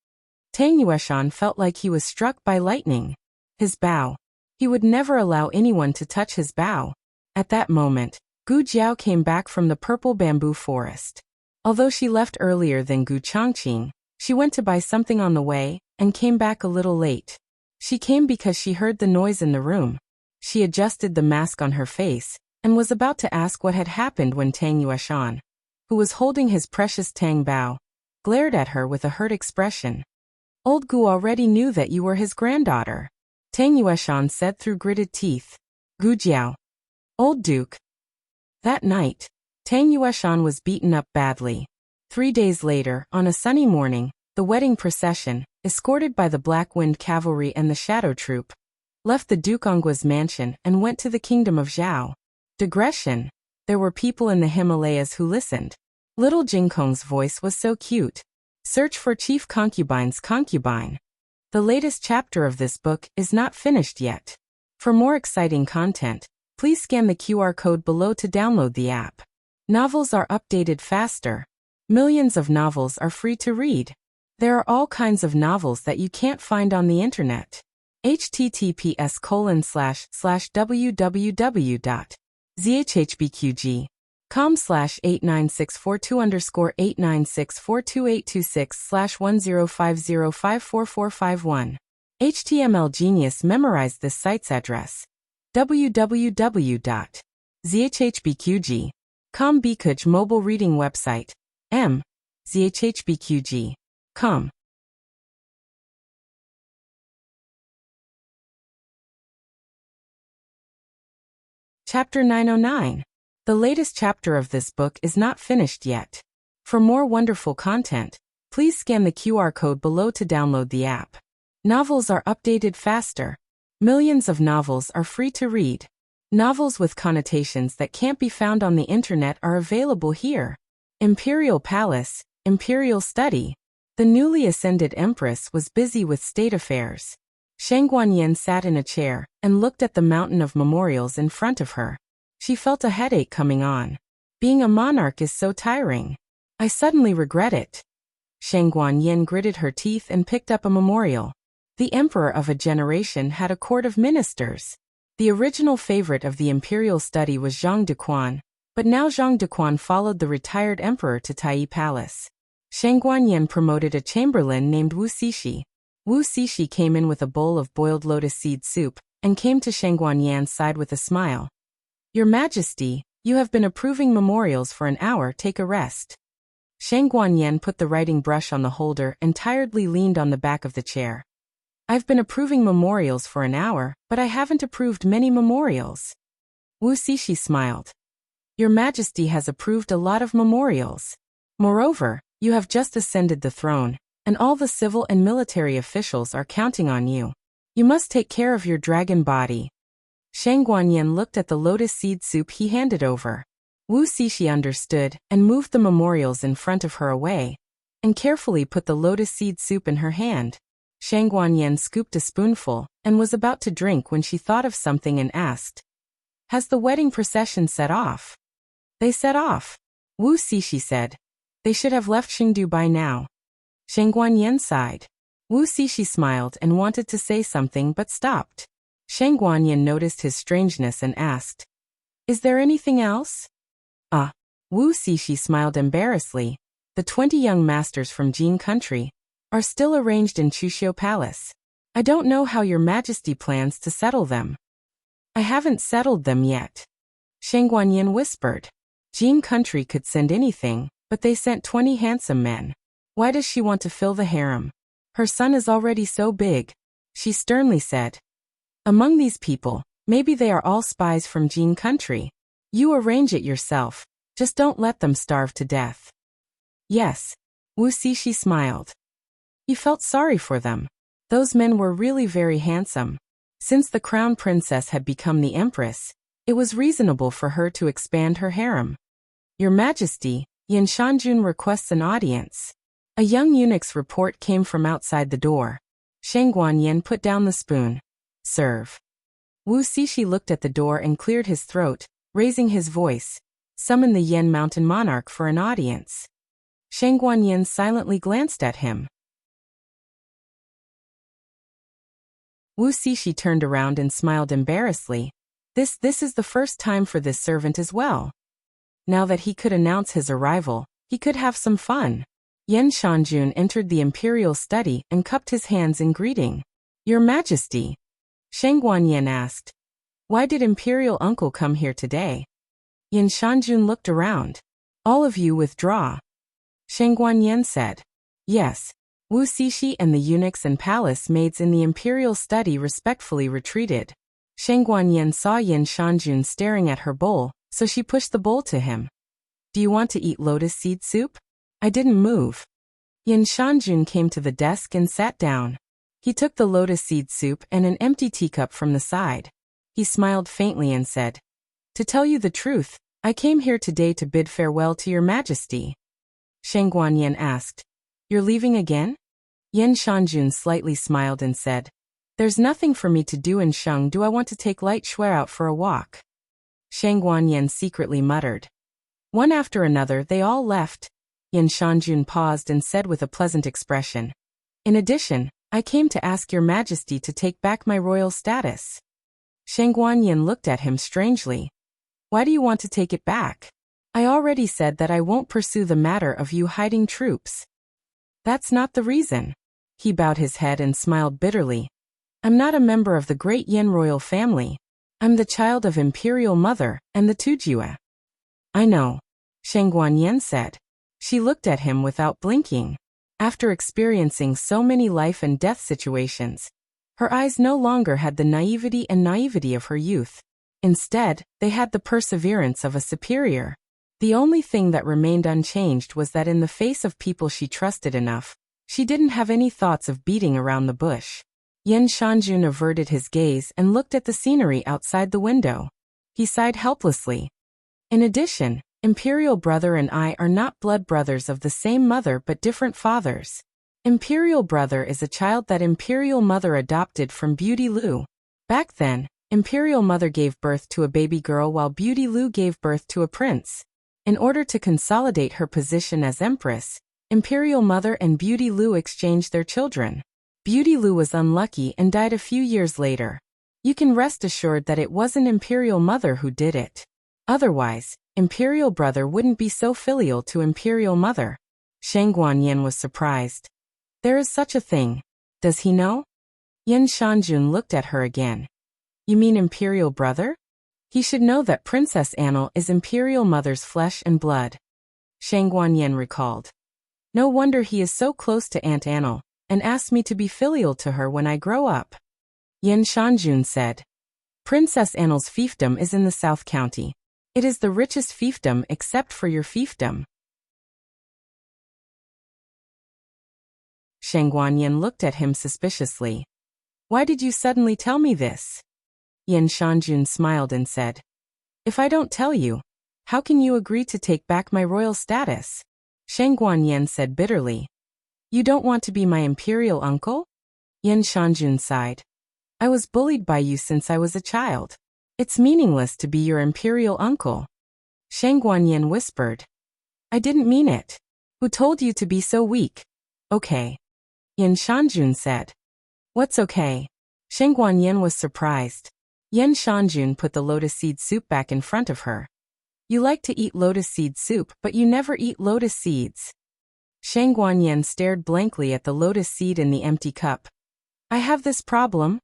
Tang Yueshan felt like he was struck by lightning. His Bao. He would never allow anyone to touch his Bao. At that moment, Gu Jiao came back from the purple bamboo forest. Although she left earlier than Gu Chongqing, she went to buy something on the way, and came back a little late. She came because she heard the noise in the room. She adjusted the mask on her face, and was about to ask what had happened when Tang Yueshan, who was holding his precious Tang Bao, glared at her with a hurt expression. Old Gu already knew that you were his granddaughter. Tang Yueshan said through gritted teeth. Gu Jiao. Old Duke. That night, Tang Yueshan was beaten up badly. 3 days later, on a sunny morning, the wedding procession, escorted by the Black Wind Cavalry and the Shadow Troop, left the Duke Ongwa's mansion and went to the kingdom of Zhao. Digression. There were people in the Himalayas who listened. Little Jingkong's voice was so cute. Search for Chief Concubine's concubine. The latest chapter of this book is not finished yet. For more exciting content, please scan the QR code below to download the app. Novels are updated faster. Millions of novels are free to read. There are all kinds of novels that you can't find on the internet. https://www.zhbqg.com/89642_8964286/1050544451. HTML Genius memorized this site's address. www.zhbqg.com Bkuj mobile reading website. zhbqg.com. Chapter 909. The latest chapter of this book is not finished yet. For more wonderful content, please scan the QR code below to download the app. Novels are updated faster. Millions of novels are free to read. Novels with connotations that can't be found on the internet are available here. Imperial Palace, Imperial Study. The newly ascended Empress was busy with state affairs. Shang Guanyin sat in a chair and looked at the mountain of memorials in front of her. She felt a headache coming on. Being a monarch is so tiring. I suddenly regret it. Shang Guanyin gritted her teeth and picked up a memorial. The emperor of a generation had a court of ministers. The original favorite of the imperial study was Zhang Dequan, but now Zhang Dequan followed the retired emperor to Tai Palace. Shang Guanyin promoted a chamberlain named Wu Cixi. Wu Cixi came in with a bowl of boiled lotus seed soup, and came to Shang Guanyan's side with a smile. Your Majesty, you have been approving memorials for an hour, take a rest. Shang Guanyin put the writing brush on the holder and tiredly leaned on the back of the chair. I've been approving memorials for an hour, but I haven't approved many memorials. Wu Cixi smiled. Your Majesty has approved a lot of memorials. Moreover, you have just ascended the throne, and all the civil and military officials are counting on you. You must take care of your dragon body. Shang Guanyin looked at the lotus seed soup he handed over. Wu Cixi understood and moved the memorials in front of her away, and carefully put the lotus seed soup in her hand. Shang Guanyin scooped a spoonful and was about to drink when she thought of something and asked, Has the wedding procession set off? They set off. Wu Cixi said. They should have left Chengdu by now. Shang Guanyin sighed. Wu Cixi smiled and wanted to say something but stopped. Shang Guanyin noticed his strangeness and asked, Is there anything else? Wu Cixi smiled embarrassedly. The 20 young masters from Jin country are still arranged in Chuxiu Palace. I don't know how your Majesty plans to settle them. I haven't settled them yet. Shang Guanyin whispered. Jin country could send anything, but they sent 20 handsome men. Why does she want to fill the harem? Her son is already so big, she sternly said. Among these people, maybe they are all spies from Jin country. You arrange it yourself, just don't let them starve to death. Yes. Wu Cixi smiled. He felt sorry for them. Those men were really very handsome. Since the crown princess had become the empress, it was reasonable for her to expand her harem. Your Majesty, Yin Shanjun requests an audience. A young eunuch's report came from outside the door. Shang Guanyin put down the spoon. Serve. Wu Cixi looked at the door and cleared his throat, raising his voice. Summon the Yen Mountain monarch for an audience. Shang Guanyin silently glanced at him. Wu Cixi turned around and smiled embarrassedly. This is the first time for this servant as well. Now that he could announce his arrival, he could have some fun. Yen Shanjun entered the imperial study and cupped his hands in greeting. Your Majesty. Shang Guanyin asked. Why did imperial uncle come here today? Yen Shanjun looked around. All of you withdraw. Shang Guanyin said. Yes. Wu Cixi and the eunuchs and palace maids in the imperial study respectfully retreated. Shang Guanyin saw Yen Shanjun staring at her bowl, so she pushed the bowl to him. Do you want to eat lotus seed soup? I didn't move. Yen Shanjun came to the desk and sat down. He took the lotus seed soup and an empty teacup from the side. He smiled faintly and said, To tell you the truth, I came here today to bid farewell to your Majesty. Shang Guanyin asked, You're leaving again? Yen Shanjun slightly smiled and said, There's nothing for me to do in Sheng. Do I want to take Light Shui out for a walk? Shang Guanyin secretly muttered. One after another they all left. Yen Shanjun paused and said with a pleasant expression, In addition, I came to ask your Majesty to take back my royal status. Shang Guanyin looked at him strangely. Why do you want to take it back? I already said that I won't pursue the matter of you hiding troops. That's not the reason. He bowed his head and smiled bitterly. I'm not a member of the great Yen royal family. I'm the child of imperial mother and the Tujue. I know. Shang Guanyin said. She looked at him without blinking. After experiencing so many life and death situations, her eyes no longer had the naivety of her youth. Instead, they had the perseverance of a superior. The only thing that remained unchanged was that in the face of people she trusted enough, she didn't have any thoughts of beating around the bush. Yen Shanjun averted his gaze and looked at the scenery outside the window. He sighed helplessly. In addition, Imperial brother and I are not blood brothers of the same mother but different fathers. Imperial brother is a child that Imperial mother adopted from Beauty Lu. Back then, Imperial mother gave birth to a baby girl while Beauty Lu gave birth to a prince. In order to consolidate her position as empress, Imperial Mother and Beauty Lu exchanged their children. Beauty Lu was unlucky and died a few years later. You can rest assured that it wasn't Imperial Mother who did it. Otherwise, Imperial Brother wouldn't be so filial to Imperial Mother. Shang Guanyin was surprised. There is such a thing. Does he know? Yan Shanjun looked at her again. You mean Imperial Brother? He should know that Princess Annal is Imperial Mother's flesh and blood. Shang Guanyin recalled. No wonder he is so close to Aunt Annal, and asked me to be filial to her when I grow up. Yan Shanjun said. Princess Annal's fiefdom is in the South County. It is the richest fiefdom except for your fiefdom. Shang Guanyin looked at him suspiciously. Why did you suddenly tell me this? Yan Shanjun smiled and said. If I don't tell you, how can you agree to take back my royal status? Shang Guanyin said bitterly. You don't want to be my imperial uncle? Yan Shanjun sighed. I was bullied by you since I was a child. It's meaningless to be your imperial uncle. Shang Guanyin whispered. I didn't mean it. Who told you to be so weak? Okay. Yan Shanjun said. What's okay? Shang Guanyin was surprised. Yan Shanjun put the lotus seed soup back in front of her. You like to eat lotus seed soup, but you never eat lotus seeds. Shang Guanyin stared blankly at the lotus seed in the empty cup. I have this problem.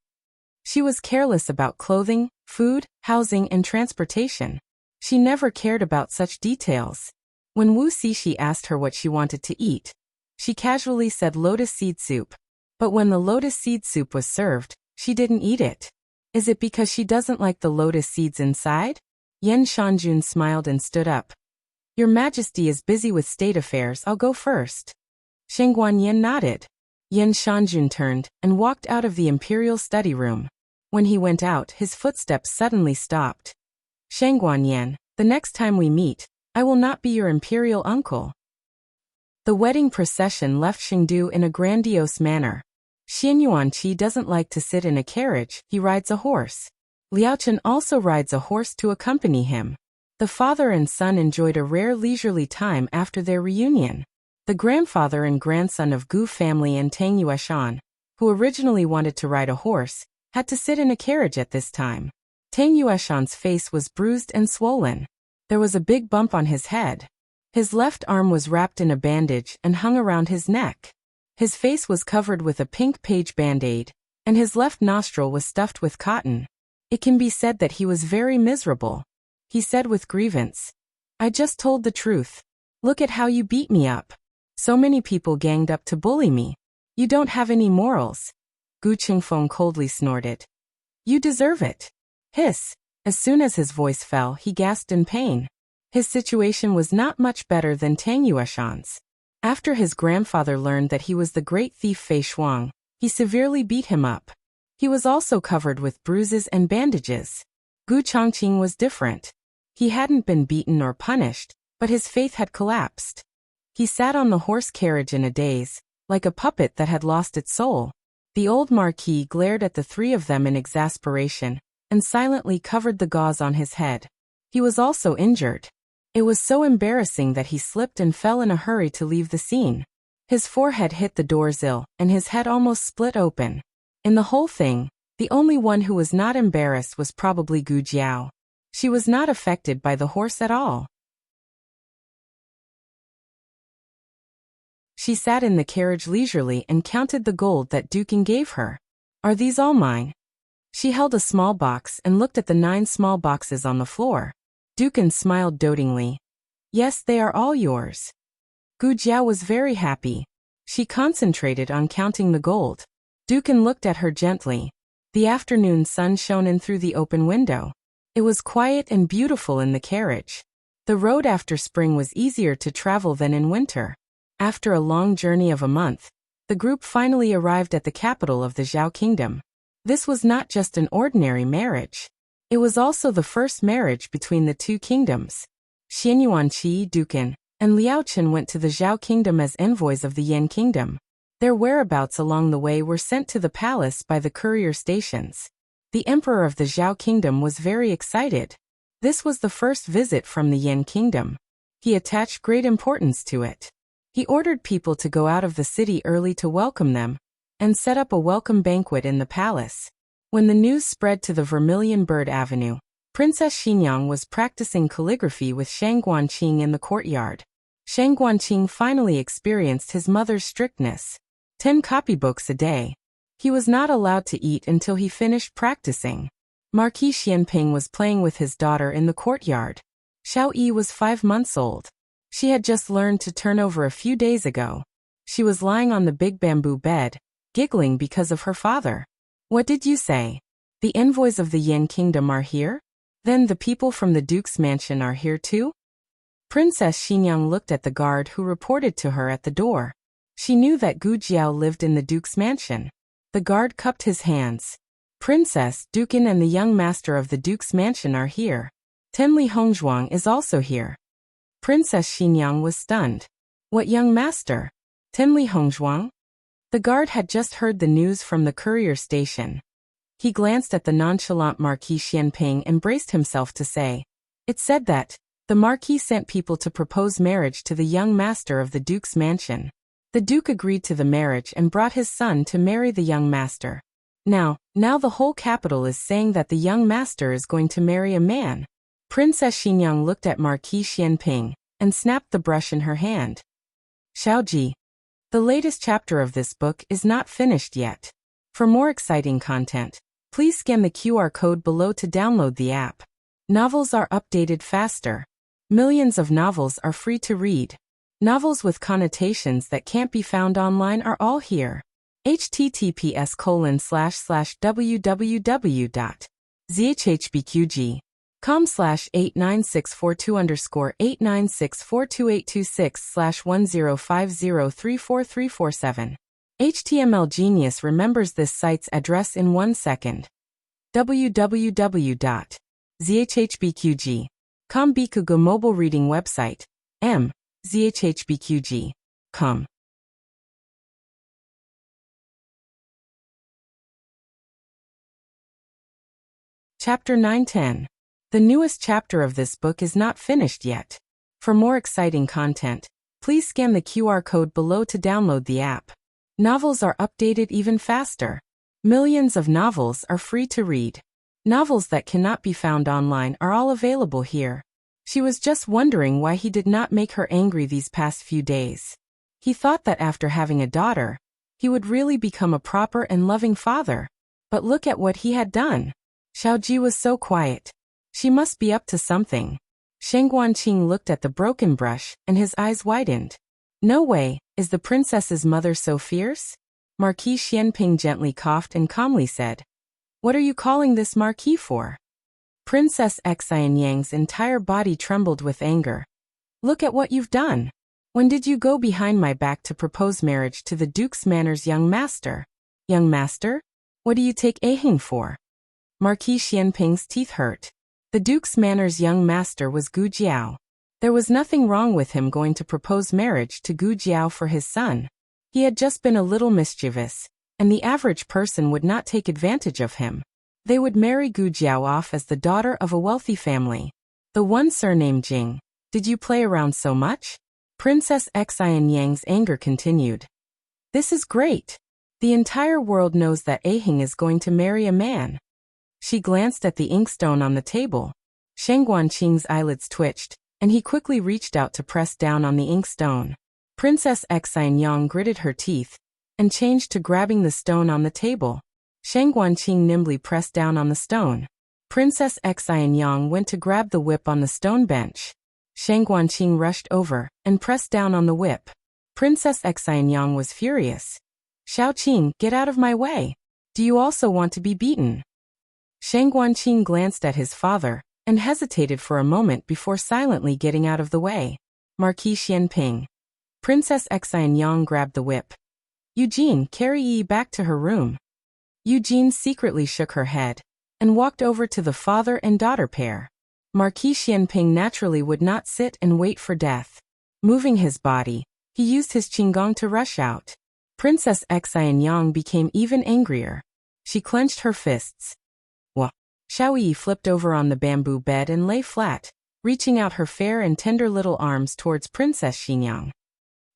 She was careless about clothing, food, housing, and transportation. She never cared about such details. When Wu Cixi asked her what she wanted to eat, she casually said lotus seed soup. But when the lotus seed soup was served, she didn't eat it. Is it because she doesn't like the lotus seeds inside? Yan Shanjun smiled and stood up. Your Majesty is busy with state affairs, I'll go first. Shang Guanyin nodded. Yan Shanjun turned and walked out of the imperial study room. When he went out, his footsteps suddenly stopped. Shang Guanyin, the next time we meet, I will not be your imperial uncle. The wedding procession left Chengdu in a grandiose manner. Xian Yuanqi doesn't like to sit in a carriage, he rides a horse. Liao Chen also rides a horse to accompany him. The father and son enjoyed a rare leisurely time after their reunion. The grandfather and grandson of Gu family and Tang Yueshan, who originally wanted to ride a horse, had to sit in a carriage at this time. Tang Yueshan's face was bruised and swollen. There was a big bump on his head. His left arm was wrapped in a bandage and hung around his neck. His face was covered with a pink page band-aid, and his left nostril was stuffed with cotton. It can be said that he was very miserable. He said with grievance, I just told the truth. Look at how you beat me up. So many people ganged up to bully me. You don't have any morals. Gu Qingfeng coldly snorted. You deserve it. Hiss. As soon as his voice fell, he gasped in pain. His situation was not much better than Tang Yueshan's. After his grandfather learned that he was the great thief Fei Shuang, he severely beat him up. He was also covered with bruises and bandages. Gu Chongqing was different. He hadn't been beaten or punished, but his faith had collapsed. He sat on the horse carriage in a daze, like a puppet that had lost its soul. The old marquis glared at the three of them in exasperation, and silently covered the gauze on his head. He was also injured. It was so embarrassing that he slipped and fell in a hurry to leave the scene. His forehead hit the doorsill, and his head almost split open. In the whole thing, the only one who was not embarrassed was probably Gu Jiao. She was not affected by the horse at all. She sat in the carriage leisurely and counted the gold that Dukin gave her. Are these all mine? She held a small box and looked at the 9 small boxes on the floor. Dukin smiled dotingly. Yes, they are all yours. Gu Jiao was very happy. She concentrated on counting the gold. Dukin looked at her gently. The afternoon sun shone in through the open window. It was quiet and beautiful in the carriage. The road after spring was easier to travel than in winter. After a long journey of a month, the group finally arrived at the capital of the Zhao Kingdom. This was not just an ordinary marriage. It was also the first marriage between the two kingdoms. Xian Yuanqi, Dukin, and Liao Chen went to the Zhao Kingdom as envoys of the Yan Kingdom. Their whereabouts along the way were sent to the palace by the courier stations. The emperor of the Zhao Kingdom was very excited. This was the first visit from the Yan Kingdom. He attached great importance to it. He ordered people to go out of the city early to welcome them, and set up a welcome banquet in the palace. When the news spread to the Vermilion Bird Avenue, Princess Xinyang was practicing calligraphy with Shang Guanqing in the courtyard. Shang Guanqing finally experienced his mother's strictness. 10 copybooks a day. He was not allowed to eat until he finished practicing. Marquis Xianping was playing with his daughter in the courtyard. Xiao Yi was 5 months old. She had just learned to turn over a few days ago. She was lying on the big bamboo bed, giggling because of her father. What did you say? The envoys of the Yin Kingdom are here? Then the people from the Duke's mansion are here too? Princess Xinyang looked at the guard who reported to her at the door. She knew that Gu Jiao lived in the Duke's mansion. The guard cupped his hands. Princess, Dukin and the young master of the Duke's mansion are here. Tenli Hongzhuang is also here. Princess Xinyang was stunned. What young master? Tenli Hongzhuang? The guard had just heard the news from the courier station. He glanced at the nonchalant Marquis Xianping and braced himself to say, "It said that the Marquis sent people to propose marriage to the young master of the Duke's mansion. The Duke agreed to the marriage and brought his son to marry the young master. Now the whole capital is saying that the young master is going to marry a man." Princess Xinyang looked at Marquis Xianping and snapped the brush in her hand. Xiaoji. The latest chapter of this book is not finished yet. For more exciting content, please scan the QR code below to download the app. Novels are updated faster. Millions of novels are free to read. Novels with connotations that can't be found online are all here. https://www.zhbqg.com/89642_896428226/10503447. HTML Genius remembers this site's address in 1 second. www.zhbqg.com Bikugo mobile reading website. zhbqg.com. Chapter 910. The newest chapter of this book is not finished yet. For more exciting content, please scan the QR code below to download the app. Novels are updated even faster. Millions of novels are free to read. Novels that cannot be found online are all available here. She was just wondering why he did not make her angry these past few days. He thought that after having a daughter, he would really become a proper and loving father. But look at what he had done. Xiaoji was so quiet. She must be up to something. Shang Guanqing looked at the broken brush, and his eyes widened. No way, is the princess's mother so fierce? Marquis Xianping gently coughed and calmly said, "What are you calling this Marquis for?" Princess Xianyang's entire body trembled with anger. "Look at what you've done. When did you go behind my back to propose marriage to the Duke's Manor's young master? Young master? What do you take Ahing for?" Marquis Xianping's teeth hurt. The Duke's Manor's young master was Gu Jiao. There was nothing wrong with him going to propose marriage to Gu Jiao for his son. He had just been a little mischievous, and the average person would not take advantage of him. They would marry Gu Jiao off as the daughter of a wealthy family. The one surnamed Jing. Did you play around so much? Princess Xianyang's anger continued. This is great. The entire world knows that Ahing is going to marry a man. She glanced at the inkstone on the table. Shang Guanqing's eyelids twitched, and he quickly reached out to press down on the inkstone. Princess Xianyang gritted her teeth and changed to grabbing the stone on the table. Shang Guanqing nimbly pressed down on the stone. Princess Xianyang went to grab the whip on the stone bench. Shang Guanqing rushed over and pressed down on the whip. Princess Xianyang was furious. "Xiaoqing, get out of my way. Do you also want to be beaten?" Shang Guanqing glanced at his father and hesitated for a moment before silently getting out of the way. Marquis Xianping. Princess Xianyang grabbed the whip. "Eugene, carry Yi back to her room." Eugene secretly shook her head and walked over to the father and daughter pair. Marquis Xianping naturally would not sit and wait for death. Moving his body, he used his qinggong to rush out. Princess Xianyang became even angrier. She clenched her fists. Xiao Yi flipped over on the bamboo bed and lay flat, reaching out her fair and tender little arms towards Princess Xinyang.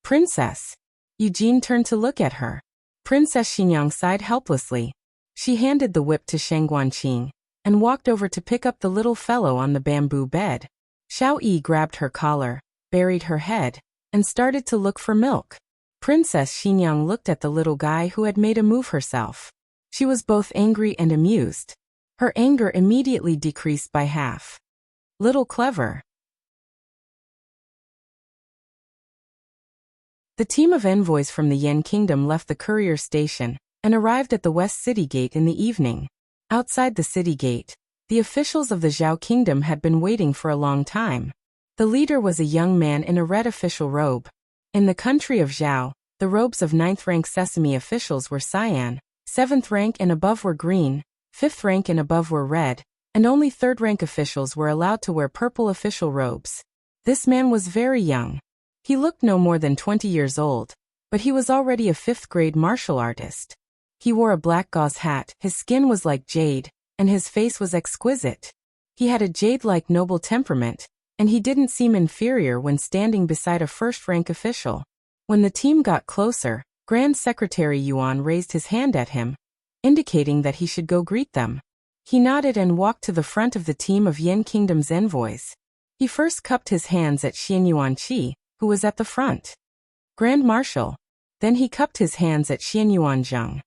Princess. Eugene turned to look at her. Princess Xinyang sighed helplessly. She handed the whip to Sheng Guanqing and walked over to pick up the little fellow on the bamboo bed. Xiao Yi grabbed her collar, buried her head, and started to look for milk. Princess Xinyang looked at the little guy who had made a move herself. She was both angry and amused. Her anger immediately decreased by half. Little clever. The team of envoys from the Yan Kingdom left the courier station and arrived at the West City Gate in the evening. Outside the city gate, the officials of the Zhao Kingdom had been waiting for a long time. The leader was a young man in a red official robe. In the country of Zhao, the robes of 9th rank sesame officials were cyan, 7th rank and above were green, 5th rank and above were red, and only 3rd rank officials were allowed to wear purple official robes. This man was very young. He looked no more than 20 years old, but he was already a 5th grade martial artist. He wore a black gauze hat, his skin was like jade, and his face was exquisite. He had a jade-like noble temperament, and he didn't seem inferior when standing beside a 1st rank official. When the team got closer, Grand Secretary Yuan raised his hand at him, indicating that he should go greet them. He nodded and walked to the front of the team of Yan Kingdom's envoys. He first cupped his hands at Xian Yuanqi, who was at the front. Grand Marshal. Then he cupped his hands at Xian Yuanzheng.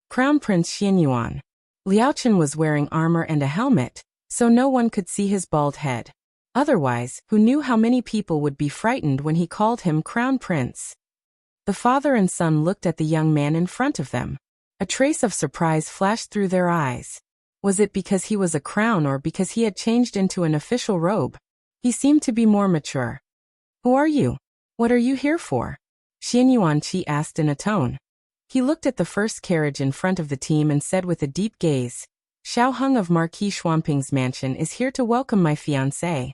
Crown Prince Xian Yuan. Liao Chen was wearing armor and a helmet, so no one could see his bald head. Otherwise, who knew how many people would be frightened when he called him Crown Prince? The father and son looked at the young man in front of them. A trace of surprise flashed through their eyes. Was it because he was a crown or because he had changed into an official robe? He seemed to be more mature. Who are you? What are you here for? Xian Yuanqi asked in a tone. He looked at the first carriage in front of the team and said with a deep gaze, Xiao Heng of Marquis Xuanping's mansion is here to welcome my fiancé.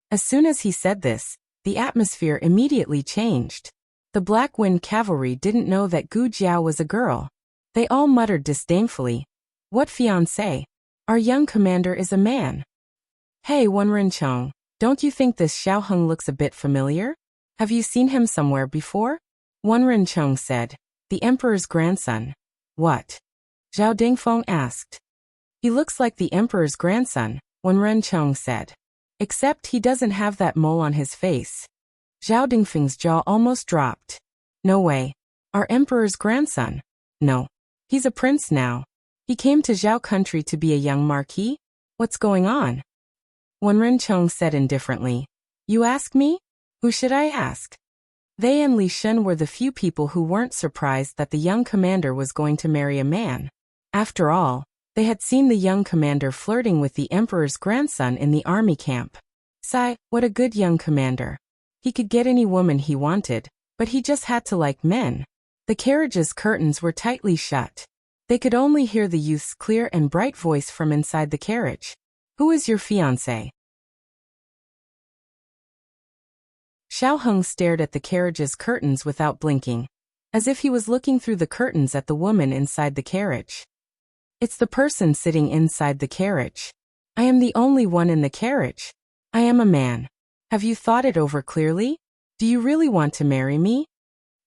As soon as he said this, the atmosphere immediately changed. The Black Wind Cavalry didn't know that Gu Jiao was a girl. They all muttered disdainfully, What fiancé? Our young commander is a man. Hey Wenrencheng, don't you think this Xiao Heng looks a bit familiar? Have you seen him somewhere before? Wenrencheng said, The emperor's grandson. What? Zhao Dingfeng asked. He looks like the emperor's grandson, Wenrencheng said. Except he doesn't have that mole on his face. Zhao Dingfeng's jaw almost dropped. No way. Our emperor's grandson? No. He's a prince now. He came to Zhao country to be a young marquis? What's going on? Wenrencheng said indifferently. You ask me? Who should I ask? They and Li Shen were the few people who weren't surprised that the young commander was going to marry a man. After all, they had seen the young commander flirting with the emperor's grandson in the army camp. Sigh, what a good young commander. He could get any woman he wanted, but he just had to like men. The carriage's curtains were tightly shut. They could only hear the youth's clear and bright voice from inside the carriage. Who is your fiancé? Xiao Heng stared at the carriage's curtains without blinking, as if he was looking through the curtains at the woman inside the carriage. It's the person sitting inside the carriage. I am the only one in the carriage. I am a man. Have you thought it over clearly? Do you really want to marry me?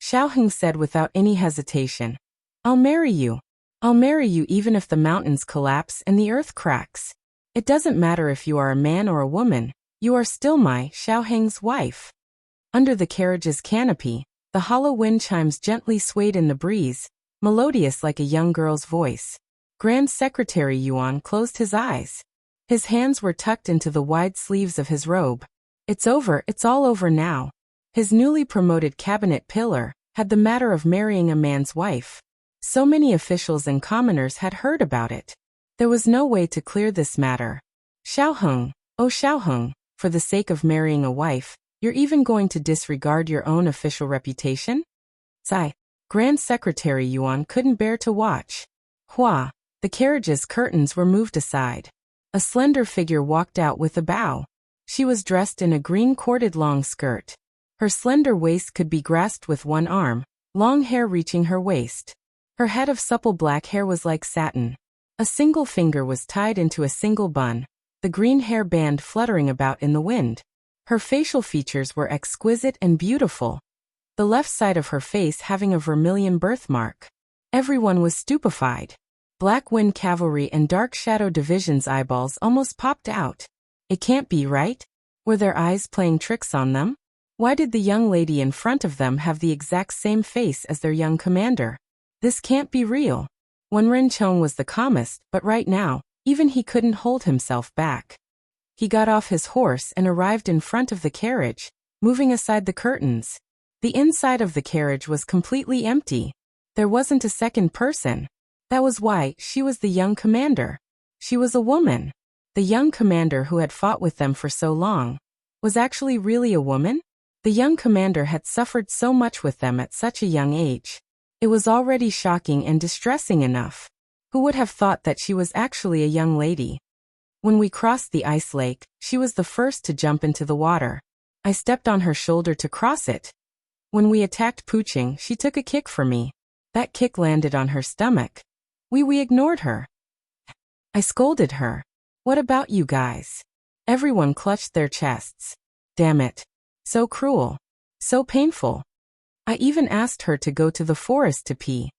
Xiao Heng said without any hesitation. I'll marry you. I'll marry you even if the mountains collapse and the earth cracks. It doesn't matter if you are a man or a woman, you are still my Xiao Heng's wife. Under the carriage's canopy, the hollow wind chimes gently swayed in the breeze, melodious like a young girl's voice. Grand Secretary Yuan closed his eyes. His hands were tucked into the wide sleeves of his robe. It's over, it's all over now. His newly promoted cabinet pillar had the matter of marrying a man's wife. So many officials and commoners had heard about it. There was no way to clear this matter. Xiao Heng, oh Xiao Heng, for the sake of marrying a wife, you're even going to disregard your own official reputation? Sigh. Grand Secretary Yuan couldn't bear to watch. Hua. The carriage's curtains were moved aside. A slender figure walked out with a bow. She was dressed in a green corded long skirt. Her slender waist could be grasped with one arm, long hair reaching her waist. Her head of supple black hair was like satin. A single finger was tied into a single bun, the green hair band fluttering about in the wind. Her facial features were exquisite and beautiful. the left side of her face having a vermilion birthmark. Everyone was stupefied. Black Wind Cavalry and Dark Shadow Division's eyeballs almost popped out. It can't be right? Were their eyes playing tricks on them? Why did the young lady in front of them have the exact same face as their young commander? This can't be real. Wenren Chong was the calmest, but right now, even he couldn't hold himself back. He got off his horse and arrived in front of the carriage, moving aside the curtains. The inside of the carriage was completely empty. There wasn't a second person. That was why she was the young commander. She was a woman. The young commander who had fought with them for so long was actually really a woman? The young commander had suffered so much with them at such a young age. It was already shocking and distressing enough. Who would have thought that she was actually a young lady? When we crossed the ice lake, she was the first to jump into the water. I stepped on her shoulder to cross it. When we attacked Puching, she took a kick for me. That kick landed on her stomach. We ignored her. I scolded her. What about you guys? Everyone clutched their chests. Damn it. So cruel. So painful. I even asked her to go to the forest to pee.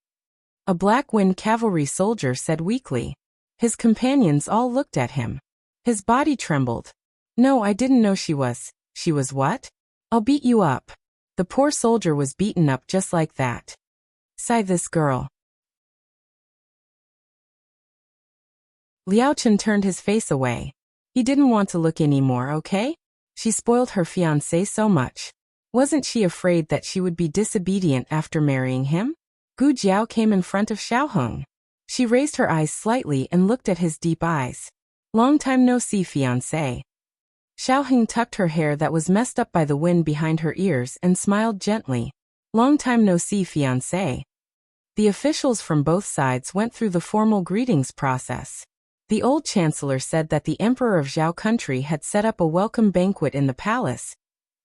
A Black Wind Cavalry soldier said weakly. His companions all looked at him. His body trembled. No, I didn't know she was. She was what? I'll beat you up. The poor soldier was beaten up just like that. Sigh this girl. Liao Chen turned his face away. He didn't want to look anymore, okay? She spoiled her fiancé so much. Wasn't she afraid that she would be disobedient after marrying him? Gu Jiao came in front of Xiaoheng. She raised her eyes slightly and looked at his deep eyes. Long time no see, fiancé. Xiaoheng tucked her hair that was messed up by the wind behind her ears and smiled gently. Long time no see, fiancé. The officials from both sides went through the formal greetings process. The old chancellor said that the emperor of Zhao country had set up a welcome banquet in the palace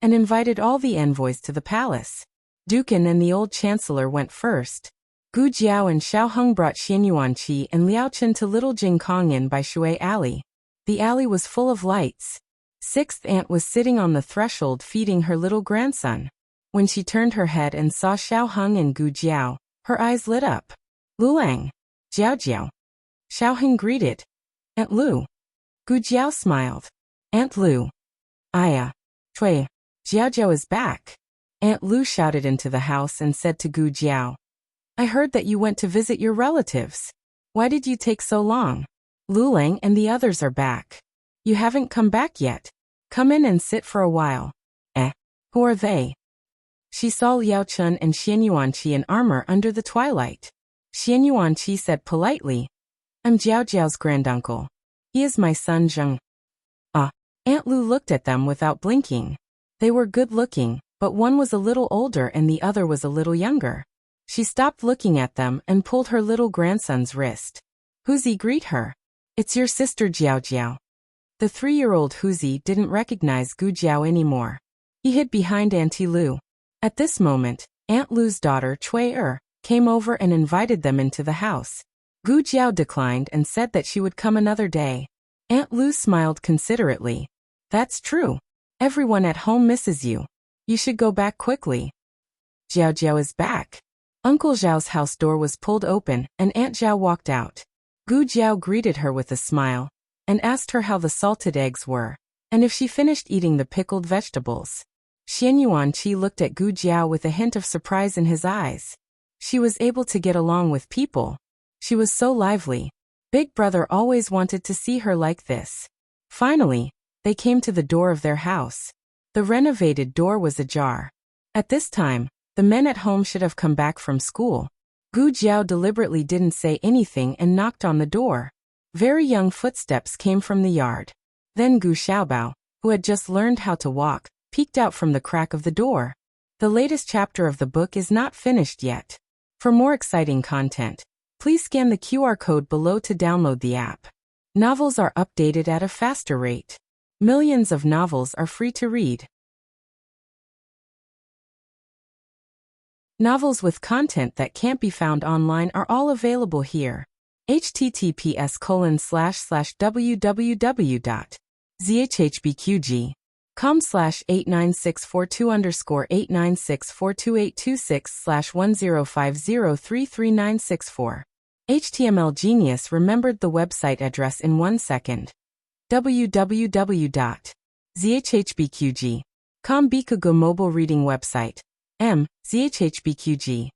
and invited all the envoys to the palace. Dukan and the old chancellor went first. Gu Jiao and Xiaoheng brought Xianyuanqi and Liao Chen to Little Jingkong Inn by Shui Alley. The alley was full of lights. Sixth aunt was sitting on the threshold feeding her little grandson. When she turned her head and saw Xiaoheng and Gu Jiao, her eyes lit up. Lulang. Jiao Jiao. Xiaoheng greeted. Aunt Lu. Gu Jiao smiled. Aunt Lu. Aya. Cui. Jiao Jiao is back. Aunt Lu shouted into the house and said to Gu Jiao. I heard that you went to visit your relatives. Why did you take so long? Lulang and the others are back. You haven't come back yet. Come in and sit for a while. Who are they? She saw Liao Chen and Xianyuanqi in armor under the twilight. Xianyuanqi said politely, I'm Jiao Jiao's granduncle. He is my son Zheng. Aunt Lu looked at them without blinking. They were good-looking, but one was a little older and the other was a little younger. She stopped looking at them and pulled her little grandson's wrist. Huzi, greet her. It's your sister Jiao Jiao. The 3-year-old Huzi didn't recognize Gu Jiao anymore. He hid behind Auntie Lu. At this moment, Aunt Lu's daughter Cui came over and invited them into the house. Gu Jiao declined and said that she would come another day. Aunt Lu smiled considerately. That's true. Everyone at home misses you. You should go back quickly. Jiao Jiao is back. Uncle Zhao's house door was pulled open and Aunt Zhao walked out. Gu Jiao greeted her with a smile and asked her how the salted eggs were and if she finished eating the pickled vegetables. Xianyuanqi looked at Gu Jiao with a hint of surprise in his eyes. She was able to get along with people. She was so lively. Big brother always wanted to see her like this. Finally, they came to the door of their house. The renovated door was ajar. At this time, the men at home should have come back from school. Gu Jiao deliberately didn't say anything and knocked on the door. Very young footsteps came from the yard. Then Gu Xiaobao, who had just learned how to walk, peeked out from the crack of the door. The latest chapter of the book is not finished yet. For more exciting content, please scan the QR code below to download the app. Novels are updated at a faster rate. Millions of novels are free to read. Novels with content that can't be found online are all available here. https://www.zhhbqg com/89642_896422826/1050333964. HTML Genius remembered the website address in 1 second. www.zhhbqg.com Bikugo mobile reading website. zhhbqg.com.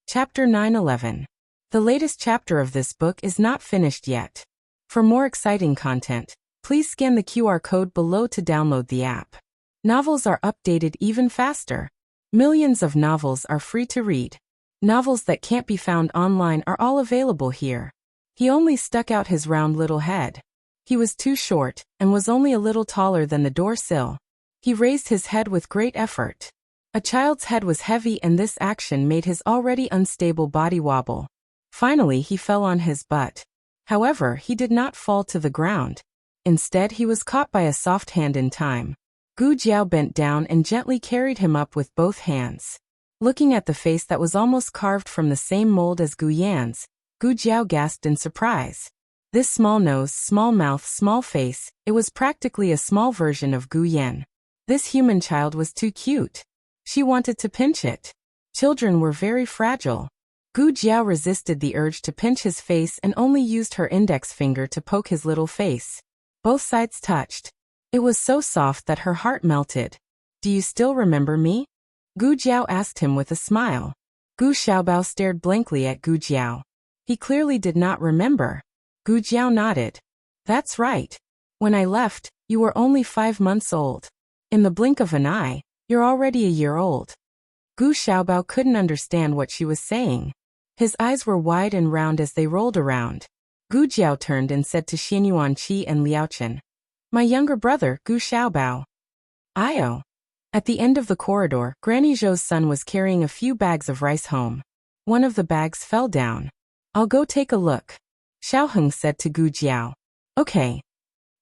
Chapter 911. The latest chapter of this book is not finished yet. For more exciting content, please scan the QR code below to download the app. Novels are updated even faster. Millions of novels are free to read. Novels that can't be found online are all available here. He only stuck out his round little head. He was too short, and was only a little taller than the door sill. He raised his head with great effort. A child's head was heavy, and this action made his already unstable body wobble. Finally he fell on his butt. However, he did not fall to the ground. Instead, he was caught by a soft hand in time. Gu Jiao bent down and gently carried him up with both hands. Looking at the face that was almost carved from the same mold as Gu Yan's, Gu Jiao gasped in surprise. This small nose, small mouth, small face, it was practically a small version of Gu Yan. This human child was too cute. She wanted to pinch it. Children were very fragile. Gu Jiao resisted the urge to pinch his face and only used her index finger to poke his little face. Both sides touched. It was so soft that her heart melted. "Do you still remember me?" Gu Jiao asked him with a smile. Gu Xiaobao stared blankly at Gu Jiao. He clearly did not remember. Gu Jiao nodded. "That's right. When I left, you were only 5 months old. In the blink of an eye, you're already a year old." Gu Xiaobao couldn't understand what she was saying. His eyes were wide and round as they rolled around. Gu Jiao turned and said to Xianyuan Qi and Liao Chen, "My younger brother, Gu Xiaobao." Io. At the end of the corridor, Granny Zhou's son was carrying a few bags of rice home. One of the bags fell down. "I'll go take a look," Xiaoheng said to Gu Jiao. "Okay."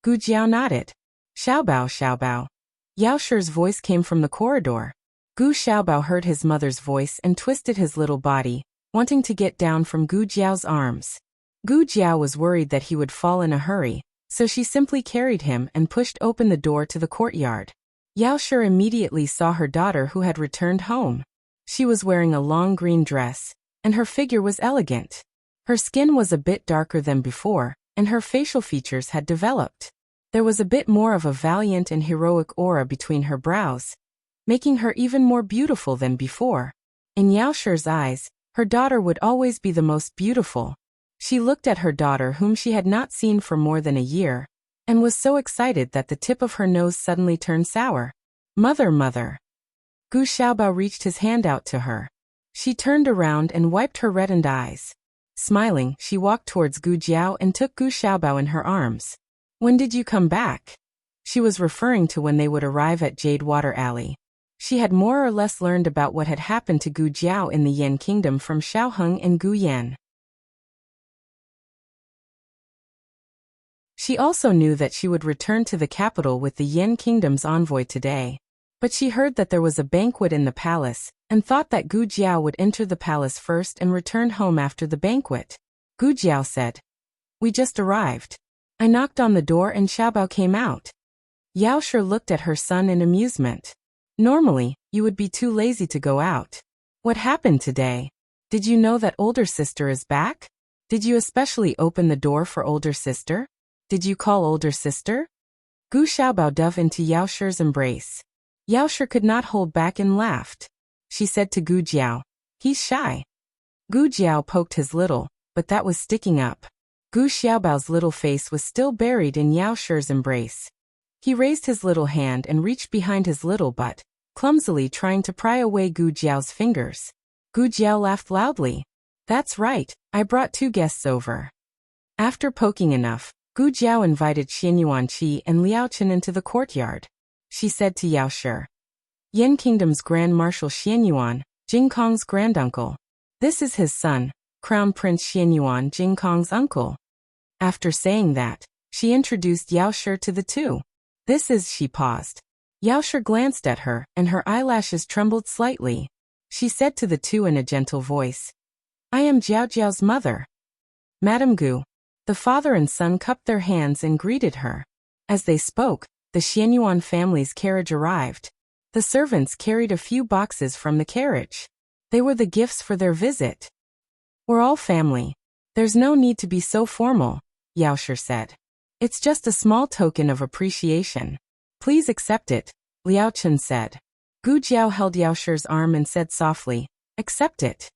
Gu Jiao nodded. "Xiaobao, Xiaobao." Yao Shi's voice came from the corridor. Gu Xiaobao heard his mother's voice and twisted his little body, wanting to get down from Gu Jiao's arms. Gu Jiao was worried that he would fall in a hurry, so she simply carried him and pushed open the door to the courtyard. Yao Shi immediately saw her daughter who had returned home. She was wearing a long green dress, and her figure was elegant. Her skin was a bit darker than before, and her facial features had developed. There was a bit more of a valiant and heroic aura between her brows, making her even more beautiful than before. In Yao Shi's eyes, her daughter would always be the most beautiful. She looked at her daughter whom she had not seen for more than a year, and was so excited that the tip of her nose suddenly turned sour. "Mother, mother." Gu Xiaobao reached his hand out to her. She turned around and wiped her reddened eyes. Smiling, she walked towards Gu Jiao and took Gu Xiaobao in her arms. "When did you come back?" She was referring to when they would arrive at Jade Water Alley. She had more or less learned about what had happened to Gu Jiao in the Yan Kingdom from Xiaoheng and Gu Yan. She also knew that she would return to the capital with the Yan Kingdom's envoy today. But she heard that there was a banquet in the palace, and thought that Gu Jiao would enter the palace first and return home after the banquet. Gu Jiao said, "We just arrived. I knocked on the door and Xiaobao came out." Yao Shi looked at her son in amusement. "Normally, you would be too lazy to go out. What happened today? Did you know that older sister is back? Did you especially open the door for older sister? Did you call older sister?" Gu Xiaobao dove into Yao Shi's embrace. Yao Shi could not hold back and laughed. She said to Gu Jiao, "He's shy." Gu Jiao poked his little, but that was sticking up. Gu Xiaobao's little face was still buried in Yao Shi's embrace. He raised his little hand and reached behind his little butt, clumsily trying to pry away Gu Jiao's fingers. Gu Jiao laughed loudly. "That's right, I brought 2 guests over." After poking enough, Gu Jiao invited Xianyuan Qi and Liao Chen into the courtyard. She said to Yao Shi, "Yan Kingdom's Grand Marshal Xianyuan, Jing Kong's granduncle. This is his son, Crown Prince Xianyuan, Jing Kong's uncle." After saying that, she introduced Yao Shi to the two. "This is," she paused. Yao Shi glanced at her, and her eyelashes trembled slightly. She said to the two in a gentle voice, I am Jiao Jiao's mother. Madame Gu. The father and son cupped their hands and greeted her. As they spoke, the Xianyuan family's carriage arrived. The servants carried a few boxes from the carriage. They were the gifts for their visit. We're all family. There's no need to be so formal, Yao Shi said. It's just a small token of appreciation. Please accept it, Liao Chen said. Gu Jiao held Yao Shi's arm and said softly, accept it.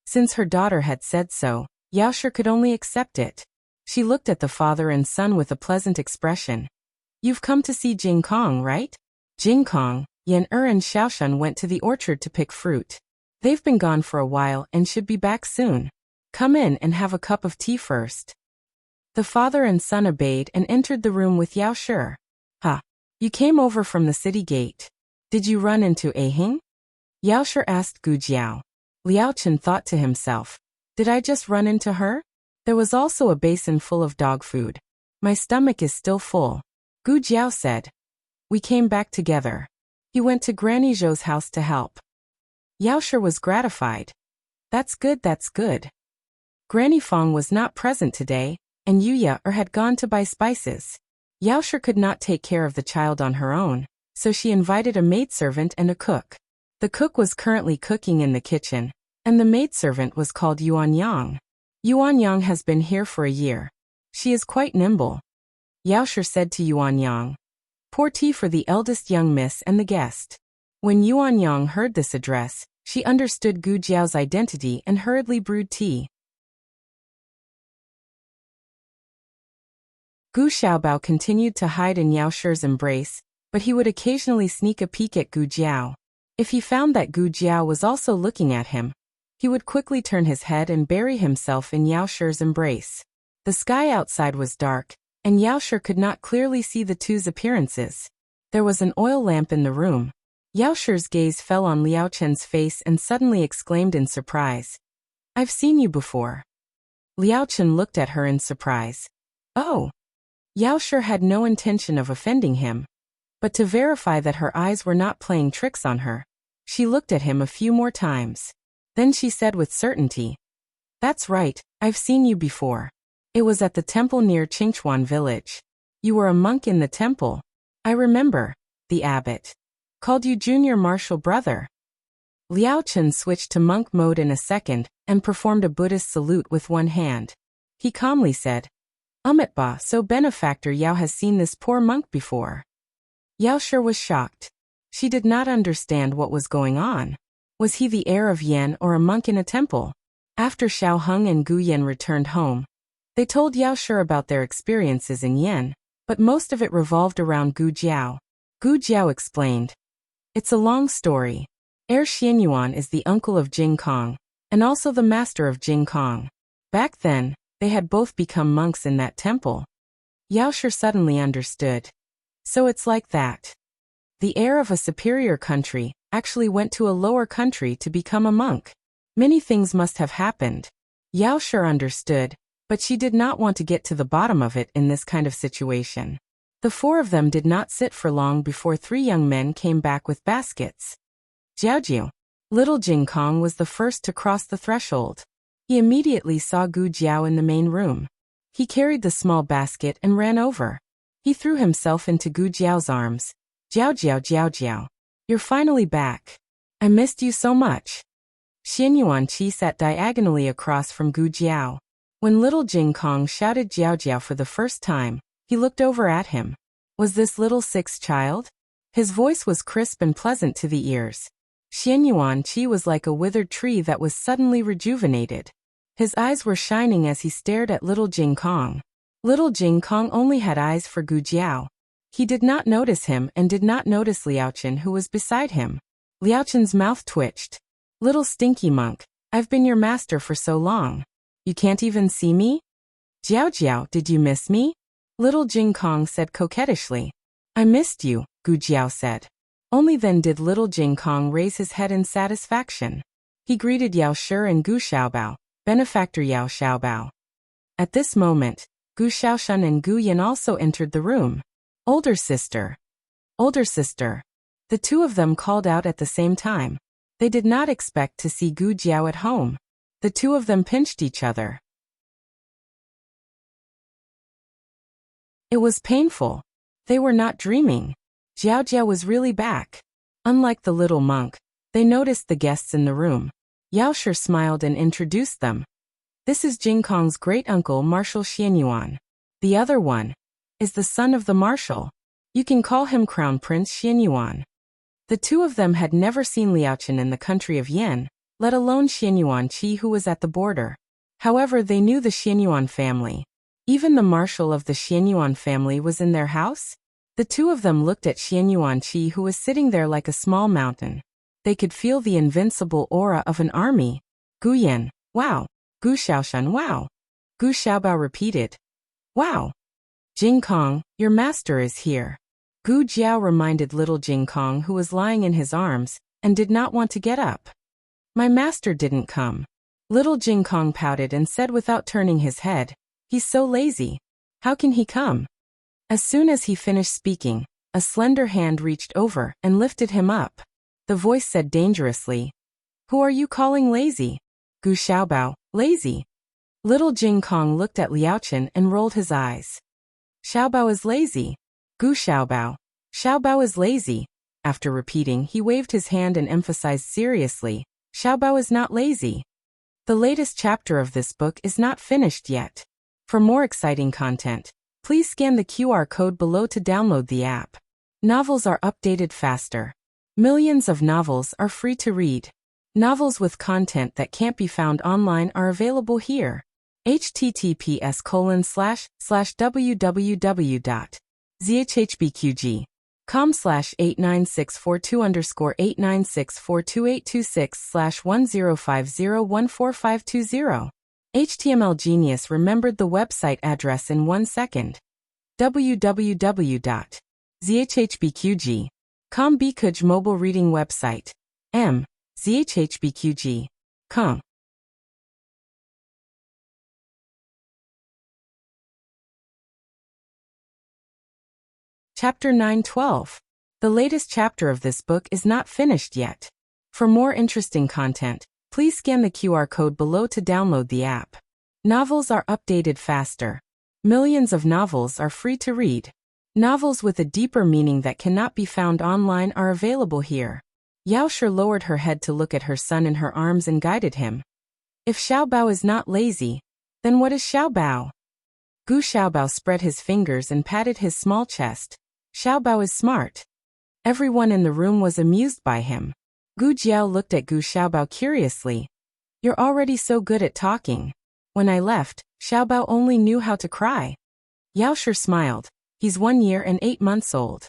Since her daughter had said so, Yao Shi could only accept it. She looked at the father and son with a pleasant expression. You've come to see Jing Kong, right? Jing Kong, Yan and Xiaoshan went to the orchard to pick fruit. They've been gone for a while and should be back soon. Come in and have a cup of tea first. The father and son obeyed and entered the room with Yao Shi. Ha! You came over from the city gate. Did you run into Ahing? Yao Shi asked Gu Jiao. Liao Chen thought to himself. Did I just run into her? There was also a basin full of dog food. My stomach is still full. Gu Jiao said. We came back together. He went to Granny Zhou's house to help. Yao Shi was gratified. That's good, that's good. Granny Fong was not present today, and Yuya had gone to buy spices. Yao Shi could not take care of the child on her own, so she invited a maidservant and a cook. The cook was currently cooking in the kitchen, and the maidservant was called Yuan Yang. Yuan Yang has been here for a year. She is quite nimble. Yao Shi said to Yuan Yang. Pour tea for the eldest young miss and the guest. When Yuan Yang heard this address, she understood Gu Jiao's identity and hurriedly brewed tea. Gu Xiaobao continued to hide in Yao Shi's embrace, but he would occasionally sneak a peek at Gu Jiao. If he found that Gu Jiao was also looking at him, he would quickly turn his head and bury himself in Yao Shi's embrace. The sky outside was dark, and Yao Shi could not clearly see the two's appearances. There was an oil lamp in the room. Yao Shi's gaze fell on Liao Chen's face and suddenly exclaimed in surprise. I've seen you before. Liao Chen looked at her in surprise. Oh! Yao Shi had no intention of offending him. But to verify that her eyes were not playing tricks on her, she looked at him a few more times. Then she said with certainty. That's right, I've seen you before. It was at the temple near Qingchuan village. You were a monk in the temple. I remember. The abbot called you junior martial brother. Liao Chen switched to monk mode in a second and performed a Buddhist salute with one hand. He calmly said, Umitba, so benefactor Yao has seen this poor monk before. Yao Shi was shocked. She did not understand what was going on. Was he the heir of Yan or a monk in a temple? After Xiao Heng and Gu Yan returned home, they told Yao Shi about their experiences in Yan, but most of it revolved around Gu Jiao. Gu Jiao explained. It's a long story. Heir Xianyuan is the uncle of Jing Kong, and also the master of Jing Kong. Back then, they had both become monks in that temple. Yao Shi suddenly understood. So it's like that. The heir of a superior country actually went to a lower country to become a monk. Many things must have happened. Yao Shi understood, but she did not want to get to the bottom of it in this kind of situation. The four of them did not sit for long before three young men came back with baskets. Jiaojiu. Little Jing Kong was the first to cross the threshold. He immediately saw Gu Jiao in the main room. He carried the small basket and ran over. He threw himself into Gu Jiao's arms. Jiao Jiao Jiao Jiao. You're finally back. I missed you so much. Xianyuan Qi sat diagonally across from Gu Jiao. When little Jing Kong shouted Jiao Jiao for the first time, he looked over at him. Was this little sixth child? His voice was crisp and pleasant to the ears. Xianyuan Qi was like a withered tree that was suddenly rejuvenated. His eyes were shining as he stared at little Jing Kong. Little Jing Kong only had eyes for Gu Jiao. He did not notice him and did not notice Liao Chen who was beside him. Liao Chen's mouth twitched. Little stinky monk, I've been your master for so long. You can't even see me? Jiao Jiao, did you miss me? Little Jing Kong said coquettishly. I missed you, Gu Jiao said. Only then did little Jing Kong raise his head in satisfaction. He greeted Yao Shi and Gu Xiaobao, benefactor Yao Xiaobao. At this moment, Gu Xiaoshan and Gu Yan also entered the room. Older sister. Older sister. The two of them called out at the same time. They did not expect to see Gu Jiao at home. The two of them pinched each other. It was painful. They were not dreaming. Jiao Jiao was really back. Unlike the little monk, they noticed the guests in the room. Yao Shi smiled and introduced them. This is Jing Kong's great-uncle Marshal Xianyuan. The other one is the son of the marshal. You can call him Crown Prince Xianyuan. The two of them had never seen Liaochen in the country of Yan, let alone Xianyuan Qi who was at the border. However, they knew the Xianyuan family. Even the marshal of the Xianyuan family was in their house. The two of them looked at Xianyuan Qi who was sitting there like a small mountain. They could feel the invincible aura of an army. Gu Yan, wow. Gu Xiaoshan, wow. Gu Xiaobao repeated. Wow. Jing Kong, your master is here. Gu Jiao reminded little Jing Kong who was lying in his arms and did not want to get up. My master didn't come. Little Jing Kong pouted and said without turning his head, he's so lazy. How can he come? As soon as he finished speaking, a slender hand reached over and lifted him up. The voice said dangerously, who are you calling lazy? Gu Xiaobao, lazy. Little Jing Kong looked at Liaochen and rolled his eyes. Xiaobao is lazy. Gu Xiaobao. Xiaobao is lazy. After repeating, he waved his hand and emphasized seriously, Xiaobao is not lazy. The latest chapter of this book is not finished yet. For more exciting content, please scan the QR code below to download the app. Novels are updated faster. Millions of novels are free to read. Novels with content that can't be found online are available here. https://www.zhbqg.com/89642_8964226/10501450. HTML Genius remembered the website address in 1 second. www.zhbqg.com Bikuj mobile reading website. zhbqg.com. Chapter 9:12. The latest chapter of this book is not finished yet. For more interesting content, please scan the QR code below to download the app. Novels are updated faster. Millions of novels are free to read. Novels with a deeper meaning that cannot be found online are available here. Yao Shi lowered her head to look at her son in her arms and guided him. If Xiaobao is not lazy, then what is Xiaobao? Gu Xiaobao spread his fingers and patted his small chest. Xiaobao is smart. Everyone in the room was amused by him. Gu Jiao looked at Gu Xiaobao curiously. You're already so good at talking. When I left, Xiaobao only knew how to cry. Yao Shi smiled. He's 1 year and 8 months old.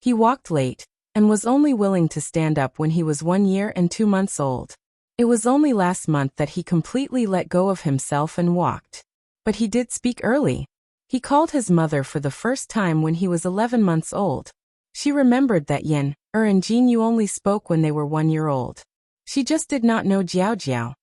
He walked late and was only willing to stand up when he was 1 year and 2 months old. It was only last month that he completely let go of himself and walked. But he did speak early. He called his mother for the first time when he was 11 months old. She remembered that Yan, and Jin Yu only spoke when they were 1 year old. She just did not know Jiao Jiao.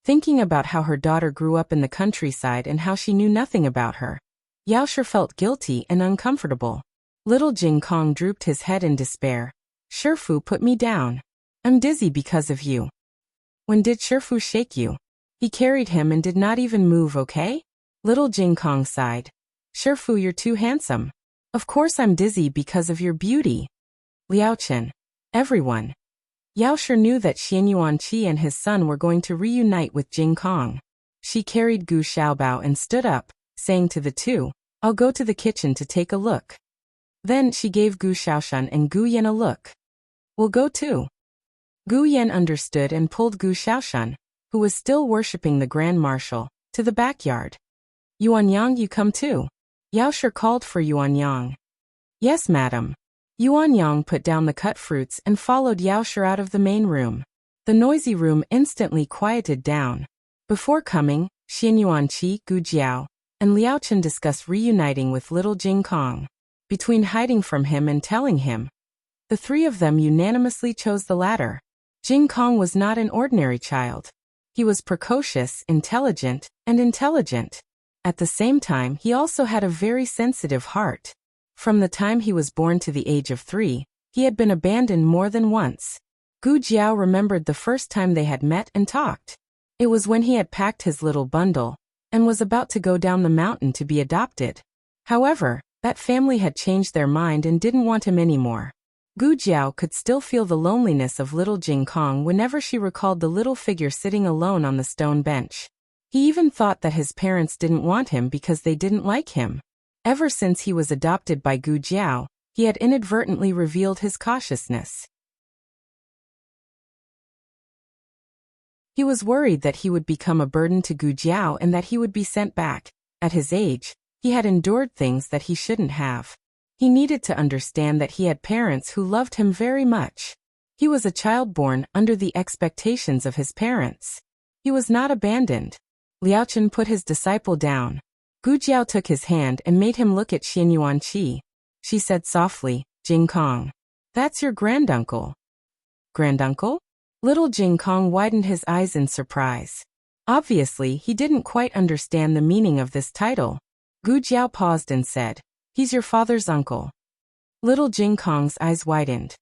Thinking about how her daughter grew up in the countryside and how she knew nothing about her, Yao Shi felt guilty and uncomfortable. Little Jing Kong drooped his head in despair. Shifu put me down. I'm dizzy because of you. When did Shifu shake you? He carried him and did not even move, okay? Little Jing Kong sighed. Shifu, you're too handsome. Of course I'm dizzy because of your beauty. Liaochen. Everyone. Yao Shi knew that Xianyuan Qi and his son were going to reunite with Jing Kong. She carried Gu Xiaobao and stood up, saying to the two, I'll go to the kitchen to take a look. Then she gave Gu Xiaoshan and Gu Yan a look. We'll go too. Gu Yan understood and pulled Gu Xiaoshan, who was still worshipping the Grand Marshal, to the backyard. Yuanyang, you come too. Yao Shi called for Yuanyang. Yes, madam. Yuanyang put down the cut fruits and followed Yao Shi out of the main room. The noisy room instantly quieted down. Before coming, Xianyuan Qi, Gu Jiao, and Liaochen discussed reuniting with little Jing Kong. Between hiding from him and telling him, the three of them unanimously chose the latter. Jing Kong was not an ordinary child. He was precocious, intelligent, and intelligent. At the same time, he also had a very sensitive heart. From the time he was born to the age of 3, he had been abandoned more than once. Gu Jiao remembered the first time they had met and talked. It was when he had packed his little bundle and was about to go down the mountain to be adopted. However, that family had changed their mind and didn't want him anymore. Gu Jiao could still feel the loneliness of little Jing Kong whenever she recalled the little figure sitting alone on the stone bench. He even thought that his parents didn't want him because they didn't like him. Ever since he was adopted by Gu Jiao, he had inadvertently revealed his cautiousness. He was worried that he would become a burden to Gu Jiao and that he would be sent back. At his age, he had endured things that he shouldn't have. He needed to understand that he had parents who loved him very much. He was a child born under the expectations of his parents. He was not abandoned. Liao Chen put his disciple down. Gu Jiao took his hand and made him look at Xian Yuanqi. She said softly, Jing Kong. That's your granduncle. Granduncle? Little Jing Kong widened his eyes in surprise. Obviously, he didn't quite understand the meaning of this title. Gu Jiao paused and said, He's your father's uncle. Little Jing Kong's eyes widened.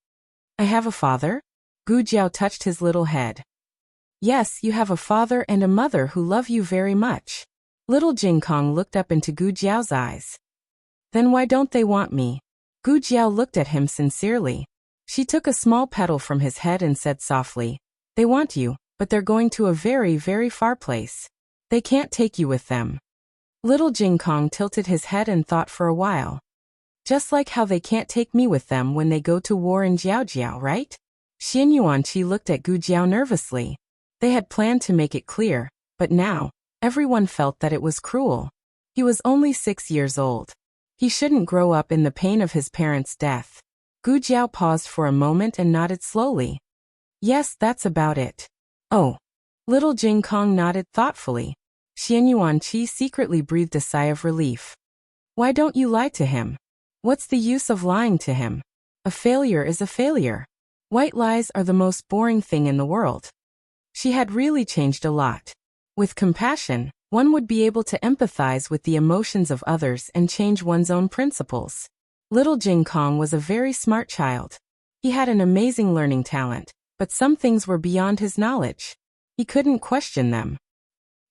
I have a father? Gu Jiao touched his little head. Yes, you have a father and a mother who love you very much. Little Jing Kong looked up into Gu Jiao's eyes. Then why don't they want me? Gu Jiao looked at him sincerely. She took a small petal from his head and said softly, They want you, but they're going to a very, very far place. They can't take you with them. Little Jing Kong tilted his head and thought for a while. Just like how they can't take me with them when they go to war in Jiaojiao, right? Xian Yuanqi looked at Gu Jiao nervously. They had planned to make it clear, but now, everyone felt that it was cruel. He was only 6 years old. He shouldn't grow up in the pain of his parents' death. Gu Jiao paused for a moment and nodded slowly. Yes, that's about it. Oh. Little Jing Kong nodded thoughtfully. Xian Yuanqi secretly breathed a sigh of relief. Why don't you lie to him? What's the use of lying to him? A failure is a failure. White lies are the most boring thing in the world. She had really changed a lot. With compassion, one would be able to empathize with the emotions of others and change one's own principles. Little Jing Kong was a very smart child. He had an amazing learning talent, but some things were beyond his knowledge. He couldn't question them.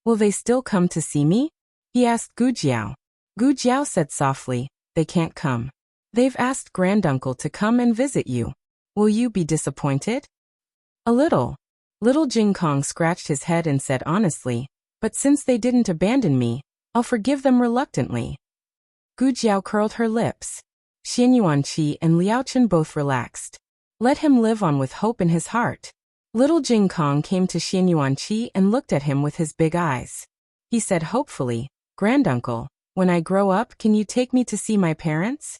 Will they still come to see me? He asked Gu Jiao. Gu Jiao said softly, They can't come. They've asked granduncle to come and visit you. Will you be disappointed? A little. Little Jing Kong scratched his head and said honestly, But since they didn't abandon me, I'll forgive them reluctantly. Gu Jiao curled her lips. Xian Yuanqi and Liao Chen both relaxed. Let him live on with hope in his heart. Little Jing Kong came to Xian Yuanqi and looked at him with his big eyes. He said hopefully, Granduncle, when I grow up, can you take me to see my parents?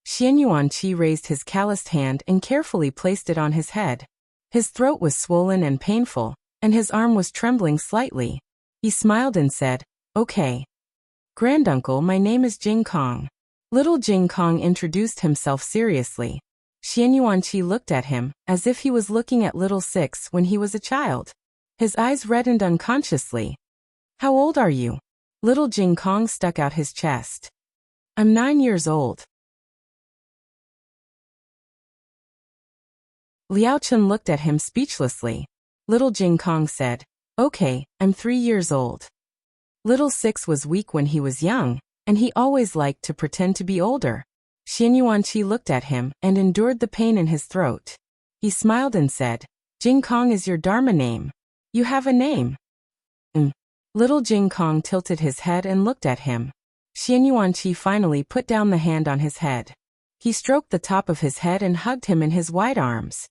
Xian Yuanqi raised his calloused hand and carefully placed it on his head. His throat was swollen and painful, and his arm was trembling slightly. He smiled and said, Okay. Granduncle, my name is Jing Kong. Little Jing Kong introduced himself seriously. Xian Yuanqi looked at him, as if he was looking at little Six when he was a child. His eyes reddened unconsciously. How old are you? Little Jing Kong stuck out his chest. I'm 9 years old. Liao Chen looked at him speechlessly. Little Jing Kong said, Okay, I'm 3 years old. Little Six was weak when he was young, and he always liked to pretend to be older. Xian Yuanqi looked at him and endured the pain in his throat. He smiled and said, Jing Kong is your Dharma name. You have a name. Little Jing Kong tilted his head and looked at him. Xian Yuanqi finally put down the hand on his head. He stroked the top of his head and hugged him in his wide arms.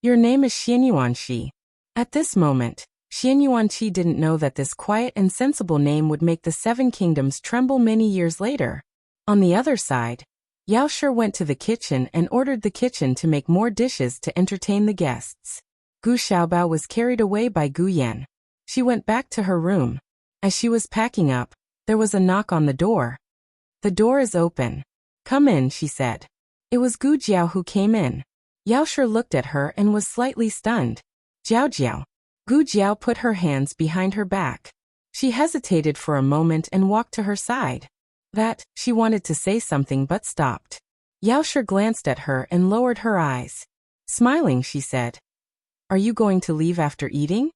Your name is Xian Yuanqi. At this moment, Xian Yuanqi didn't know that this quiet and sensible name would make the 7 kingdoms tremble many years later. On the other side, Yao Shi went to the kitchen and ordered the kitchen to make more dishes to entertain the guests. Gu Xiaobao was carried away by Gu Yan. She went back to her room. As she was packing up, there was a knock on the door. The door is open. Come in, she said. It was Gu Jiao who came in. Yao Shi looked at her and was slightly stunned. Jiao Jiao. Gu Jiao put her hands behind her back. She hesitated for a moment and walked to her side. She wanted to say something but stopped. Yao Shi glanced at her and lowered her eyes. Smiling, she said, Are you going to leave after eating?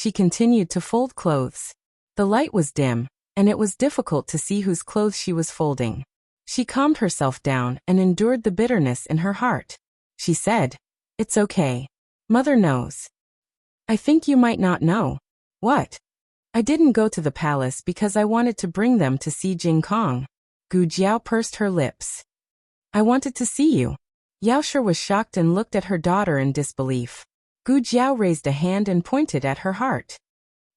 She continued to fold clothes. The light was dim, and it was difficult to see whose clothes she was folding. She calmed herself down and endured the bitterness in her heart. She said, "It's okay. Mother knows." "I think you might not know." "What?" "I didn't go to the palace because I wanted to bring them to see Jing Kong." Gu Jiao pursed her lips. "I wanted to see you." Yao Shi was shocked and looked at her daughter in disbelief. Gu Jiao raised a hand and pointed at her heart.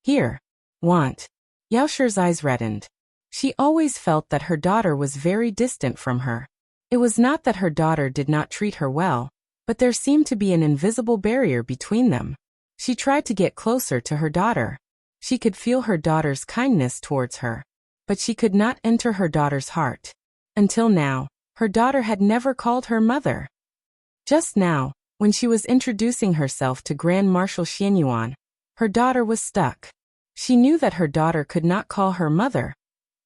"Here. Want." Yao Shi's eyes reddened. She always felt that her daughter was very distant from her. It was not that her daughter did not treat her well, but there seemed to be an invisible barrier between them. She tried to get closer to her daughter. She could feel her daughter's kindness towards her, but she could not enter her daughter's heart. Until now, her daughter had never called her mother. Just now, when she was introducing herself to Grand Marshal Xianyuan, her daughter was stuck. She knew that her daughter could not call her mother,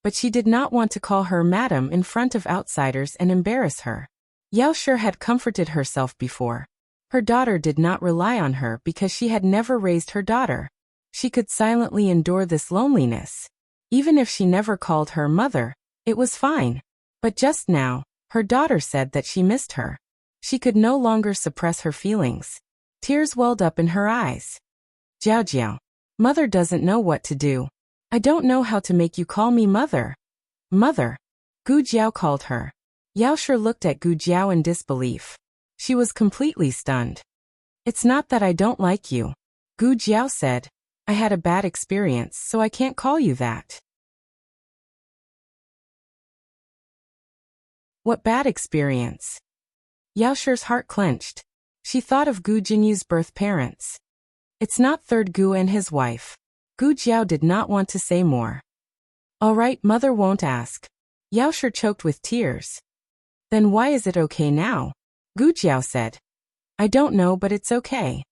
but she did not want to call her madam in front of outsiders and embarrass her. Yao Shi had comforted herself before. Her daughter did not rely on her because she had never raised her daughter. She could silently endure this loneliness. Even if she never called her mother, it was fine. But just now, her daughter said that she missed her. She could no longer suppress her feelings. Tears welled up in her eyes. "Jiao Jiao, mother doesn't know what to do. I don't know how to make you call me mother." "Mother," Gu Jiao called her. Yao Shi looked at Gu Jiao in disbelief. She was completely stunned. "It's not that I don't like you," Gu Jiao said. "I had a bad experience, so I can't call you that." "What bad experience?" Yao Shi's heart clenched. She thought of Gu Jinyu's birth parents. "It's not third Gu and his wife." Gu Jiao did not want to say more. "All right, mother won't ask." Yao Shi choked with tears. "Then why is it okay now?" Gu Jiao said. "I don't know, but it's okay."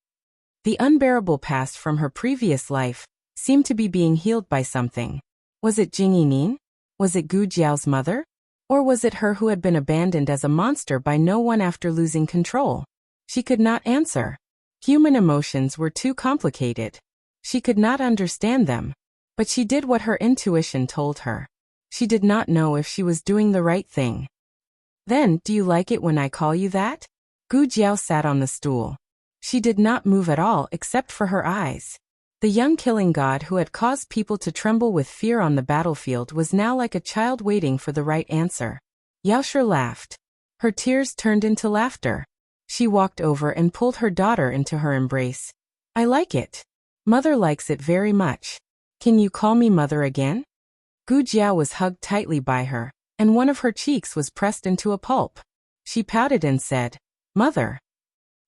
The unbearable past from her previous life seemed to be being healed by something. Was it Jing Yining? Was it Gu Jiao's mother? Or was it her who had been abandoned as a monster by no one after losing control? She could not answer. Human emotions were too complicated. She could not understand them. But she did what her intuition told her. She did not know if she was doing the right thing. "Then, do you like it when I call you that?" Gu Jiao sat on the stool. She did not move at all except for her eyes. The young killing god who had caused people to tremble with fear on the battlefield was now like a child waiting for the right answer. Yao Shi laughed. Her tears turned into laughter. She walked over and pulled her daughter into her embrace. "I like it. Mother likes it very much. Can you call me mother again?" Gu Jiao was hugged tightly by her, and one of her cheeks was pressed into a pulp. She pouted and said, "Mother."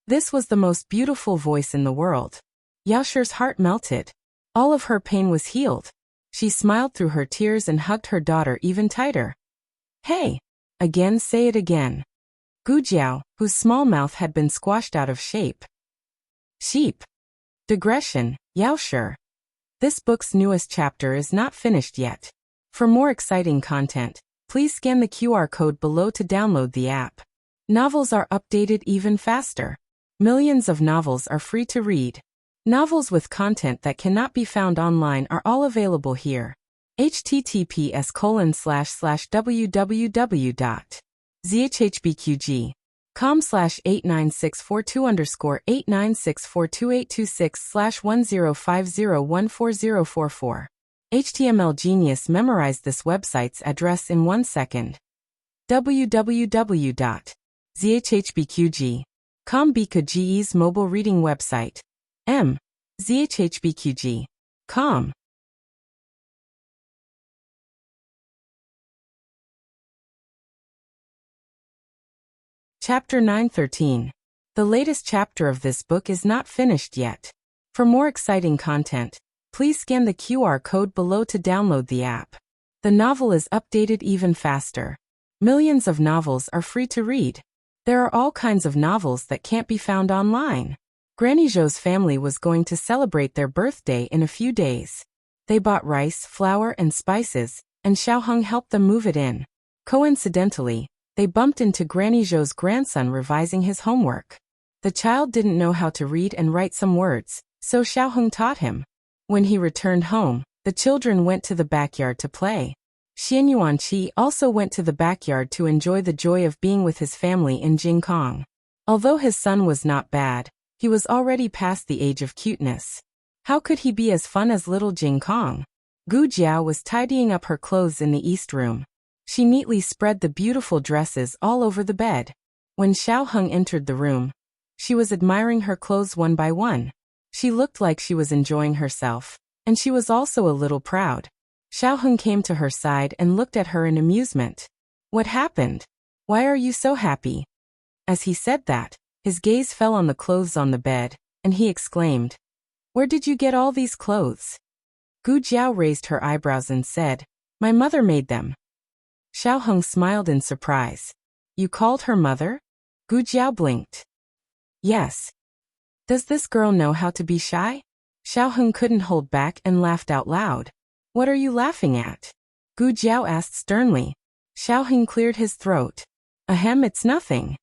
This was the most beautiful voice in the world. Yao Shi's heart melted. All of her pain was healed. She smiled through her tears and hugged her daughter even tighter. "Hey! Again, say it again." Gu Jiao, whose small mouth had been squashed out of shape. Sheep. Digression, Yao Shi. This book's newest chapter is not finished yet. For more exciting content, please scan the QR code below to download the app. Novels are updated even faster. Millions of novels are free to read. Novels with content that cannot be found online are all available here. https://www.zhbqg.com/89642_8964226/10501444. HTML Genius memorized this website's address in 1 second. www.zhbqg.com BKGE's mobile reading website. zhbqg.com. Chapter 913. The latest chapter of this book is not finished yet. For more exciting content, please scan the QR code below to download the app. The novel is updated even faster. Millions of novels are free to read. There are all kinds of novels that can't be found online. Granny Zhou's family was going to celebrate their birthday in a few days. They bought rice, flour, and spices, and Xiaoheng helped them move it in. Coincidentally, they bumped into Granny Zhou's grandson revising his homework. The child didn't know how to read and write some words, so Xiaoheng taught him. When he returned home, the children went to the backyard to play. Xian Yuanqi also went to the backyard to enjoy the joy of being with his family in Jingkong. Although his son was not bad, he was already past the age of cuteness. How could he be as fun as little Jingkong? Gu Jiao was tidying up her clothes in the east room. She neatly spread the beautiful dresses all over the bed. When Xiao Heng entered the room, she was admiring her clothes one by one. She looked like she was enjoying herself, and she was also a little proud. Xiao Heng came to her side and looked at her in amusement. What happened? Why are you so happy? As he said that, his gaze fell on the clothes on the bed, and he exclaimed, "Where did you get all these clothes?" Gu Jiao raised her eyebrows and said, "My mother made them." Xiao Heng smiled in surprise. You called her mother? Gu Jiao blinked. Yes. Does this girl know how to be shy? Xiao Heng couldn't hold back and laughed out loud. What are you laughing at? Gu Jiao asked sternly. Xiao Heng cleared his throat. Ahem, it's nothing.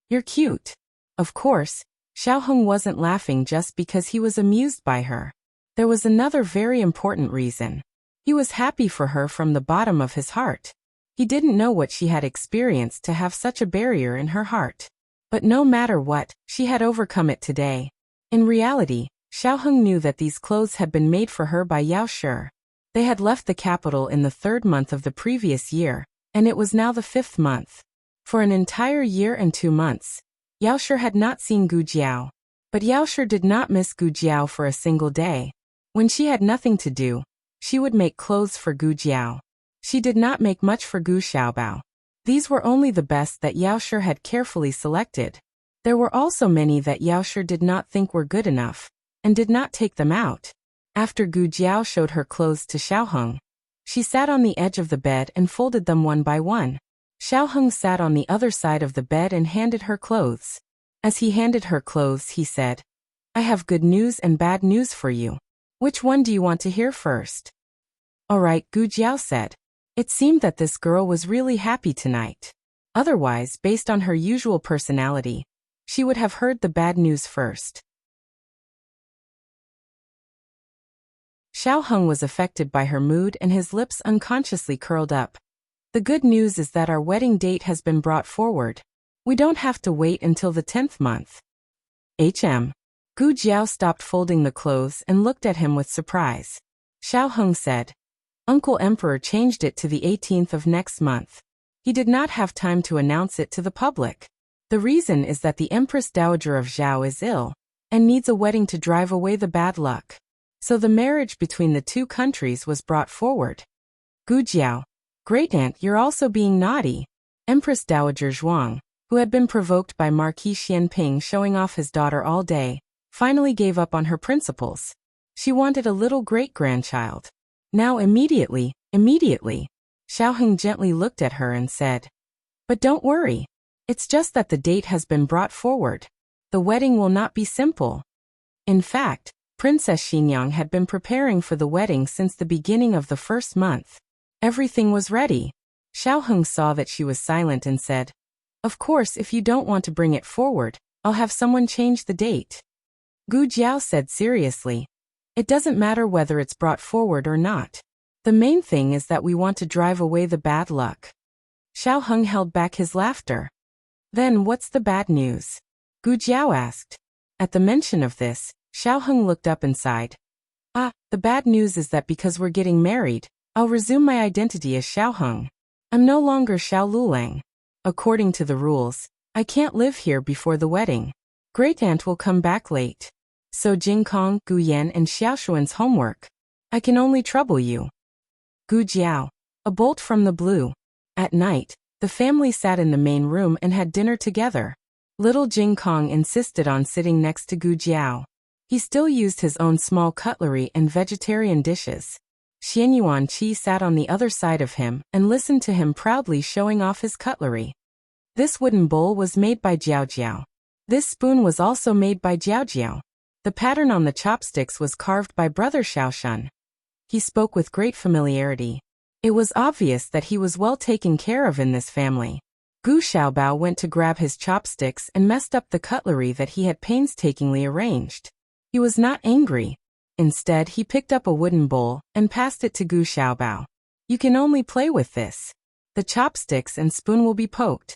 You're cute. Of course, Xiao Heng wasn't laughing just because he was amused by her. There was another very important reason. He was happy for her from the bottom of his heart. He didn't know what she had experienced to have such a barrier in her heart. But no matter what, she had overcome it today. In reality, Xiao Heng knew that these clothes had been made for her by Yao Shi. They had left the capital in the 3rd month of the previous year, and it was now the 5th month. For an entire year and 2 months, Yao Shi had not seen Gu Jiao. But Yao Shi did not miss Gu Jiao for a single day. When she had nothing to do, she would make clothes for Gu Jiao. She did not make much for Gu Xiaobao. These were only the best that Yao Shi had carefully selected. There were also many that Yao Shi did not think were good enough, and did not take them out. After Gu Jiao showed her clothes to Xiao Heng, she sat on the edge of the bed and folded them one by one. Xiao Heng sat on the other side of the bed and handed her clothes. As he handed her clothes, he said, I have good news and bad news for you. Which one do you want to hear first? All right, Gu Jiao said. It seemed that this girl was really happy tonight. Otherwise, based on her usual personality, she would have heard the bad news first. Xiao Heng was affected by her mood and his lips unconsciously curled up. The good news is that our wedding date has been brought forward. We don't have to wait until the 10th month. Gu Jiao stopped folding the clothes and looked at him with surprise. Xiao Heng said, Uncle Emperor changed it to the 18th of next month. He did not have time to announce it to the public. The reason is that the Empress Dowager of Zhao is ill, and needs a wedding to drive away the bad luck. So the marriage between the two countries was brought forward. Gu Jiao, Great Aunt, you're also being naughty. Empress Dowager Zhuang, who had been provoked by Marquis Xianping showing off his daughter all day, finally gave up on her principles. She wanted a little great-grandchild. Now immediately, Xiao Heng gently looked at her and said, But don't worry. It's just that the date has been brought forward. The wedding will not be simple. In fact, Princess Xinyang had been preparing for the wedding since the beginning of the 1st month. Everything was ready. Xiao Heng saw that she was silent and said, Of course, if you don't want to bring it forward, I'll have someone change the date. Gu Jiao said seriously, It doesn't matter whether it's brought forward or not. The main thing is that we want to drive away the bad luck. Xiao Heng held back his laughter. Then what's the bad news? Gu Jiao asked. At the mention of this, Xiao Heng looked up and sighed. The bad news is that because we're getting married, I'll resume my identity as Xiao Heng. I'm no longer Xiao Lulang. According to the rules, I can't live here before the wedding. Great Aunt will come back late. So Jingkong, Gu Yan and Xiaoshuan's homework. I can only trouble you. Gu Jiao, a bolt from the blue. At night, the family sat in the main room and had dinner together. Little Jingkong insisted on sitting next to Gu Jiao. He still used his own small cutlery and vegetarian dishes. Xian Yuanqi sat on the other side of him and listened to him proudly showing off his cutlery. This wooden bowl was made by Jiao Jiao. This spoon was also made by Jiao Jiao. The pattern on the chopsticks was carved by Brother Xiaoshan. He spoke with great familiarity. It was obvious that he was well taken care of in this family. Gu Xiaobao went to grab his chopsticks and messed up the cutlery that he had painstakingly arranged. He was not angry. Instead, he picked up a wooden bowl and passed it to Gu Xiaobao. You can only play with this. The chopsticks and spoon will be poked.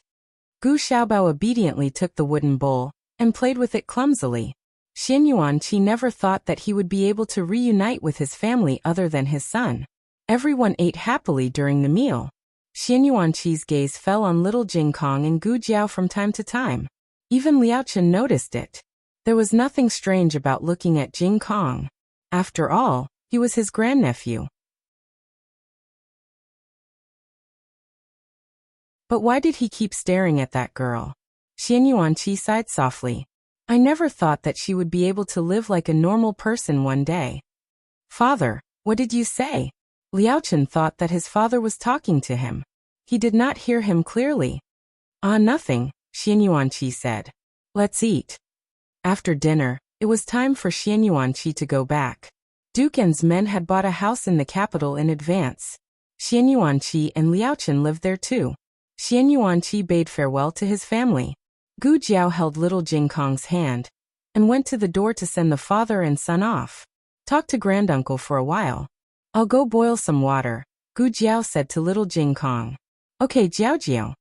Gu Xiaobao obediently took the wooden bowl and played with it clumsily. Xian Yuanqi never thought that he would be able to reunite with his family other than his son. Everyone ate happily during the meal. Xian Yuanqi's gaze fell on little Jing Kong and Gu Jiao from time to time. Even Liao Chen noticed it. There was nothing strange about looking at Jing Kong. After all, he was his grandnephew. But why did he keep staring at that girl? Xian Yuanqi sighed softly. I never thought that she would be able to live like a normal person one day. Father, what did you say? Liao Chen thought that his father was talking to him. He did not hear him clearly. Nothing, Xian Yuanqi said. Let's eat. After dinner, it was time for Xian Yuanqi to go back. Duken's men had bought a house in the capital in advance. Xian Yuanqi and Liao Chen lived there too. Xian Yuanqi bade farewell to his family. Gu Jiao held little Jing Kong's hand and went to the door to send the father and son off. Talk to granduncle for a while. I'll go boil some water, Gu Jiao said to little Jing Kong. Okay, Jiao Jiao.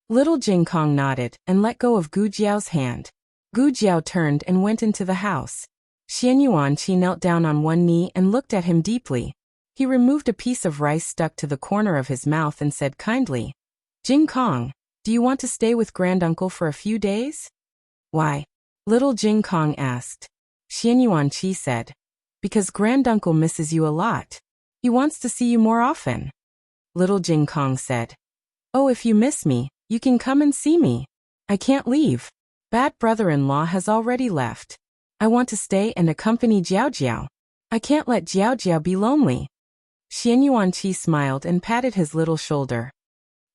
Little Jing Kong nodded and let go of Gu Jiao's hand. Gu Jiao turned and went into the house. Xian Yuanqi knelt down on one knee and looked at him deeply. He removed a piece of rice stuck to the corner of his mouth and said kindly, Jing Kong, do you want to stay with granduncle for a few days? Why? Little Jing Kong asked. Xian Yuanqi said, because granduncle misses you a lot. He wants to see you more often. Little Jing Kong said, oh, if you miss me, you can come and see me. I can't leave. Bad brother-in-law has already left. I want to stay and accompany Jiao Jiao. I can't let Jiao Jiao be lonely. Xian Yuanqi smiled and patted his little shoulder.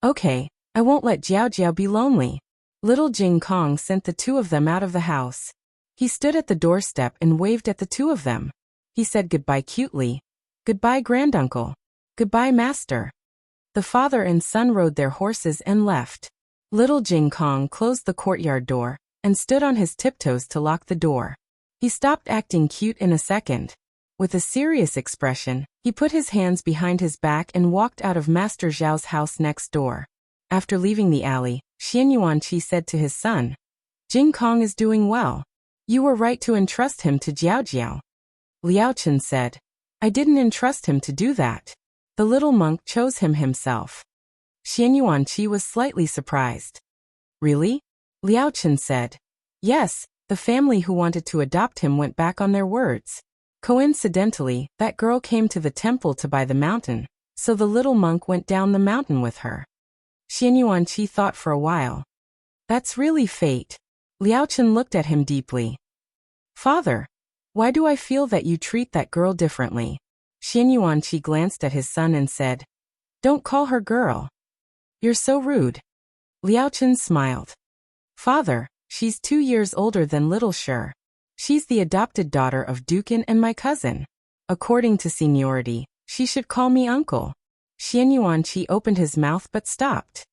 Okay, I won't let Jiao Jiao be lonely. Little Jing Kong sent the two of them out of the house. He stood at the doorstep and waved at the two of them. He said goodbye cutely. Goodbye, granduncle. Goodbye, master. The father and son rode their horses and left. Little Jing Kong closed the courtyard door and stood on his tiptoes to lock the door. He stopped acting cute in a second. With a serious expression, he put his hands behind his back and walked out of Master Zhao's house next door. After leaving the alley, Xian Yuanqi said to his son, Jing Kong is doing well. You were right to entrust him to Jiao Jiao. Liao Chen said, I didn't entrust him to do that. The little monk chose him himself. Xian Yuanqi was slightly surprised. Really? Liao Chen said, yes, the family who wanted to adopt him went back on their words. Coincidentally, that girl came to the temple to buy the mountain, so the little monk went down the mountain with her. Xian Yuanqi thought for a while. That's really fate. Liao Chen looked at him deeply. Father, why do I feel that you treat that girl differently? Xian Yuanqi glanced at his son and said, don't call her girl. You're so rude. Liao Chen smiled. Father, she's 2 years older than little Shi. She's the adopted daughter of Dukan and my cousin. According to seniority, she should call me uncle. Xian Yuanqi opened his mouth but stopped.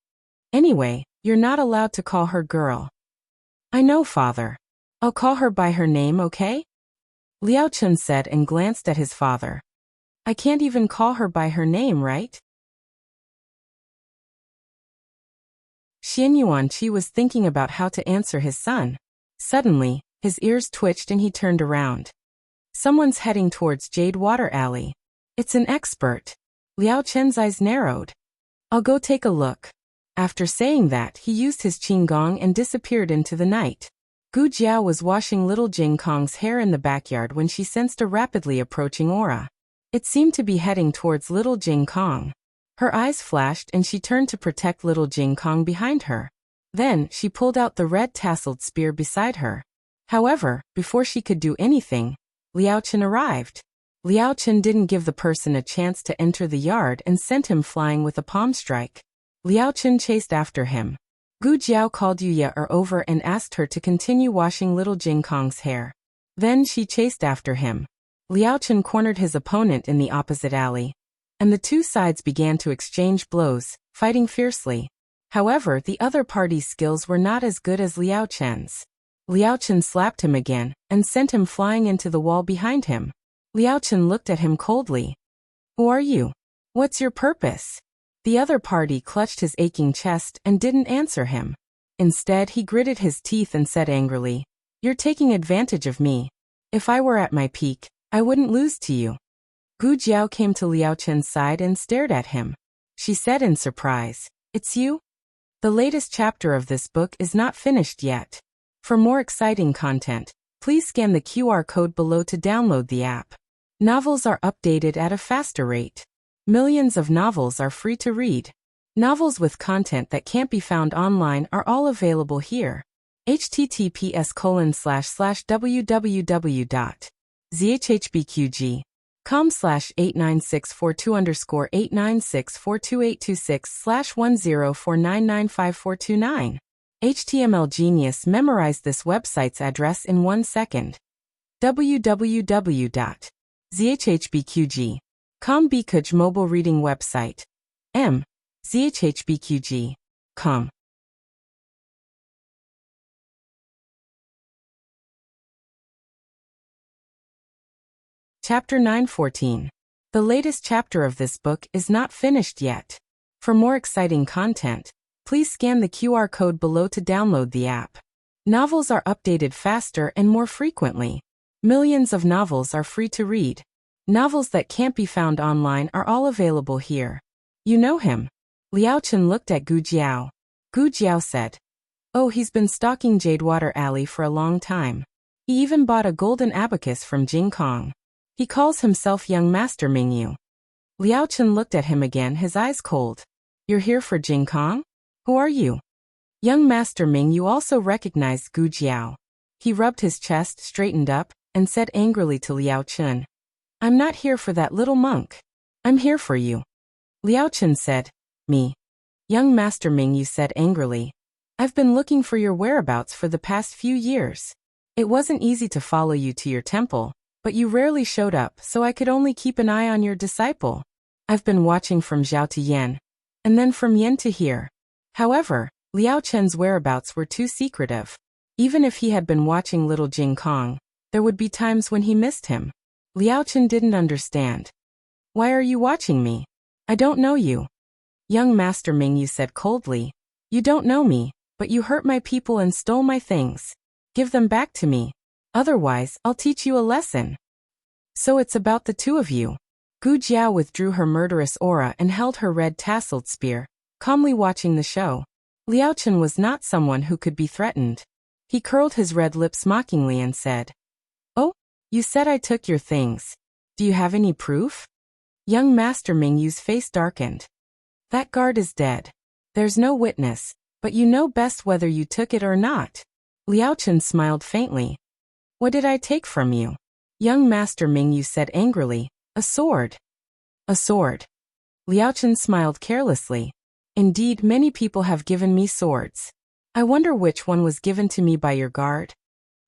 Anyway, you're not allowed to call her girl. I know, father. I'll call her by her name, okay? Liao Chen said and glanced at his father. I can't even call her by her name, right? Xian Yuanqi was thinking about how to answer his son. Suddenly, his ears twitched and he turned around. Someone's heading towards Jade Water Alley. It's an expert. Liao Chen's eyes narrowed. I'll go take a look. After saying that, he used his qinggong and disappeared into the night. Gu Jiao was washing little Jing Kong's hair in the backyard when she sensed a rapidly approaching aura. It seemed to be heading towards little Jing Kong. Her eyes flashed and she turned to protect little Jing Kong behind her. Then, she pulled out the red tasseled spear beside her. However, before she could do anything, Liao Chen arrived. Liao Chen didn't give the person a chance to enter the yard and sent him flying with a palm strike. Liao Chen chased after him. Gu Jiao called Yuya over and asked her to continue washing little Jing Kong's hair. Then she chased after him. Liao Chen cornered his opponent in the opposite alley, and the two sides began to exchange blows, fighting fiercely. However, the other party's skills were not as good as Liao Chen's. Liao Chen slapped him again and sent him flying into the wall behind him. Liao Chen looked at him coldly. Who are you? What's your purpose? The other party clutched his aching chest and didn't answer him. Instead, he gritted his teeth and said angrily, You're taking advantage of me. If I were at my peak, I wouldn't lose to you. Gu Jiao came to Liao Chen's side and stared at him. She said in surprise, It's you? The latest chapter of this book is not finished yet. For more exciting content, please scan the QR code below to download the app. Novels are updated at a faster rate. Millions of novels are free to read. Novels with content that can't be found online are all available here. https://www.zhbqg.com/89642_8964286/10499549. HTML Genius memorized this website's address in 1 second. www.zhbqg.com Bkuj mobile reading website. zhbqg.com. Chapter 914. The latest chapter of this book is not finished yet. For more exciting content, please scan the QR code below to download the app. Novels are updated faster and more frequently. Millions of novels are free to read. Novels that can't be found online are all available here. You know him? Liao Chen looked at Gu Jiao. Gu Jiao said, Oh, he's been stalking Jadewater Alley for a long time. He even bought a golden abacus from Jing Kong. He calls himself Young Master Mingyu. Liao Chen looked at him again, his eyes cold. You're here for Jing Kong? Who are you? Young Master Mingyu also recognized Gu Jiao. He rubbed his chest, straightened up, and said angrily to Liao Chen, I'm not here for that little monk. I'm here for you. Liao Chen said, Me. Young Master Mingyu said angrily, I've been looking for your whereabouts for the past few years. It wasn't easy to follow you to your temple, but you rarely showed up, so I could only keep an eye on your disciple. I've been watching from Zhao to Yen, and then from Yen to here. However, Liao Chen's whereabouts were too secretive. Even if he had been watching little Jing Kong, there would be times when he missed him. Liao Chen didn't understand. Why are you watching me? I don't know you. Young Master Mingyu said coldly, You don't know me, but you hurt my people and stole my things. Give them back to me. Otherwise, I'll teach you a lesson. So it's about the two of you. Gu Jiao withdrew her murderous aura and held her red tasseled spear, calmly watching the show. Liao Chen was not someone who could be threatened. He curled his red lips mockingly and said, Oh, you said I took your things. Do you have any proof? Young Master Mingyu's face darkened. That guard is dead. There's no witness, but you know best whether you took it or not. Liao Chen smiled faintly. What did I take from you? Young Master Mingyu said angrily, A sword. A sword. Liao Chen smiled carelessly. Indeed, many people have given me swords. I wonder which one was given to me by your guard?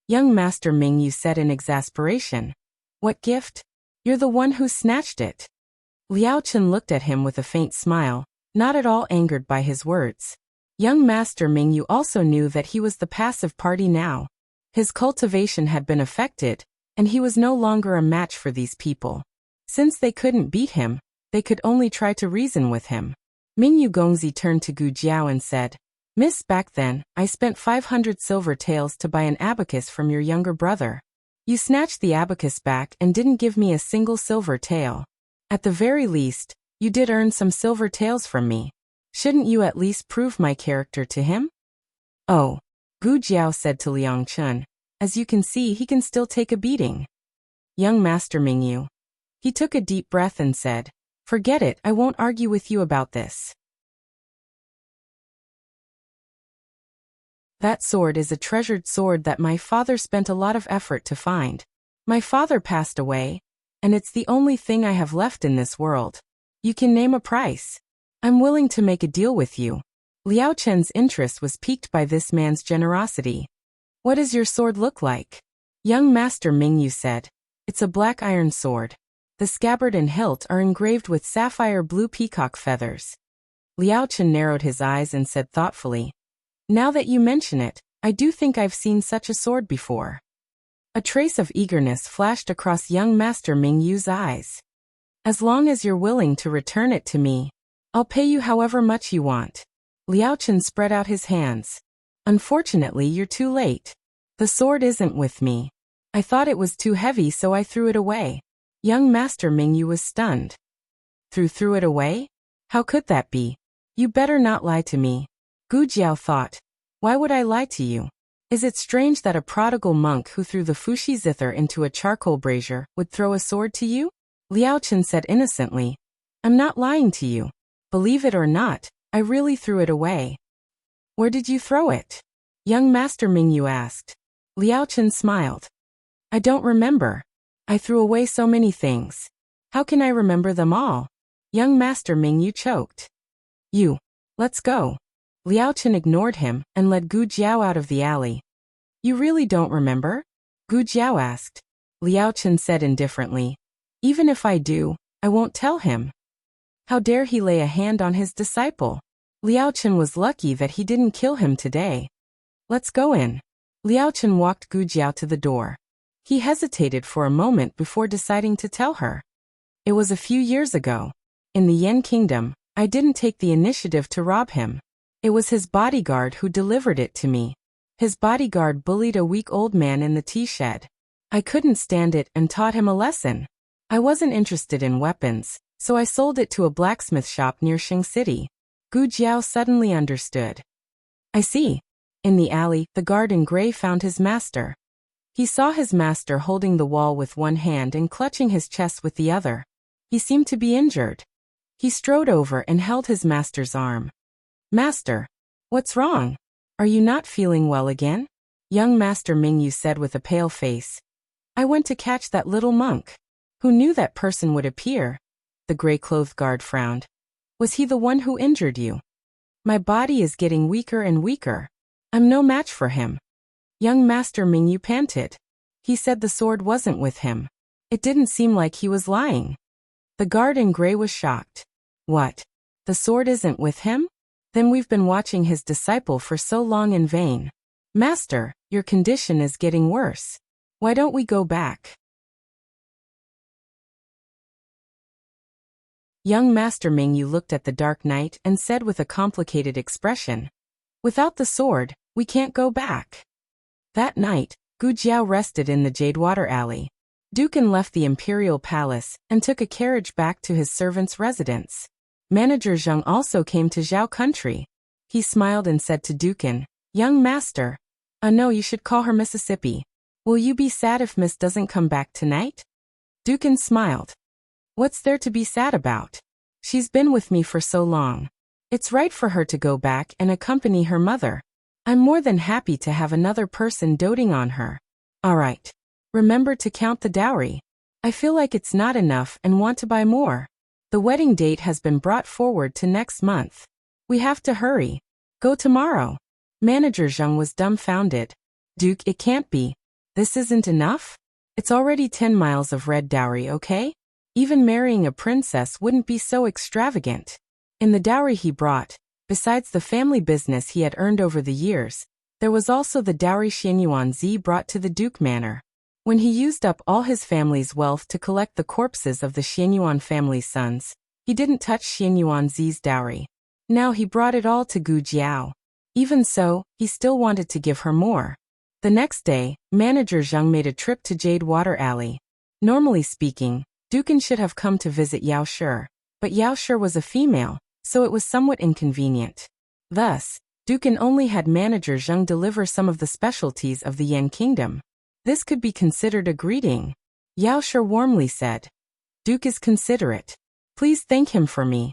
Young Master Mingyu said in exasperation. What gift? You're the one who snatched it. Liao Chen looked at him with a faint smile, not at all angered by his words. Young Master Mingyu also knew that he was the passive party now. His cultivation had been affected, and he was no longer a match for these people. Since they couldn't beat him, they could only try to reason with him. Mingyu Gongzi turned to Gu Jiao and said, Miss, back then, I spent 500 silver taels to buy an abacus from your younger brother. You snatched the abacus back and didn't give me a single silver tael. At the very least, you did earn some silver taels from me. Shouldn't you at least prove my character to him? Oh. Gu Jiao said to Liang Chen, as you can see, he can still take a beating. Young Master Mingyu. He took a deep breath and said, Forget it, I won't argue with you about this. That sword is a treasured sword that my father spent a lot of effort to find. My father passed away, and it's the only thing I have left in this world. You can name a price. I'm willing to make a deal with you. Liao Chen's interest was piqued by this man's generosity. What does your sword look like? Young Master Mingyu said. It's a black iron sword. The scabbard and hilt are engraved with sapphire blue peacock feathers. Liao Chen narrowed his eyes and said thoughtfully, Now that you mention it, I do think I've seen such a sword before. A trace of eagerness flashed across young Master Ming Yu's eyes. As long as you're willing to return it to me, I'll pay you however much you want. Liao Chen spread out his hands. Unfortunately, you're too late. The sword isn't with me. I thought it was too heavy, so I threw it away. Young Master Ming Yu was stunned. Threw it away? How could that be? You better not lie to me. Gu Jiao thought. Why would I lie to you? Is it strange that a prodigal monk who threw the Fushi zither into a charcoal brazier would throw a sword to you? Liao Chen said innocently. I'm not lying to you. Believe it or not, I really threw it away. Where did you throw it? Young Master Ming Yu asked. Liao Chen smiled. I don't remember. I threw away so many things. How can I remember them all? Young Master Ming Yu choked. Let's go. Liao Chen ignored him and led Gu Jiao out of the alley. You really don't remember? Gu Jiao asked. Liao Chen said indifferently. Even if I do, I won't tell him. How dare he lay a hand on his disciple? Liao Chen was lucky that he didn't kill him today. Let's go in. Liao Chen walked Gu Jiao to the door. He hesitated for a moment before deciding to tell her. It was a few years ago. In the Yan Kingdom, I didn't take the initiative to rob him. It was his bodyguard who delivered it to me. His bodyguard bullied a weak old man in the tea shed. I couldn't stand it and taught him a lesson. I wasn't interested in weapons, so I sold it to a blacksmith shop near Xing City. Gu Jiao suddenly understood. I see. In the alley, the guard in gray found his master. He saw his master holding the wall with one hand and clutching his chest with the other. He seemed to be injured. He strode over and held his master's arm. Master, what's wrong? Are you not feeling well again? Young Master Ming Yu said with a pale face. I went to catch that little monk. Who knew that person would appear? The gray-clothed guard frowned. Was he the one who injured you? My body is getting weaker and weaker. I'm no match for him. Young Master Ming Yu panted. He said the sword wasn't with him. It didn't seem like he was lying. The guard in gray was shocked. What? The sword isn't with him? Then we've been watching his disciple for so long in vain. Master, your condition is getting worse. Why don't we go back? Young Master Ming Yu looked at the dark night and said with a complicated expression. Without the sword, we can't go back. That night, Gu Jiao rested in the Jadewater Alley. Dukan left the imperial palace and took a carriage back to his servant's residence. Manager Zheng also came to Zhao country. He smiled and said to Dukan, Young master. No, you should call her Mississippi. Will you be sad if Miss doesn't come back tonight? Dukan smiled. What's there to be sad about? She's been with me for so long. It's right for her to go back and accompany her mother. I'm more than happy to have another person doting on her. All right. Remember to count the dowry. I feel like it's not enough and want to buy more. The wedding date has been brought forward to next month. We have to hurry. Go tomorrow. Manager Zheng was dumbfounded. Duke, it can't be. This isn't enough? It's already 10 miles of red dowry, okay? Even marrying a princess wouldn't be so extravagant. In the dowry he brought, besides the family business he had earned over the years, there was also the dowry Xianyuan Zi brought to the Duke Manor. When he used up all his family's wealth to collect the corpses of the Xianyuan family's sons, he didn't touch Xianyuan Zi's dowry. Now he brought it all to Gu Jiao. Even so, he still wanted to give her more. The next day, Manager Zheng made a trip to Jadewater Alley. Normally speaking, Dukan should have come to visit Yao Shi, but Yao Shi was a female, so it was somewhat inconvenient. Thus, Dukan only had Manager Zheng deliver some of the specialties of the Yan Kingdom. This could be considered a greeting. Yao Shi warmly said. Duke is considerate. Please thank him for me.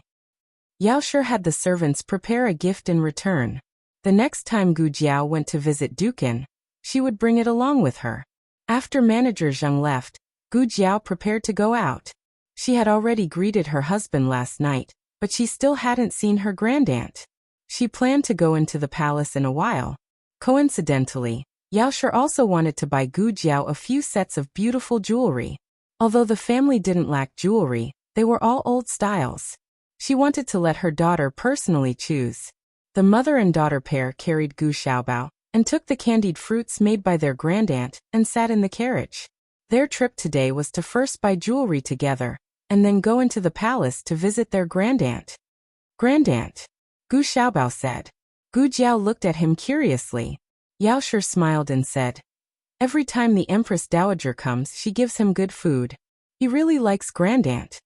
Yao Shi had the servants prepare a gift in return. The next time Gu Jiao went to visit Dukan, she would bring it along with her. After Manager Zheng left, Gu Jiao prepared to go out. She had already greeted her husband last night, but she still hadn't seen her grandaunt. She planned to go into the palace in a while. Coincidentally, Yao Shi also wanted to buy Gu Jiao a few sets of beautiful jewelry. Although the family didn't lack jewelry, they were all old styles. She wanted to let her daughter personally choose. The mother and daughter pair carried Gu Xiaobao, and took the candied fruits made by their grandaunt and sat in the carriage. Their trip today was to first buy jewelry together, and then go into the palace to visit their grandaunt. Grandaunt, Gu Xiaobao said. Gu Jiao looked at him curiously. Yao Shi smiled and said, every time the Empress Dowager comes she gives him good food. He really likes grandaunt.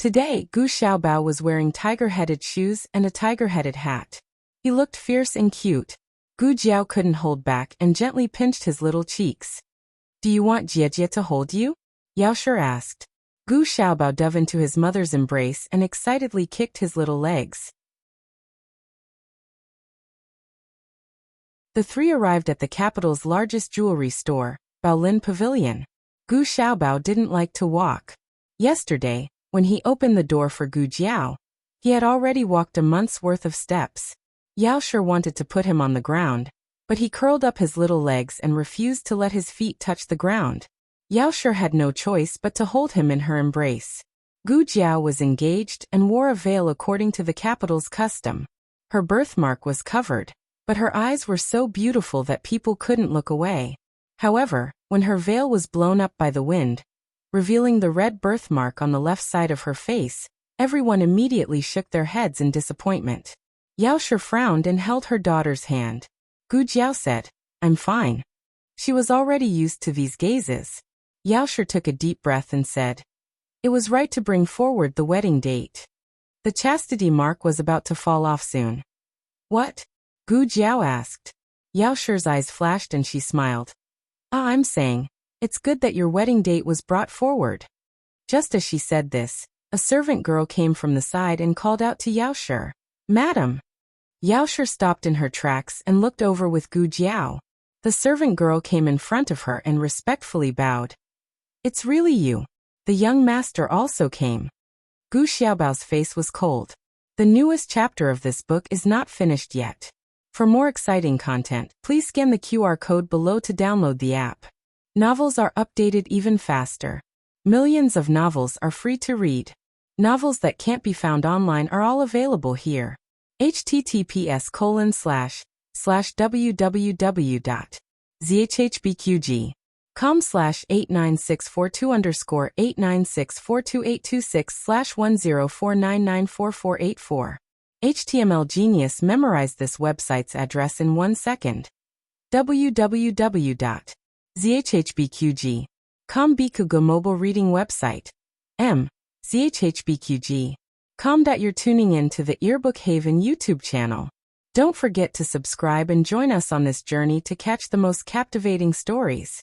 Today, Gu Xiaobao was wearing tiger-headed shoes and a tiger-headed hat. He looked fierce and cute. Gu Jiao couldn't hold back and gently pinched his little cheeks. Do you want Jie to hold you? Yao Shi asked. Gu Xiaobao dove into his mother's embrace and excitedly kicked his little legs. The three arrived at the capital's largest jewelry store, Baolin Pavilion. Gu Xiaobao didn't like to walk. Yesterday, when he opened the door for Gu Jiao, he had already walked a month's worth of steps. Yao Shi wanted to put him on the ground, but he curled up his little legs and refused to let his feet touch the ground. Yao Shi had no choice but to hold him in her embrace. Gu Jiao was engaged and wore a veil according to the capital's custom. Her birthmark was covered, but her eyes were so beautiful that people couldn't look away. However, when her veil was blown up by the wind, revealing the red birthmark on the left side of her face, everyone immediately shook their heads in disappointment. Yao Shi frowned and held her daughter's hand. Gu Jiao said, I'm fine. She was already used to these gazes. Yao Shi took a deep breath and said, it was right to bring forward the wedding date. The chastity mark was about to fall off soon. What? Gu Jiao asked. Yao Shi's eyes flashed and she smiled. I'm saying, it's good that your wedding date was brought forward. Just as she said this, a servant girl came from the side and called out to Yao Shi, Madam. Yao Shi stopped in her tracks and looked over with Gu Jiao. The servant girl came in front of her and respectfully bowed. It's really you. The young master also came. Gu Xiaobao's face was cold. The newest chapter of this book is not finished yet. For more exciting content, please scan the QR code below to download the app. Novels are updated even faster. Millions of novels are free to read. Novels that can't be found online are all available here. https://www.zhbqg.com/89642_896428226/1049944484. HTML Genius memorized this website's address in 1 second. www.zhbqg.com Bikugo mobile reading website. zhbqg.com. You're tuning in to the Earbook Haven YouTube channel. Don't forget to subscribe and join us on this journey to catch the most captivating stories.